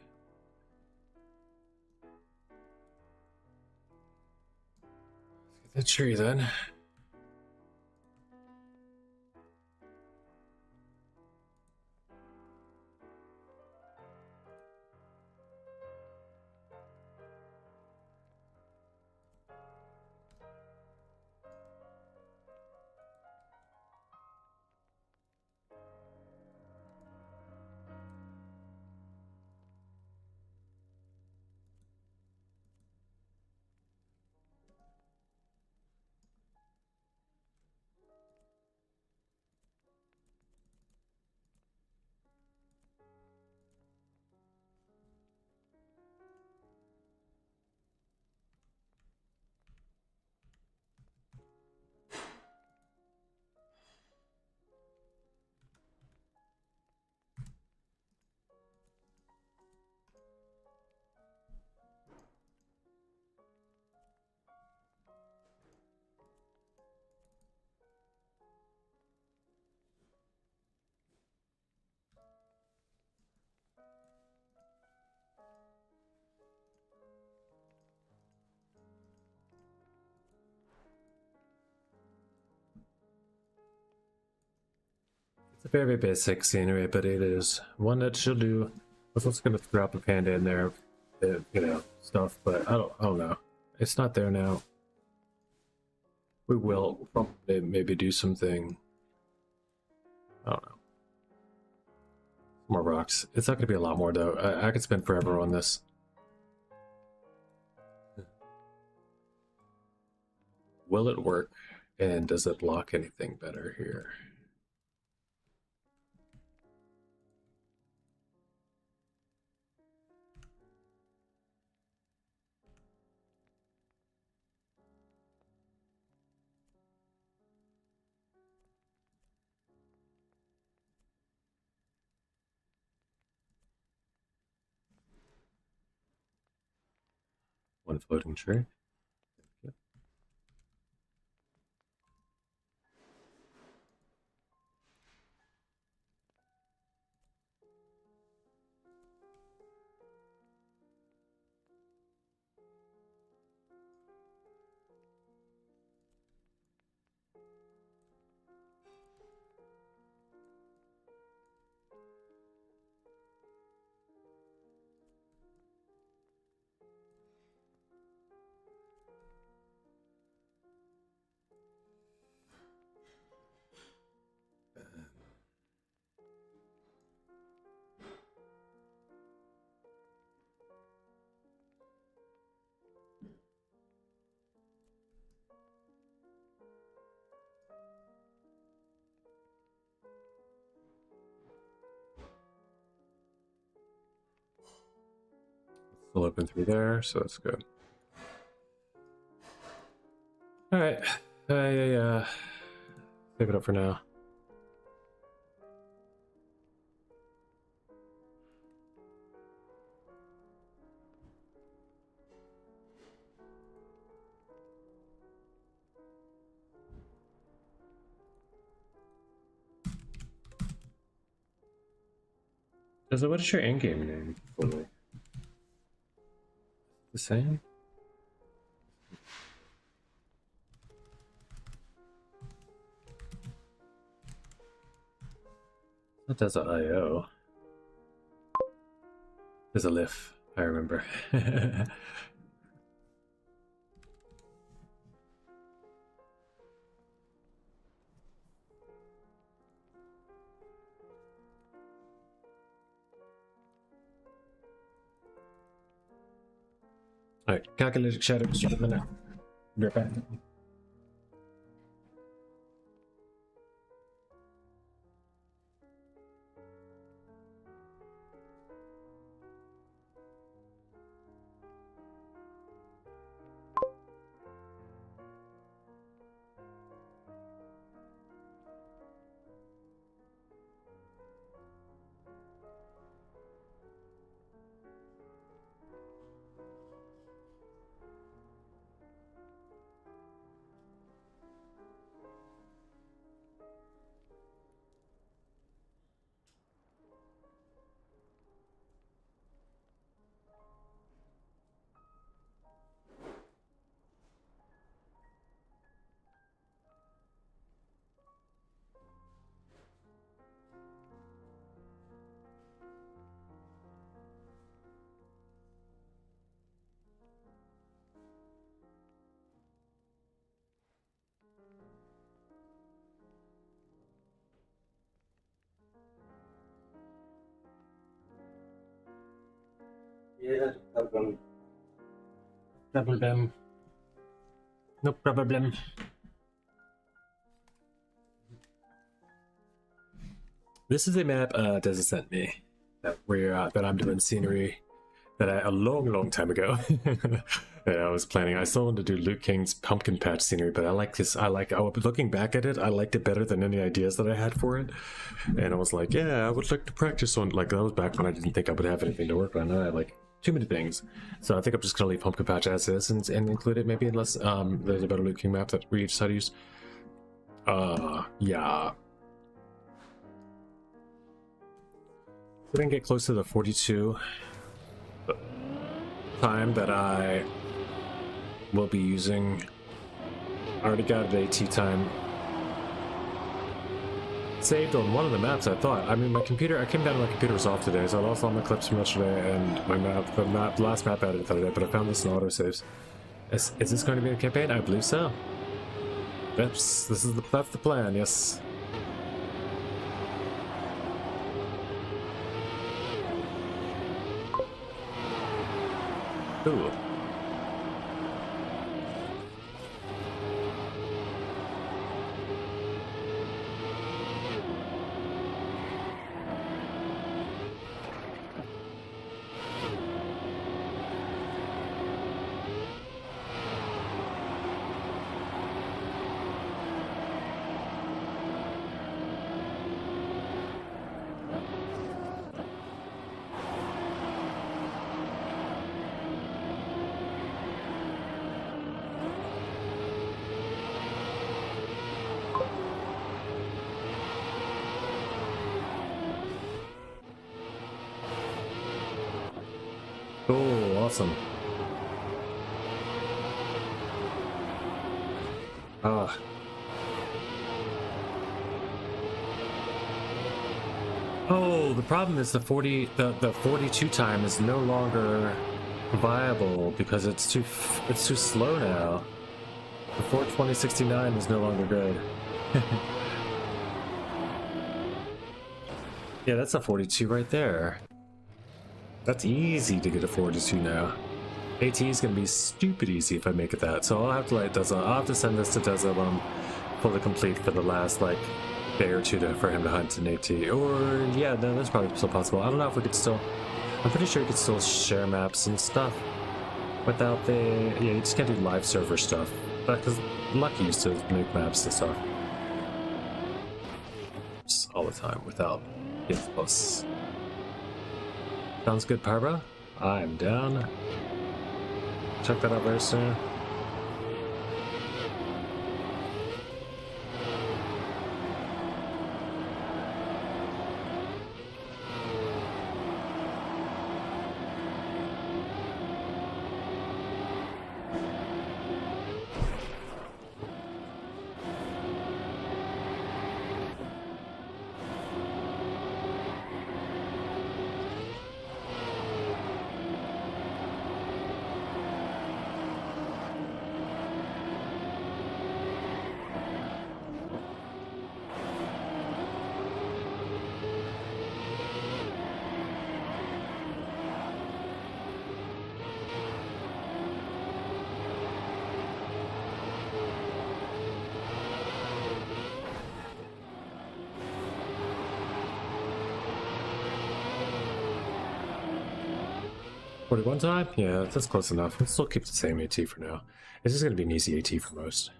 Get the tree then. It's a very basic scenery, but it is one that should do. I was also gonna drop a panda in there, you know, stuff, but I don't know. It's not there now. We will probably maybe do something. I don't know. More rocks. It's not gonna be a lot more though. I could spend forever on this. Will it work? And does it block anything better here? One floating tree. Still open through there, so that's good. All right, save it up for now. So what is your in-game name? The same? That does an IO. There's a lift, I remember. Alright, calculated shadow, just a minute. Be right back. Yeah, problem. Problem. No problem. This is a map Desi sent me that I'm doing scenery that a long time ago. That I was planning. I still wanted to do Luke King's pumpkin patch scenery, but I like this. Looking back at it, I liked it better than any ideas that I had for it. And I was like, yeah, I would like to practice on, like, that was back when I didn't think I would have anything to work on. I had like too many things. So I think I'm just gonna leave pumpkin patch as is and include it maybe, unless there's a better Luke King map that we decide to use. Yeah. We didn't get close to the 42 time that I will be using. I already got an AT time saved on one of the maps, I thought. I mean, my computer, I came down and my computer was off today, so I lost all my clips from yesterday and my map, the last map I edited the other day, but I found this in autosaves. Is this going to be a campaign? I believe so. That's the plan, yes. Ooh. Oh, awesome. Ah. Oh, the problem is the 42 time is no longer viable because it's too slow now. The 42069 is no longer good. Yeah, that's a 42 right there. That's easy to get a 42 now. AT is gonna be stupid easy if I make it that. So I'll have to like Deza. I'll have to send this to Deza when I'm fully complete for the last like day or two for him to hunt an AT. Or yeah, no, that's probably still possible. I don't know if we could still. I'm pretty sure you could still share maps and stuff without the. Yeah, you just can't do live server stuff. Because Lucky used to make maps and stuff just all the time without Gift Plus. Sounds good, Parva. I'm down. Check that out very soon. One time? Yeah, that's close enough. Let's still keep the same AT for now. This is going to be an easy AT for most.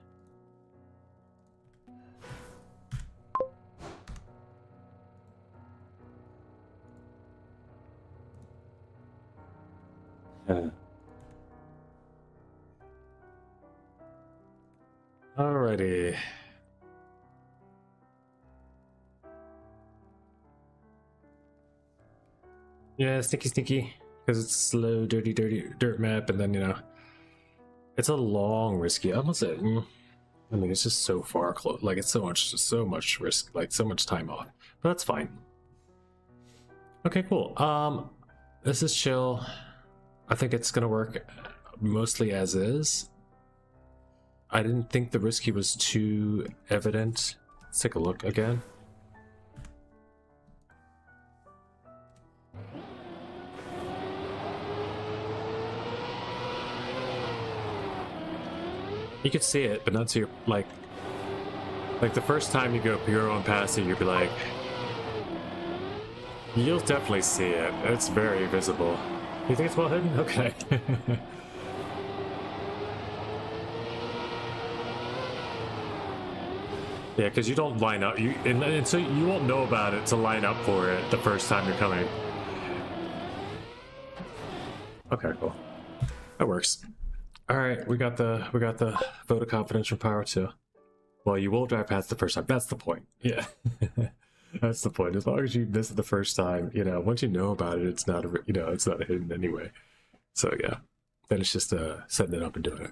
Alrighty. Yeah, sneaky. Because it's slow, dirty dirt map, and then, you know, it's a long, risky. I almost said, I mean, it's just so far close. Like, it's so much risk, like, so much time off. But that's fine. Okay, cool. This is chill. I think it's gonna work mostly as is. I didn't think the risky was too evident. Let's take a look again. You could see it, but not to your, like the first time you go pure on past it, you'll be like, you'll definitely see it. It's very visible. You think it's well hidden? Okay. Yeah, because you don't line up, and so you won't know about it to line up for it the first time you're coming. Okay, cool. That works. All right, we got the vote of confidence from Power 2. Well, you will drive past the first time. That's the point. Yeah, that's the point. As long as you miss it the first time, you know, once you know about it, it's not it's not hidden anyway. So yeah, then it's just setting it up and doing it.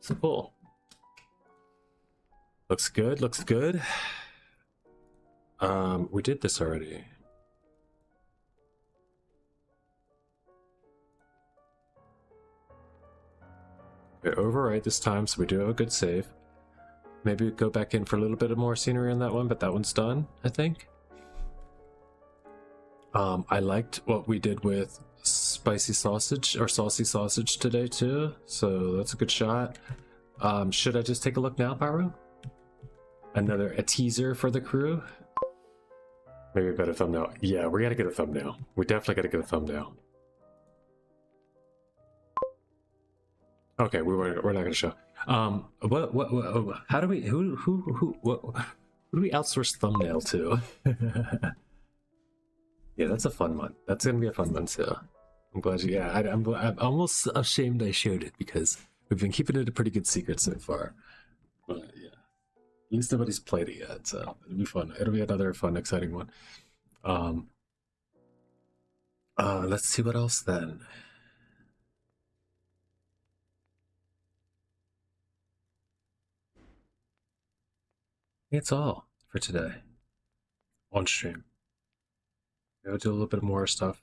So cool. Looks good. Looks good. We did this already. Okay, overwrite this time, so we do have a good save. Maybe we go back in for a little bit of more scenery on that one, but that one's done, I think. I liked what we did with spicy sausage or saucy sausage today too, so that's a good shot. Should I just take a look now, Pyro? A teaser for the crew? Maybe a better thumbnail. Yeah, we gotta get a thumbnail. We definitely gotta get a thumbnail. Okay, we're not gonna show. How do we who do we outsource thumbnail to? Yeah, that's a fun one. That's gonna be a fun one too. I'm glad you. Yeah, I'm almost ashamed I showed it because we've been keeping it a pretty good secret so far. But yeah, at least nobody's played it yet, so it'll be fun. It'll be another fun, exciting one. Let's see what else then. It's all for today on stream. We'll do a little bit more stuff.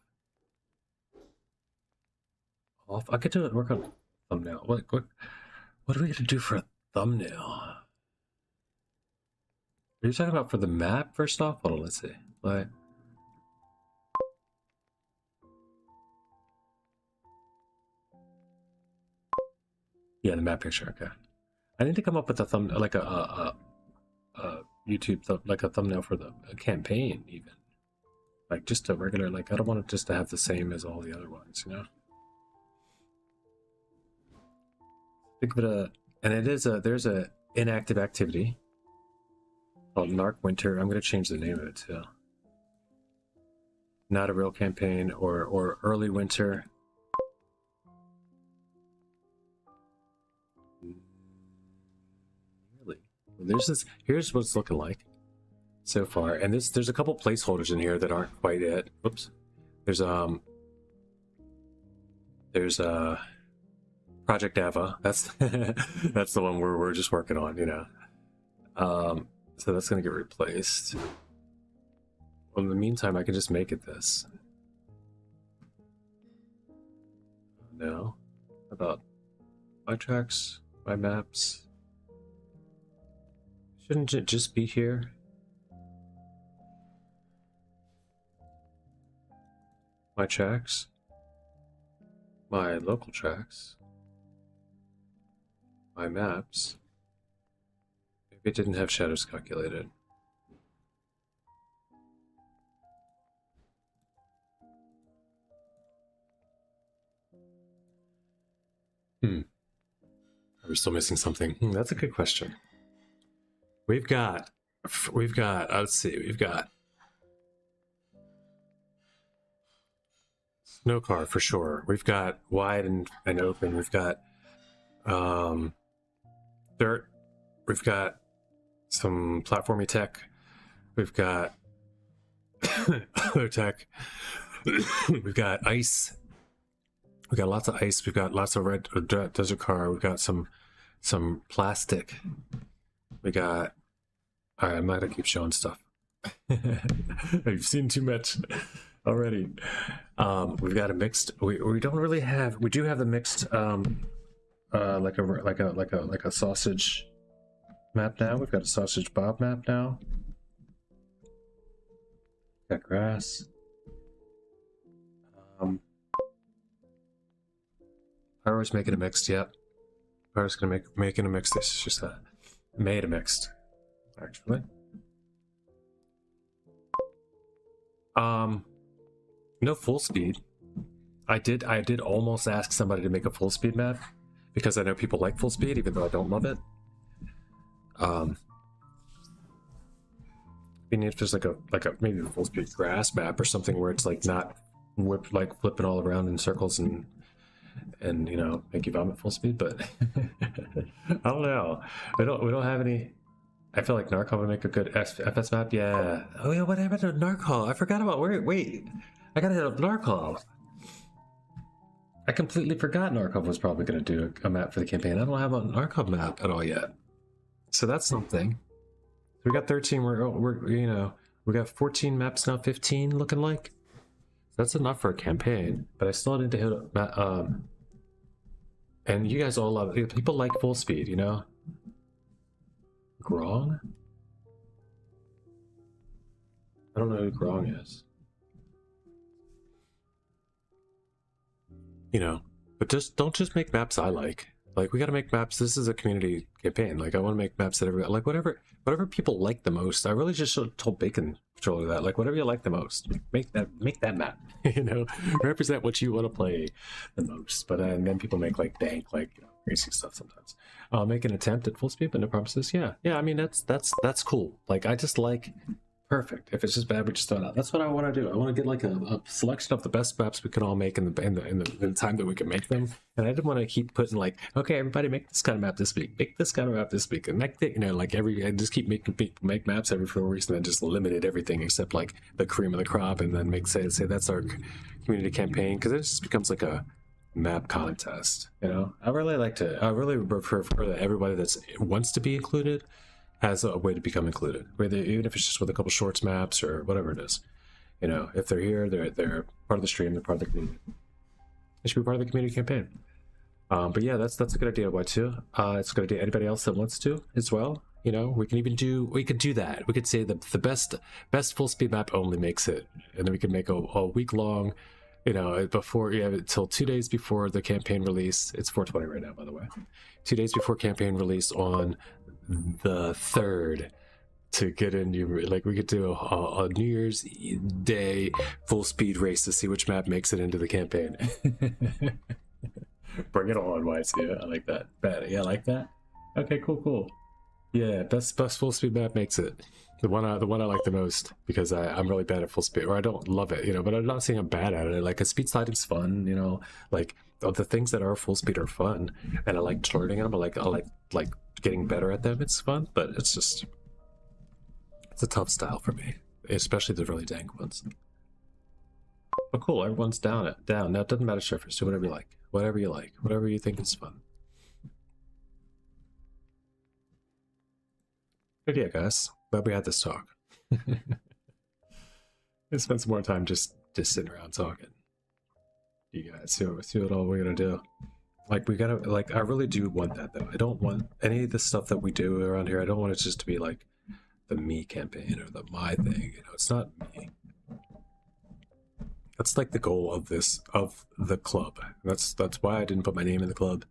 I could do it. Work on thumbnail. What are we gonna do for a thumbnail? Are you talking about for the map first off? Hold on, let's see. Like, yeah, the map picture. Okay. I need to come up with a thumb, like a YouTube, like a thumbnail for the campaign, even. Like just a regular, like I don't want it just to have the same as all the other ones, you know? Think of it and it is there's a inactive activity called Narc Winter. I'm gonna change the name of it too. Not a real campaign or early winter. Really? There's this. Here's what it's looking like so far, and there's a couple placeholders in here that aren't quite it. Whoops. There's Project Ava. That's that's the one we're just working on, you know. So that's gonna get replaced. Well, in the meantime, I can just make it this. No. How about my tracks, my maps? Shouldn't it just be here? My tracks, my local tracks, my maps. Maybe it didn't have shadows calculated. Are we still missing something? That's a good question. We've got, let's see, we've got snow car for sure. We've got wide and open. We've got dirt. We've got some platformy tech. We've got other tech. We've got ice. We got lots of ice. We've got lots of red desert car. We've got some plastic. We got. All right, I'm not gonna keep showing stuff. I've seen too much already. We've got a mixed. We don't really have. We do have the mixed. Like a sausage map now. We've got a sausage bob map now. Got grass. Pyro's making a mixed. Yep. Pyro's gonna making a mixed. This is just made a mixed. Actually. No full speed. I did almost ask somebody to make a full speed map because I know people like full speed, even though I don't love it. Be neat if there's like a maybe a full speed grass map or something where it's like not flipping all around in circles and you know make you vomit full speed, but I don't know. We don't have any. I feel like Narcol would make a good FS map. Yeah. Oh yeah, what happened to Narcol? I forgot about wait. I gotta hit up Narcol. I completely forgot Narcol was probably gonna do a map for the campaign. I don't have a Narcol map at all yet. So that's something. We got 13. We're you know We got 14 maps now, 15 looking like. That's enough for a campaign, but I still need to hit and you guys all love it. People like full speed, you know? Grong? I don't know who Grong is. You know, but just don't just make maps I like. Like, we gotta make maps. This is a community campaign. Like, I want to make maps that everybody like, whatever people like the most. I really just told Bacon Controller that, like, whatever you like the most, make that map. You know, represent what you want to play the most. But and then people make like dank, like, you know, crazy stuff sometimes. Make an attempt at full speed, but no promises. Yeah, I mean, that's cool. Like, I just like. Perfect. If it's just bad, we just throw it out. That's what I want to do. I want to get like a selection of the best maps we can all make in the time that we can make them. And I didn't want to keep putting like, okay, everybody make this kind of map this week, make this kind of map this week, and make it, you know, like I just keep making people make maps every 4 weeks, and then just limited everything except like the cream of the crop, and then say that's our community campaign, because it just becomes like a map contest. You know, I really prefer that everybody that wants to be included has a way to become included, whether even if it's just with a couple shorts maps or whatever it is. You know, if they're here, they're part of the stream, they're part of the community. It should be part of the community campaign. But yeah, that's a good idea. Why too? It's a good idea. Anybody else that wants to as well? You know, we could do that. We could say the best full speed map only makes it, and then we could make a week long. You know, before you have it till 2 days before the campaign release. It's 420 right now, by the way. 2 days before campaign release on the 3rd to get in. Like, we could do a New Year's Day full speed race to see which map makes it into the campaign. Bring it on, YC. I like that. Bad. Yeah, I like that. Okay, cool. Yeah, best full speed map makes it. The one I like the most, because I'm really bad at full speed, or I don't love it, you know, but I'm not saying I'm bad at it. Like, a speed sliding's fun, you know, like the things that are full speed are fun, and I like learning them. I like getting better at them. It's fun, but it's a tough style for me, especially the really dank ones. But cool, everyone's down. Now it doesn't matter surface. Do whatever you like, whatever you think is fun. But yeah, guys, glad we had this talk. I spent some more time just sitting around talking. You guys see what all we're gonna do. Like, we gotta, like, I really do want that though. I don't want any of the stuff that we do around here. I don't want it just to be like the me campaign or the my thing. You know, it's not me. That's like the goal of the club. That's why I didn't put my name in the club.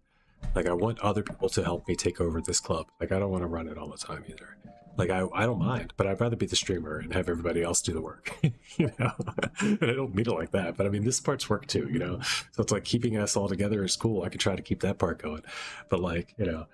Like, I want other people to help me take over this club. Like, I don't want to run it all the time either. Like, I don't mind, but I'd rather be the streamer and have everybody else do the work. You know, and I don't mean it like that, but I mean, this part's work too, you know. So it's like, keeping us all together is cool. I could try to keep that part going, but like, you know,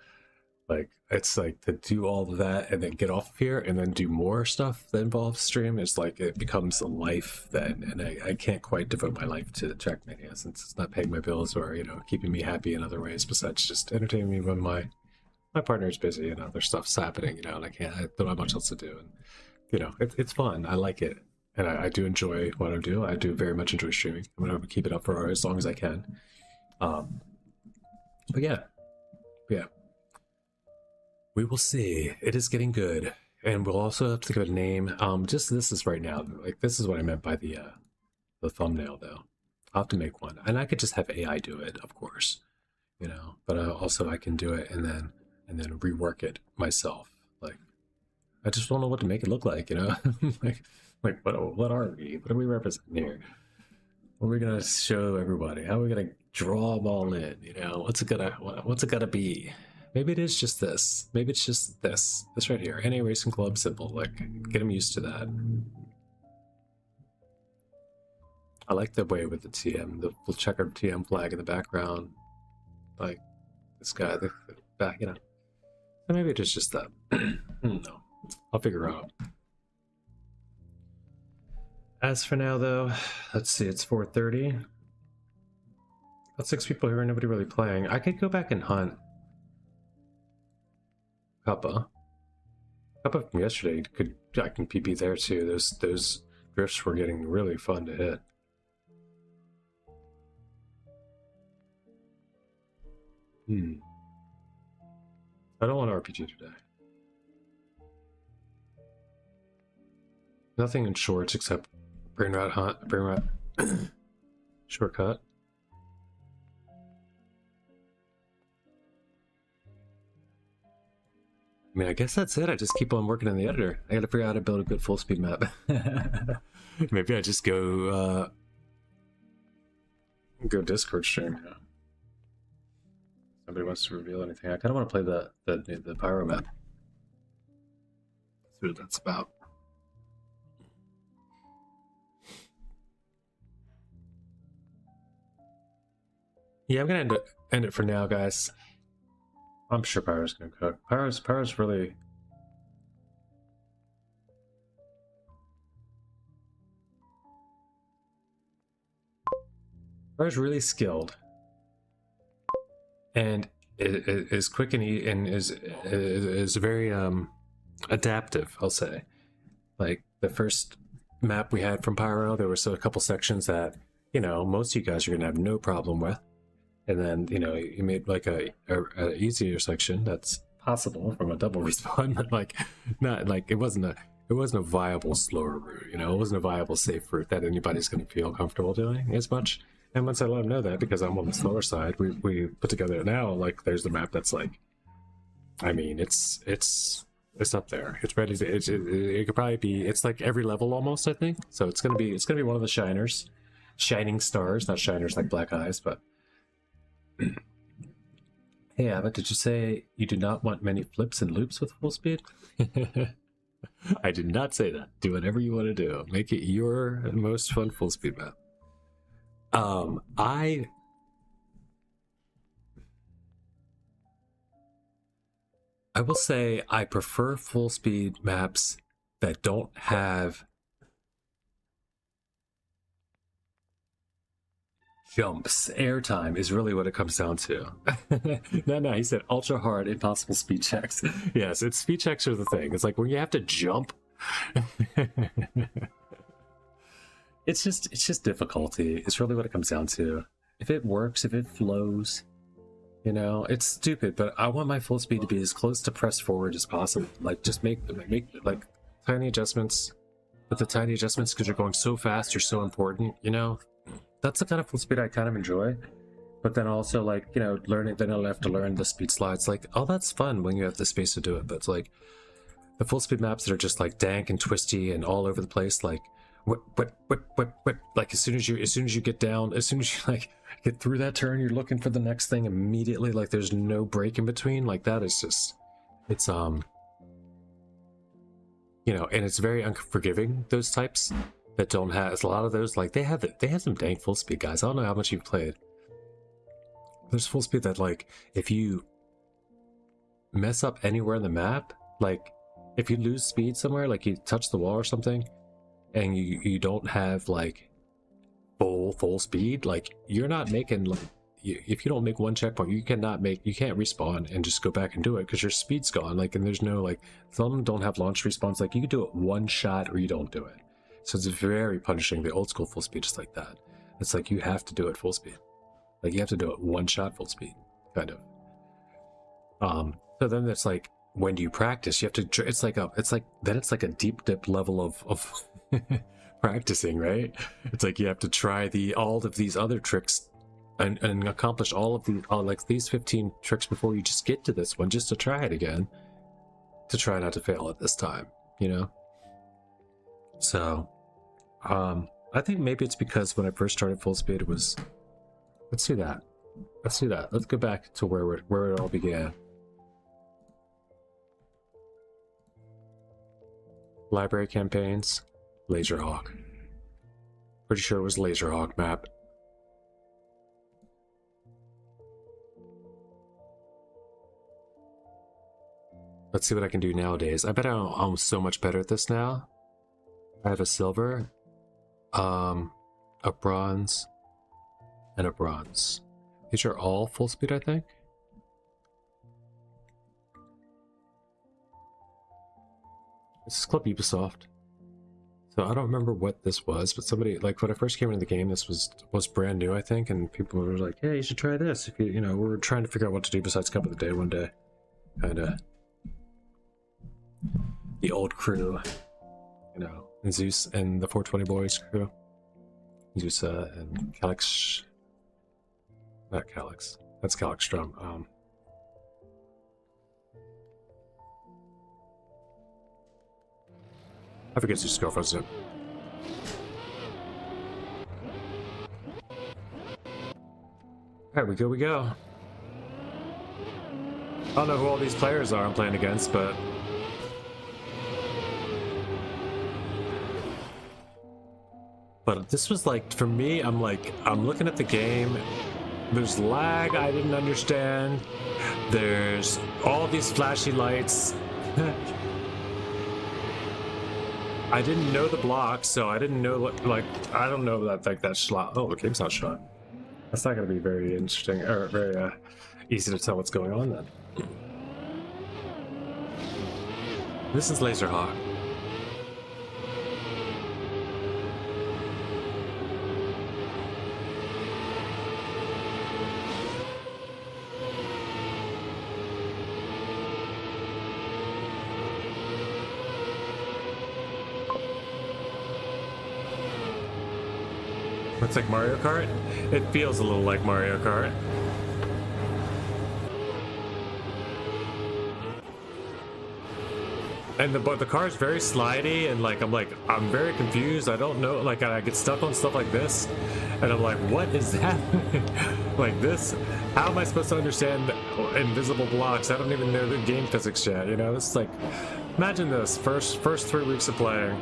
like, it's like to do all of that and then get off of here and then do more stuff that involves stream. It's like, it becomes a life then, and I can't quite devote my life to Trackmania, since it's not paying my bills or, you know, keeping me happy in other ways besides just entertaining me when my partner's busy and other stuff's happening, you know, and I don't have much else to do. And, you know, it's fun. I like it. And I do enjoy what I do. I do very much enjoy streaming. I'm going to keep it up for as long as I can. But yeah. We will see. It is getting good. And we'll also have to give it a name. Just this is right now. Like, this is what I meant by the thumbnail, though. I'll have to make one. And I could just have AI do it, of course. You know, but also I can do it and then rework it myself. Like, I just don't know what to make it look like, you know. like what are we? What are we representing here? What are we gonna show everybody? How are we gonna draw them all in? You know, what's it gonna be? Maybe it is just this. Maybe it's just this right here. NA Racing Club symbol. Like, get them used to that. I like the way with the TM, the checkered TM flag in the background. Like, this guy, the back, you know. So maybe it's just that. No, I'll figure out. As for now, though, let's see, it's 4:30. Got 6 people here, nobody really playing. I could go back and hunt Cuppa from yesterday. I can PP there too. Those drifts were getting really fun to hit. I don't want RPG today. Nothing in shorts except brain rot shortcut. I mean, I guess that's it. I just keep on working in the editor. I gotta figure out how to build a good full speed map. Maybe I just go Discord stream. Yeah. Somebody wants to reveal anything. I kind of want to play the pyro map. See what that's about. Yeah, I'm gonna end it for now, guys. I'm sure Pyro's gonna cook. Pyro's really... Pyro's really skilled. And is quick and is very adaptive, I'll say. Like the first map we had from Pyro, there were a couple sections that, you know, most of you guys are gonna have no problem with. And then, you know, you made like a easier section that's possible from a double respawn, but like not like it wasn't a viable slower route, you know, it wasn't a viable safe route that anybody's gonna feel comfortable doing as much. And once I let them know that, because I'm on the slower side, we put together now, like there's the map that's like, I mean, it's up there. It's ready to, it could probably be, it's like every level almost, I think. So it's gonna be one of the shiners, shining stars, not shiners like black eyes, but. Hey, Abbott, did you say you do not want many flips and loops with full speed? I did not say that. Do whatever you want to do. Make it your most fun full speed map. I will say I prefer full speed maps that don't have jumps. Airtime is really what it comes down to. No, he said ultra hard, impossible speed checks. Yes, it's speed checks are the thing. It's like when you have to jump. It's just difficulty. It's really what it comes down to. If it works, if it flows, you know, it's stupid, but I want my full speed to be as close to press forward as possible. Like just make like tiny adjustments. But the tiny adjustments, because you're going so fast, you're so important, you know. That's the kind of full speed I kind of enjoy. But then also, like, you know, learning, then I'll have to learn the speed slides. Like, oh, that's fun when you have the space to do it. But it's like the full speed maps that are just like dank and twisty and all over the place. Like, what? Like as soon as you get down, as soon as you like get through that turn, you're looking for the next thing immediately. Like there's no break in between. Like that is just, it's you know, and it's very unforgiving. Those types. That don't have a lot of those, like they have some dang full speed guys. I don't know how much you've played. There's full speed that, like, if you mess up anywhere in the map, like if you lose speed somewhere, like you touch the wall or something, and you don't have like full speed, like you're not making like if you don't make one checkpoint, you can't respawn and just go back and do it because your speed's gone. Like, and there's no like some of them don't have launch respawns. Like you can do it one shot or you don't do it. So it's very punishing. The old school full speed is like that. It's like you have to do it full speed. Like you have to do it one shot full speed, kind of. So then it's like when do you practice? You have to. It's like a deep dip level of practicing, right? It's like you have to try all of these other tricks and accomplish all of these 15 tricks before you just get to this one, just to try it again, to try not to fail at this time, you know. So, I think maybe it's because when I first started full speed, it was, let's do that. Let's go back to where it all began. Library campaigns, Laserhawk. Pretty sure it was Laserhawk map. Let's see what I can do nowadays. I bet I'm so much better at this now. I have a silver, a bronze, and a bronze. These are all full speed, I think. This is Club Ubisoft. So I don't remember what this was, but somebody, like when I first came into the game, this was brand new, I think, and people were like, "Hey, you should try this." If you know, we're trying to figure out what to do besides Cup of the Day one day, kinda. The old crew. you know, Zeus and the 420 boys crew. Zeus and Calyx. Not Calyx. That's Calyx Drum. I forget Zeus' girlfriend's name. Alright, we go. I don't know who all these players are I'm playing against, but this was like, for me, I'm looking at the game. There's lag I didn't understand. There's all these flashy lights. I didn't know the blocks, so I didn't know what, like, I don't know that, like, that slot. Oh, the game's not shot. That's not going to be very interesting, or very easy to tell what's going on then. This is Laserhawk. It's like Mario Kart? It feels a little like Mario Kart. And the car is very slidey, and I'm very confused. I don't know, like, I get stuck on stuff like this, and I'm like, what is happening? Like this, how am I supposed to understand invisible blocks? I don't even know the game physics yet, you know? It's like, imagine this, first 3 weeks of playing,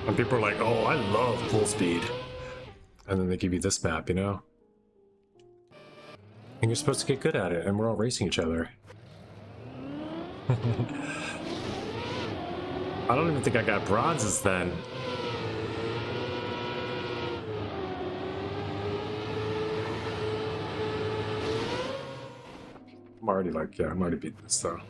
and people are like, oh, I love full speed. And then they give you this map, you know? And you're supposed to get good at it, and we're all racing each other. I don't even think I got bronzes then. I'm already like, yeah, I'm already beating this though.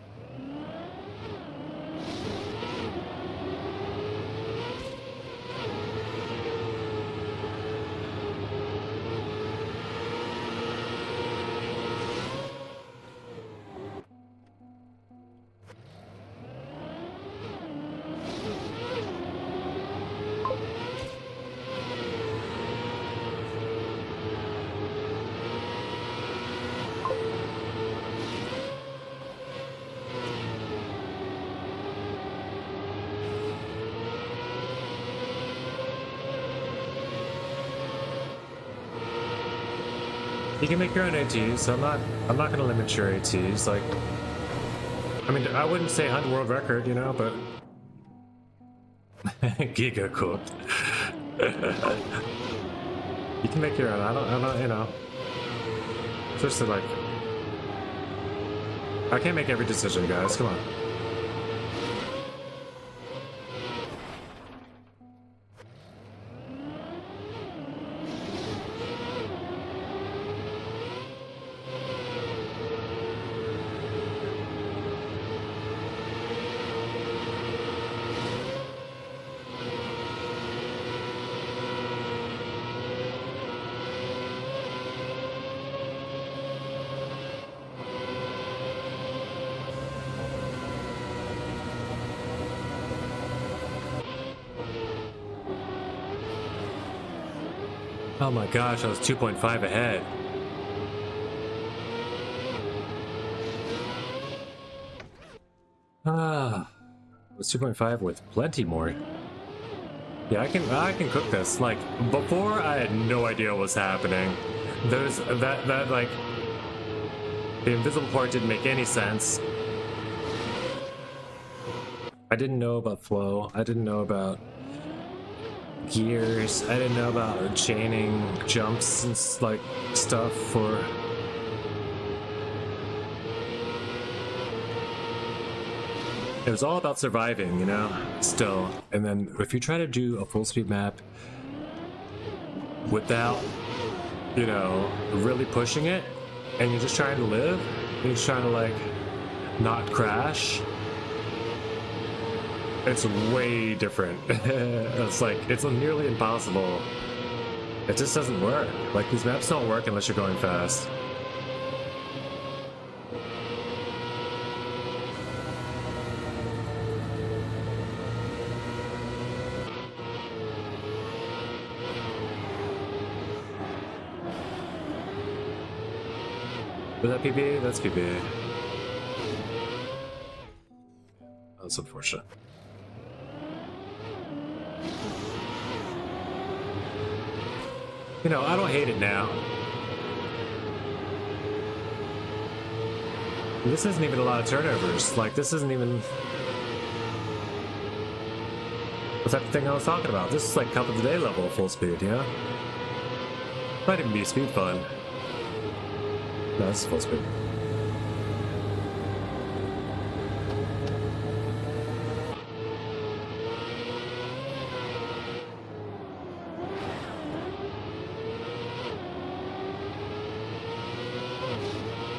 You can make your own ATs, so I'm not gonna limit your ATs, like, I mean, I wouldn't say hunt world record, you know, but Giga cooked. You can make your own, I don't, you know, seriously, like, I can't make every decision, guys, come on. Oh my gosh, I was 2.5 ahead. Ah, it was 2.5 with plenty more. Yeah, I can cook this. Like, before I had no idea what was happening. There's that like, the invisible part didn't make any sense. I didn't know about flow. I didn't know about gears. I didn't know about chaining jumps and like stuff for. It was all about surviving, you know, still. And then if you try to do a full speed map without, you know, really pushing it, and you're just trying to live, you're just trying to like not crash, it's way different. It's like, it's nearly impossible. It just doesn't work. Like, these maps don't work unless you're going fast. Was that PBA? That's PBA. That's unfortunate. You know, I don't hate it now. This isn't even a lot of turnovers. Like, this isn't even... What's that thing I was talking about? This is like Cuppa Dec level full speed, yeah? Might even be speed fun. No, this is full speed.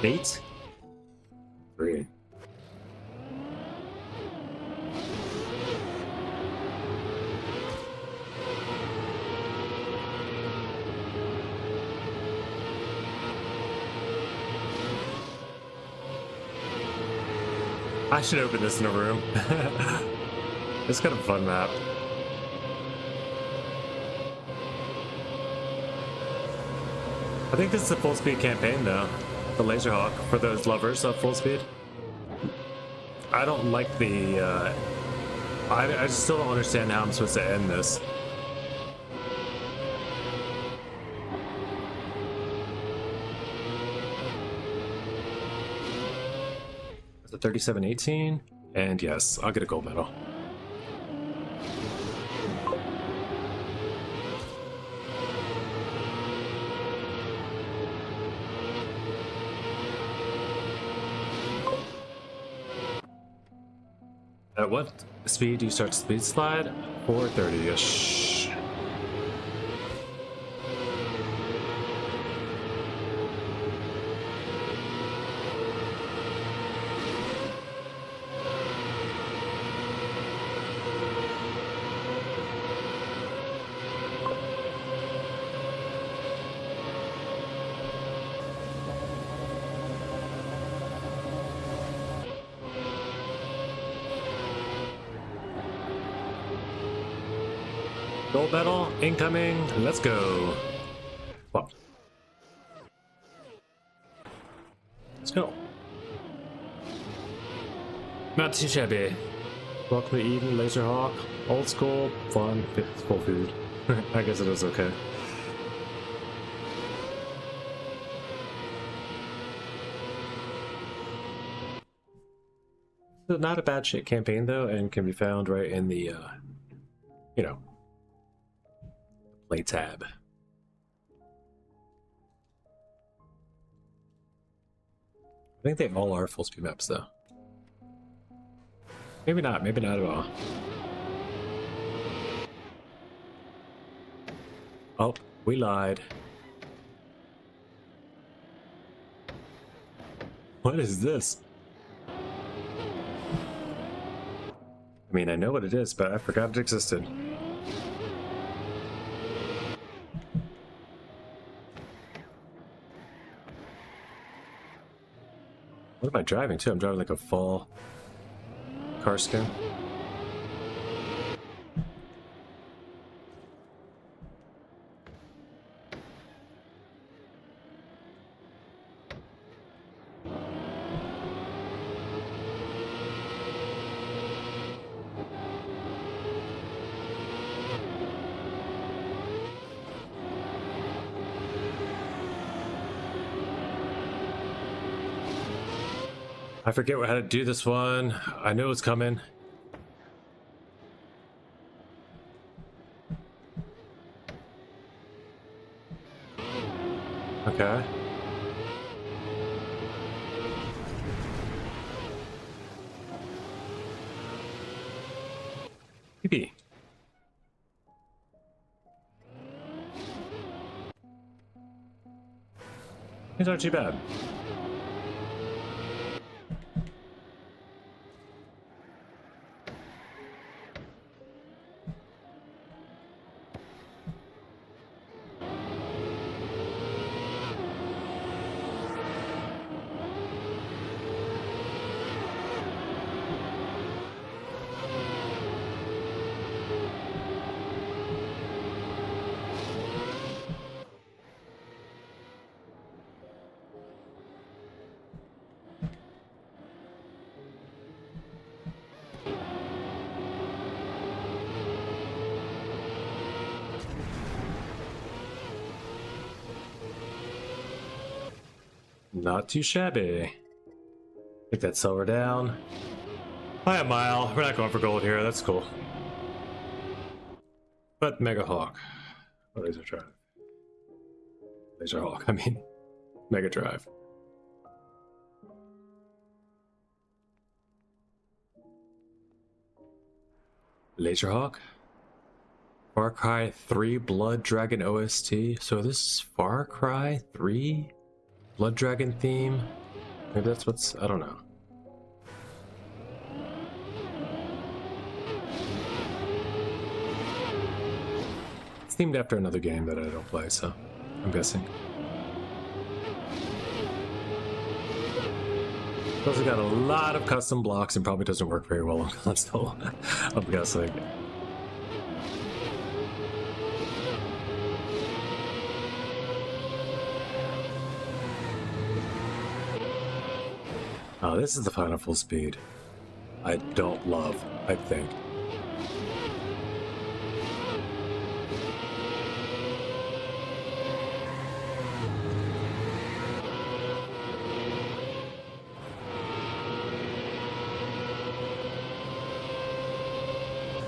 Eight? 3. I should open this in a room. It's kind of a fun map. I think this is a full speed campaign though. The Laser Hawk for those lovers of full speed. I don't like the I still don't understand how I'm supposed to end this. It's a 37-18, and yes, I'll get a gold medal. At what speed do you start speed slide? 430-ish. Gold medal incoming. Let's go. Well, let's go. Not too shabby. Welcome to Eden, Laser Hawk. Old school, fun, full food. I guess it was okay. So not a bad shit campaign though, and can be found right in the, you know, play tab. I think they all are full speed maps though. Maybe not at all. Oh, we lied. What is this? I mean, I know what it is, but I forgot it existed. What am I driving to? I'm driving like a fall car skin. I forget how to do this one. I knew it was coming. Okay. PP. These aren't too bad. Not too shabby. Take that silver down. By a mile. We're not going for gold here. That's cool. But Mega Hawk. Oh, Laser Drive. Laser Hawk, I mean. Mega Drive. Laser Hawk? Far Cry 3 Blood Dragon OST. So this is Far Cry 3 Blood Dragon theme? Maybe that's what's... I don't know. It's themed after another game that I don't play, so I'm guessing. It's also got a lot of custom blocks and probably doesn't work very well on console. I'm guessing. Oh, this is the final full speed. I don't love, I think.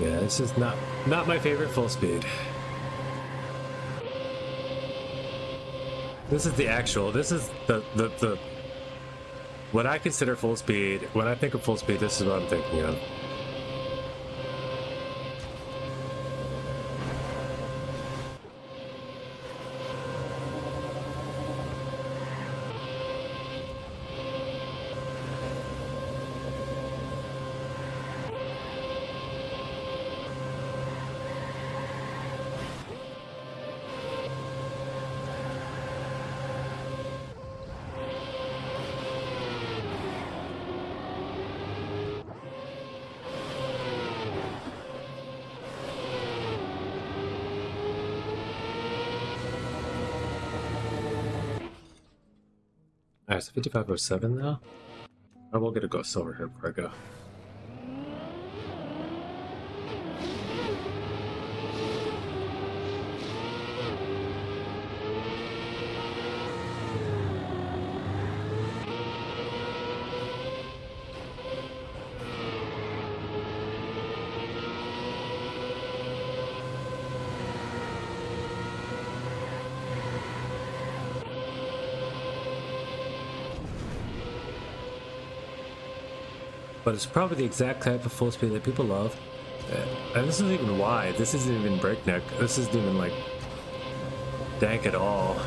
Yeah, this is not my favorite full speed. This is the actual, this is the what I consider full speed. When I think of full speed, this is what I'm thinking of. Alright, so 5507 now. I will get a ghost silver here before I go. But it's probably the exact type of full speed that people love. And this isn't even wide. This isn't even breakneck. This isn't even like dank at all.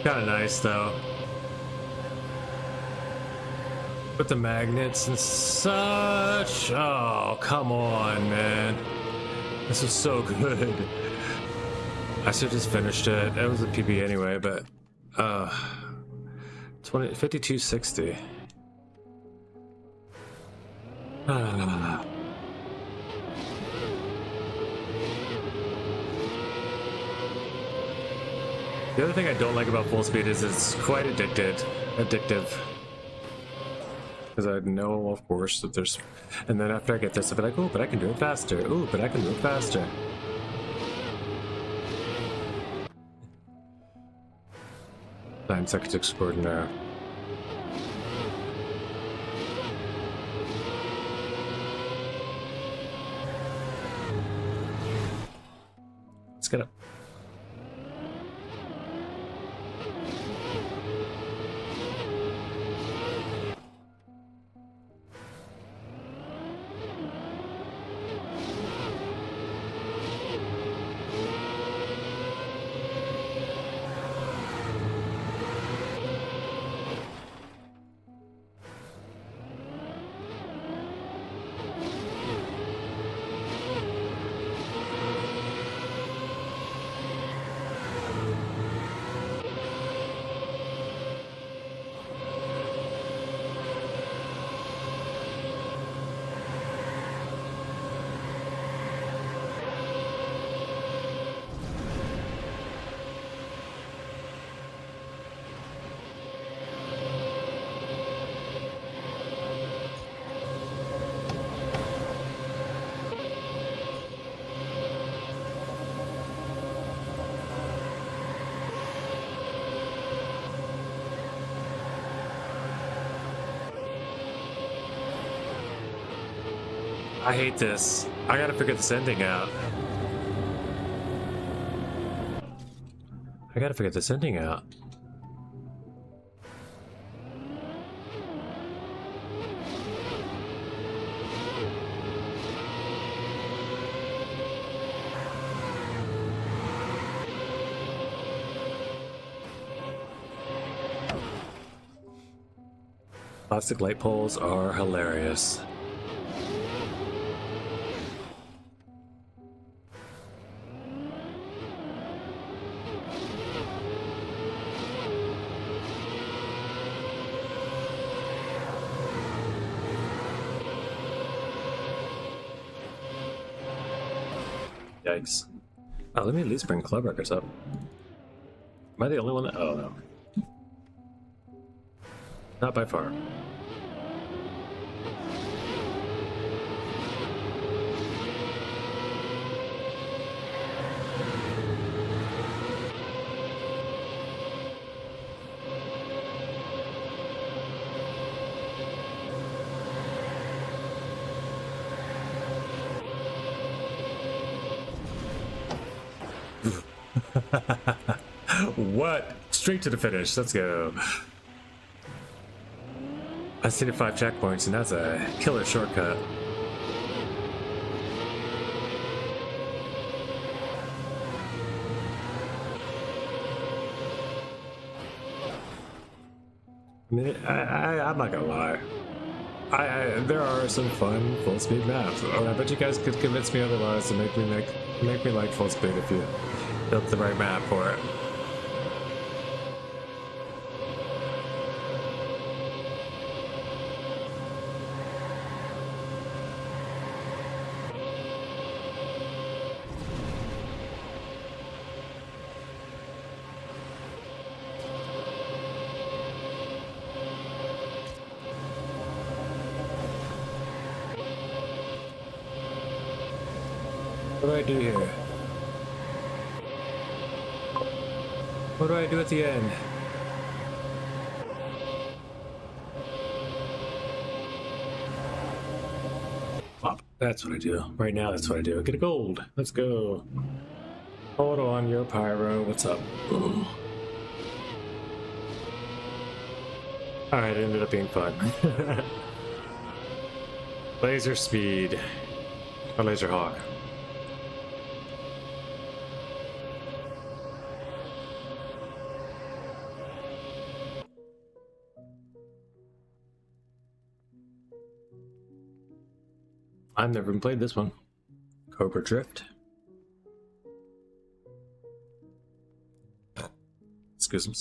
Kind of nice though. With the magnets and such. Oh, come on, man. This is so good. I should have just finished it. It was a PB anyway, but 5260. The other thing I don't like about full speed is it's quite addictive. Because I know, of course, that there's... And then after I get this, I'll be like, oh, but I can do it faster. Oh, but I can do it faster. Time seconds extraordinaire. Let's get up. I hate this. I gotta figure this ending out. I gotta figure this ending out. Plastic light poles are hilarious. Yikes. Oh, let me at least bring club records up. Am I the only one that... Oh, no. Not by far. What? Straight to the finish. Let's go. I see the 5 checkpoints, and that's a killer shortcut. I mean, I'm not gonna lie. There are some fun full speed maps. Oh, I bet you guys could convince me otherwise to make me like full speed if you built the right map for it. What do I do here? What do I do at the end? Pop. That's what I do. Right now, that's what I do. Get a gold. Let's go. Hold on, your pyro. What's up? Alright, it ended up being fun. Laser speed. Or laser hawk. I've never even played this one. Cobra Drift. Excuse me.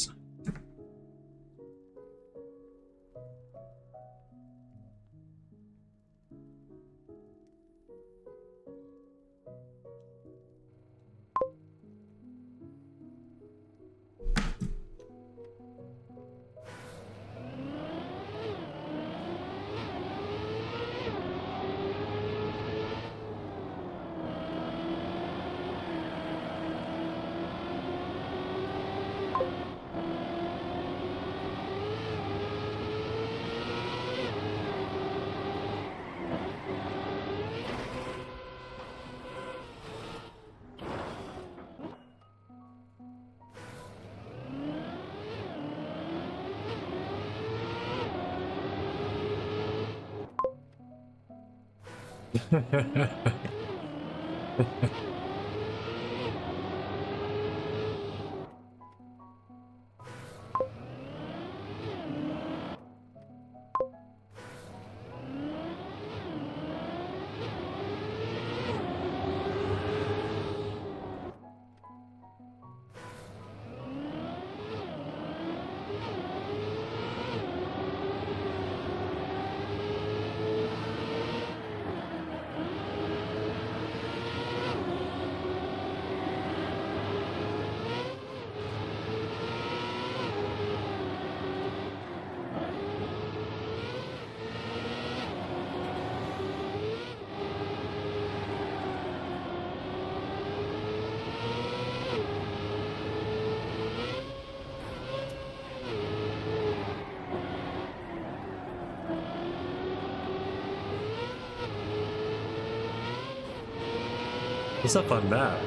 It's a fun map.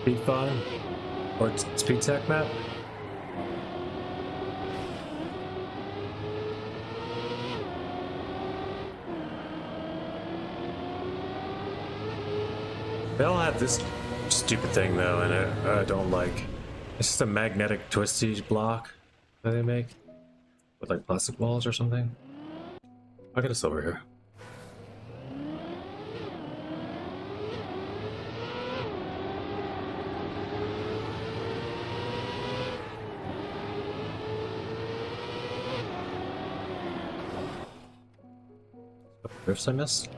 Speed fun? Or speed tech map? They all have this stupid thing though, and I don't like. It's just a magnetic twisty block that they make with like plastic balls or something. I'll get us over here. Drifts I missed?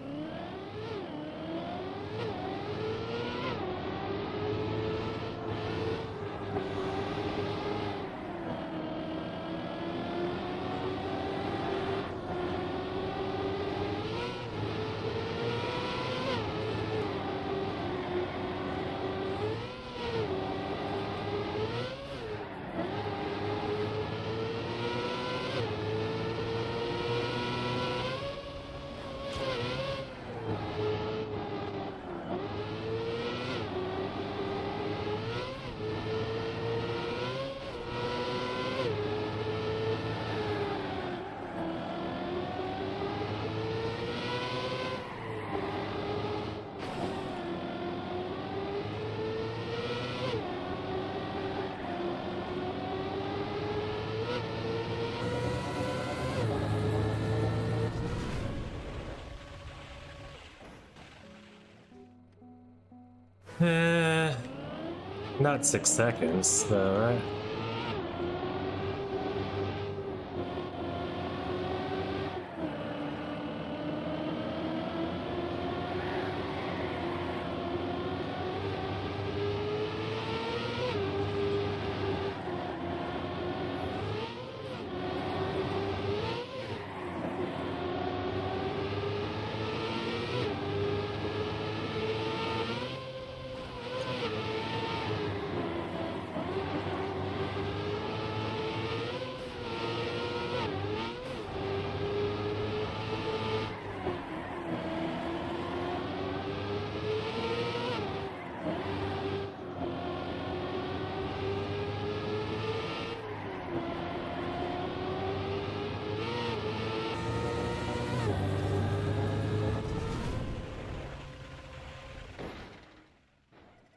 Not 6 seconds, though, right?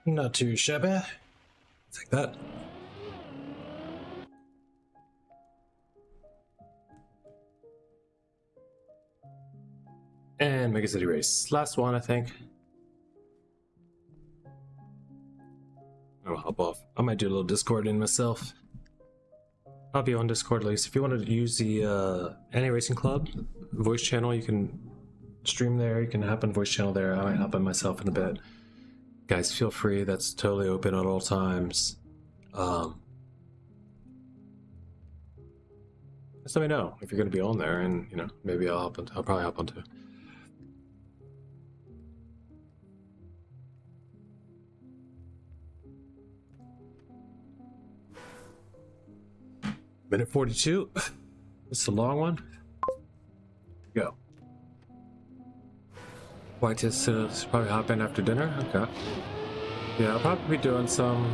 Not too shabby. Take that. And Mega City Race. Last one, I think. I'll hop off. I might do a little Discord in myself. I'll be on Discord at least. If you want to use the Anti-Racing Club voice channel, you can stream there. You can hop on voice channel there. I might hop on myself in a bit. Guys, feel free. That's totally open at all times. Just let me know if you're going to be on there, and you know, maybe I'll probably hop on too. Minute 42. It's a long one. Go. White just probably hop in after dinner. Okay. Yeah, I'll probably be doing some.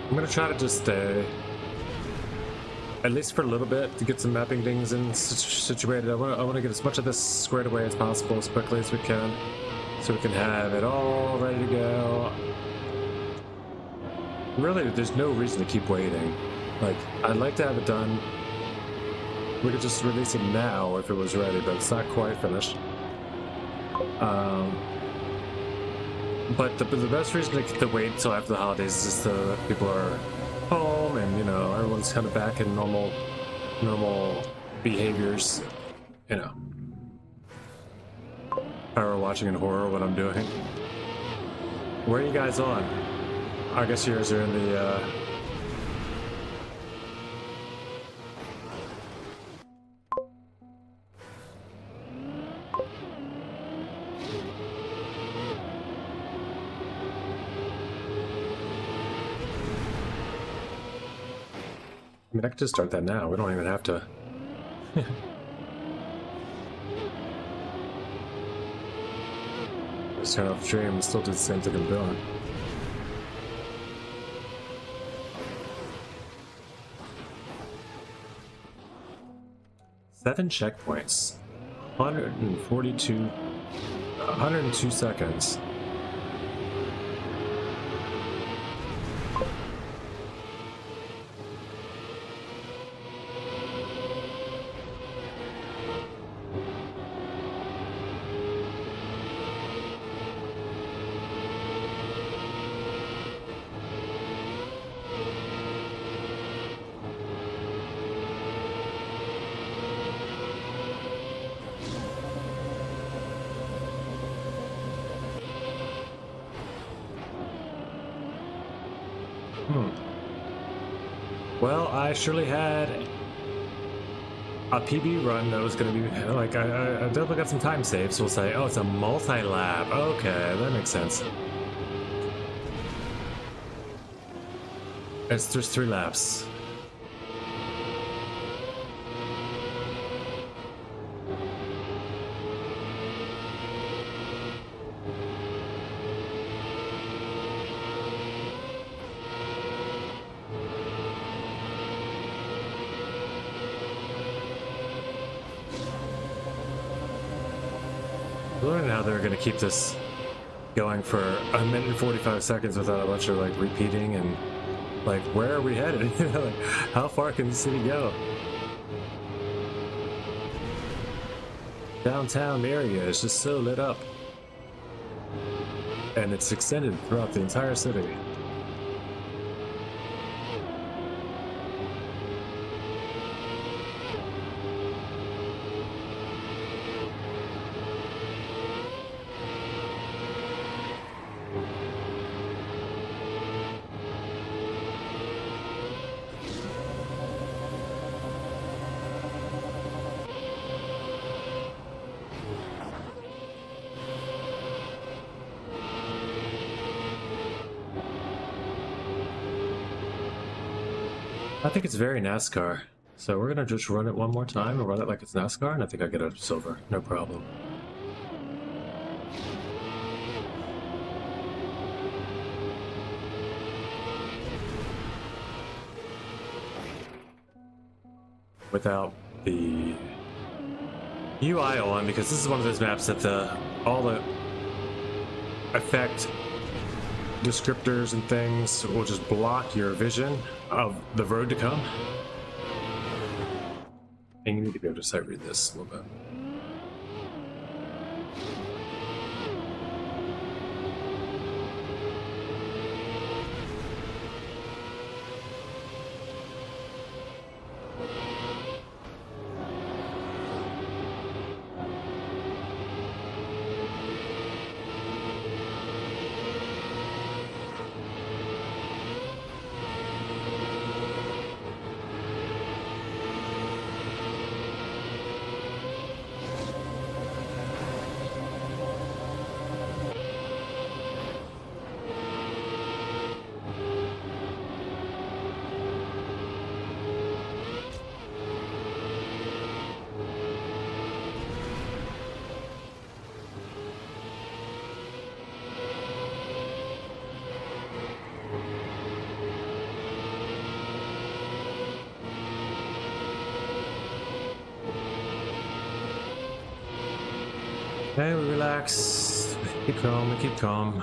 I'm gonna try to just stay, at least for a little bit, to get some mapping things in situated. I want to get as much of this squared away as possible, as quickly as we can, so we can have it all ready to go. Really, there's no reason to keep waiting. Like, I'd like to have it done. We could just release it now if it was ready, but it's not quite finished. But the best reason to wait until after the holidays is just people are home and, you know, everyone's kind of back in normal behaviors, you know. If I were watching in horror what I'm doing. Where are you guys on? I guess yours are in the, I mean, I could just start that now. We don't even have to. Just turn off the stream and still do the same thing I'm doing. Seven checkpoints. 102 seconds. Well, I surely had a PB run that was going to be like I definitely got some time saved. So we'll say, oh, it's a multi-lap. Okay, that makes sense. There's 3 laps. Learning how they're going to keep this going for 1 minute and 45 seconds without a bunch of like repeating and like, where are we headed? Like, how far can the city go? Downtown area is just so lit up, and it's extended throughout the entire city. I think it's very NASCAR, so we're gonna just run it one more time and run it like it's NASCAR, and I think I get a silver, no problem. Without the UI on, because this is one of those maps that all the effect descriptors and things will just block your vision of the road to come. And you need to be able to sight read this a little bit. Okay, we relax. Keep calm, keep calm.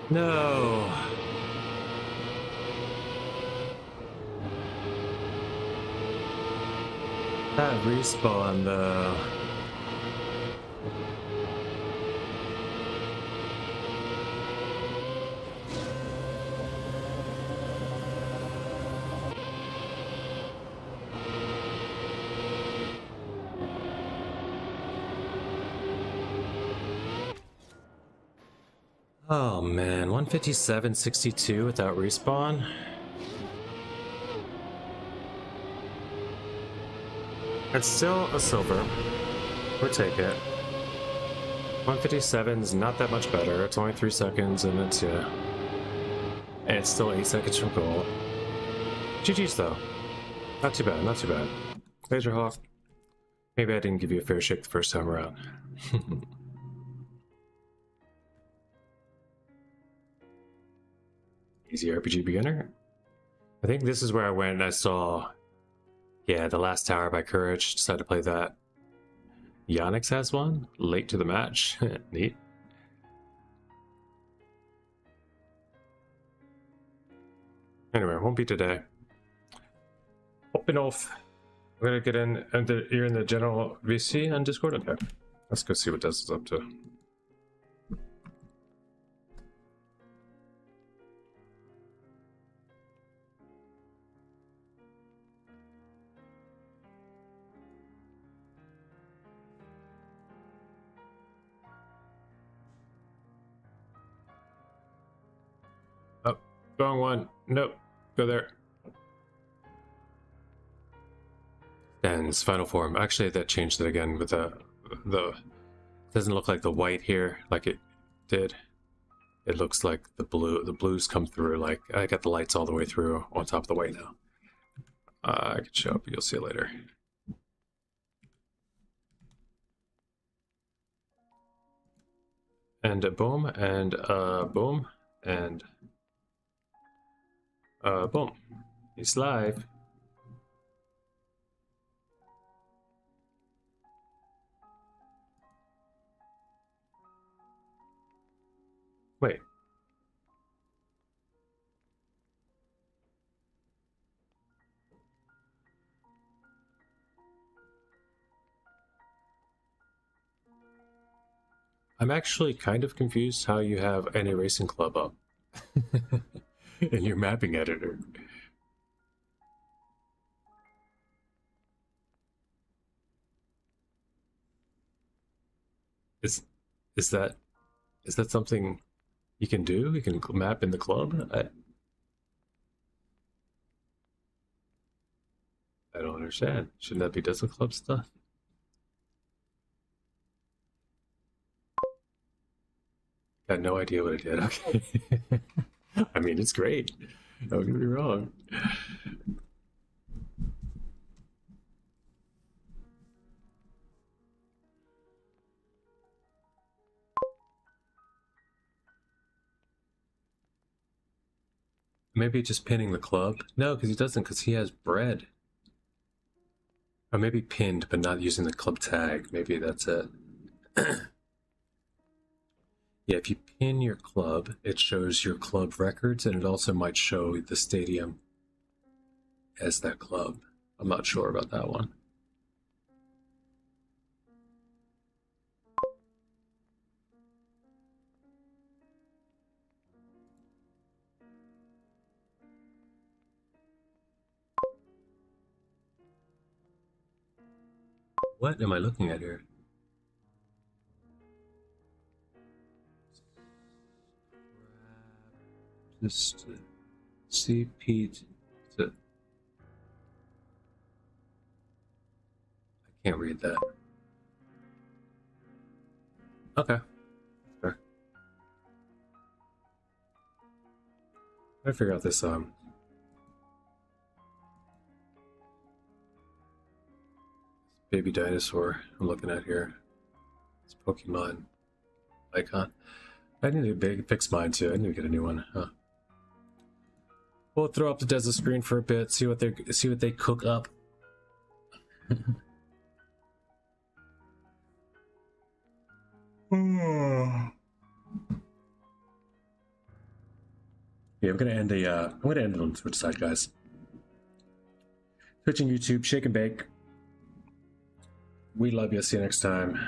No. That respawn though. Oh man, 157.62 without respawn. It's still a silver. We'll take it. 157 is not that much better. It's only 3 seconds, and it's, yeah. And it's still 8 seconds from goal. GG's though. Not too bad, not too bad. Laserhawk. Maybe I didn't give you a fair shake the first time around. Easy RPG beginner. I think this is where I went and I saw, yeah, The Last Tower by Courage. Decided to play that. Yonix has one. Late to the match. Neat. Anyway, won't be today. Hopping off. We're gonna get in. And you're in the general VC on Discord? Okay. Let's go see what Des is up to. Oh, wrong one. Nope. Go there. Stan's final form. Actually, that changed it again with the doesn't look like the white here like it did. It looks like the blue. The blues come through. Like I got the lights all the way through on top of the white now. I can show up. You'll see it later. And boom, and boom, and boom. He's live. Wait. I'm actually kind of confused how you have any racing club up in your mapping editor. Is that something you can do? You can map in the club? I don't understand. Shouldn't that be Desert Club stuff? Got no idea what it did. Okay. I mean, it's great. Don't get me wrong. Maybe just pinning the club? No, because he doesn't, because he has bread. Or maybe pinned, but not using the club tag. Maybe that's it. Yeah, if you pin your club, it shows your club records, and it also might show the stadium as that club. I'm not sure about that one. What am I looking at here? Just CP. I can't read that. Okay. Fair. I figure out this baby dinosaur I'm looking at here. It's Pokemon icon. I need to fix mine too. I need to get a new one. Huh. We'll throw up the desert screen for a bit, see what they cook up. Yeah, I'm gonna end it on the Twitch side, guys. Twitch and YouTube, shake and bake. We love you. See you next time.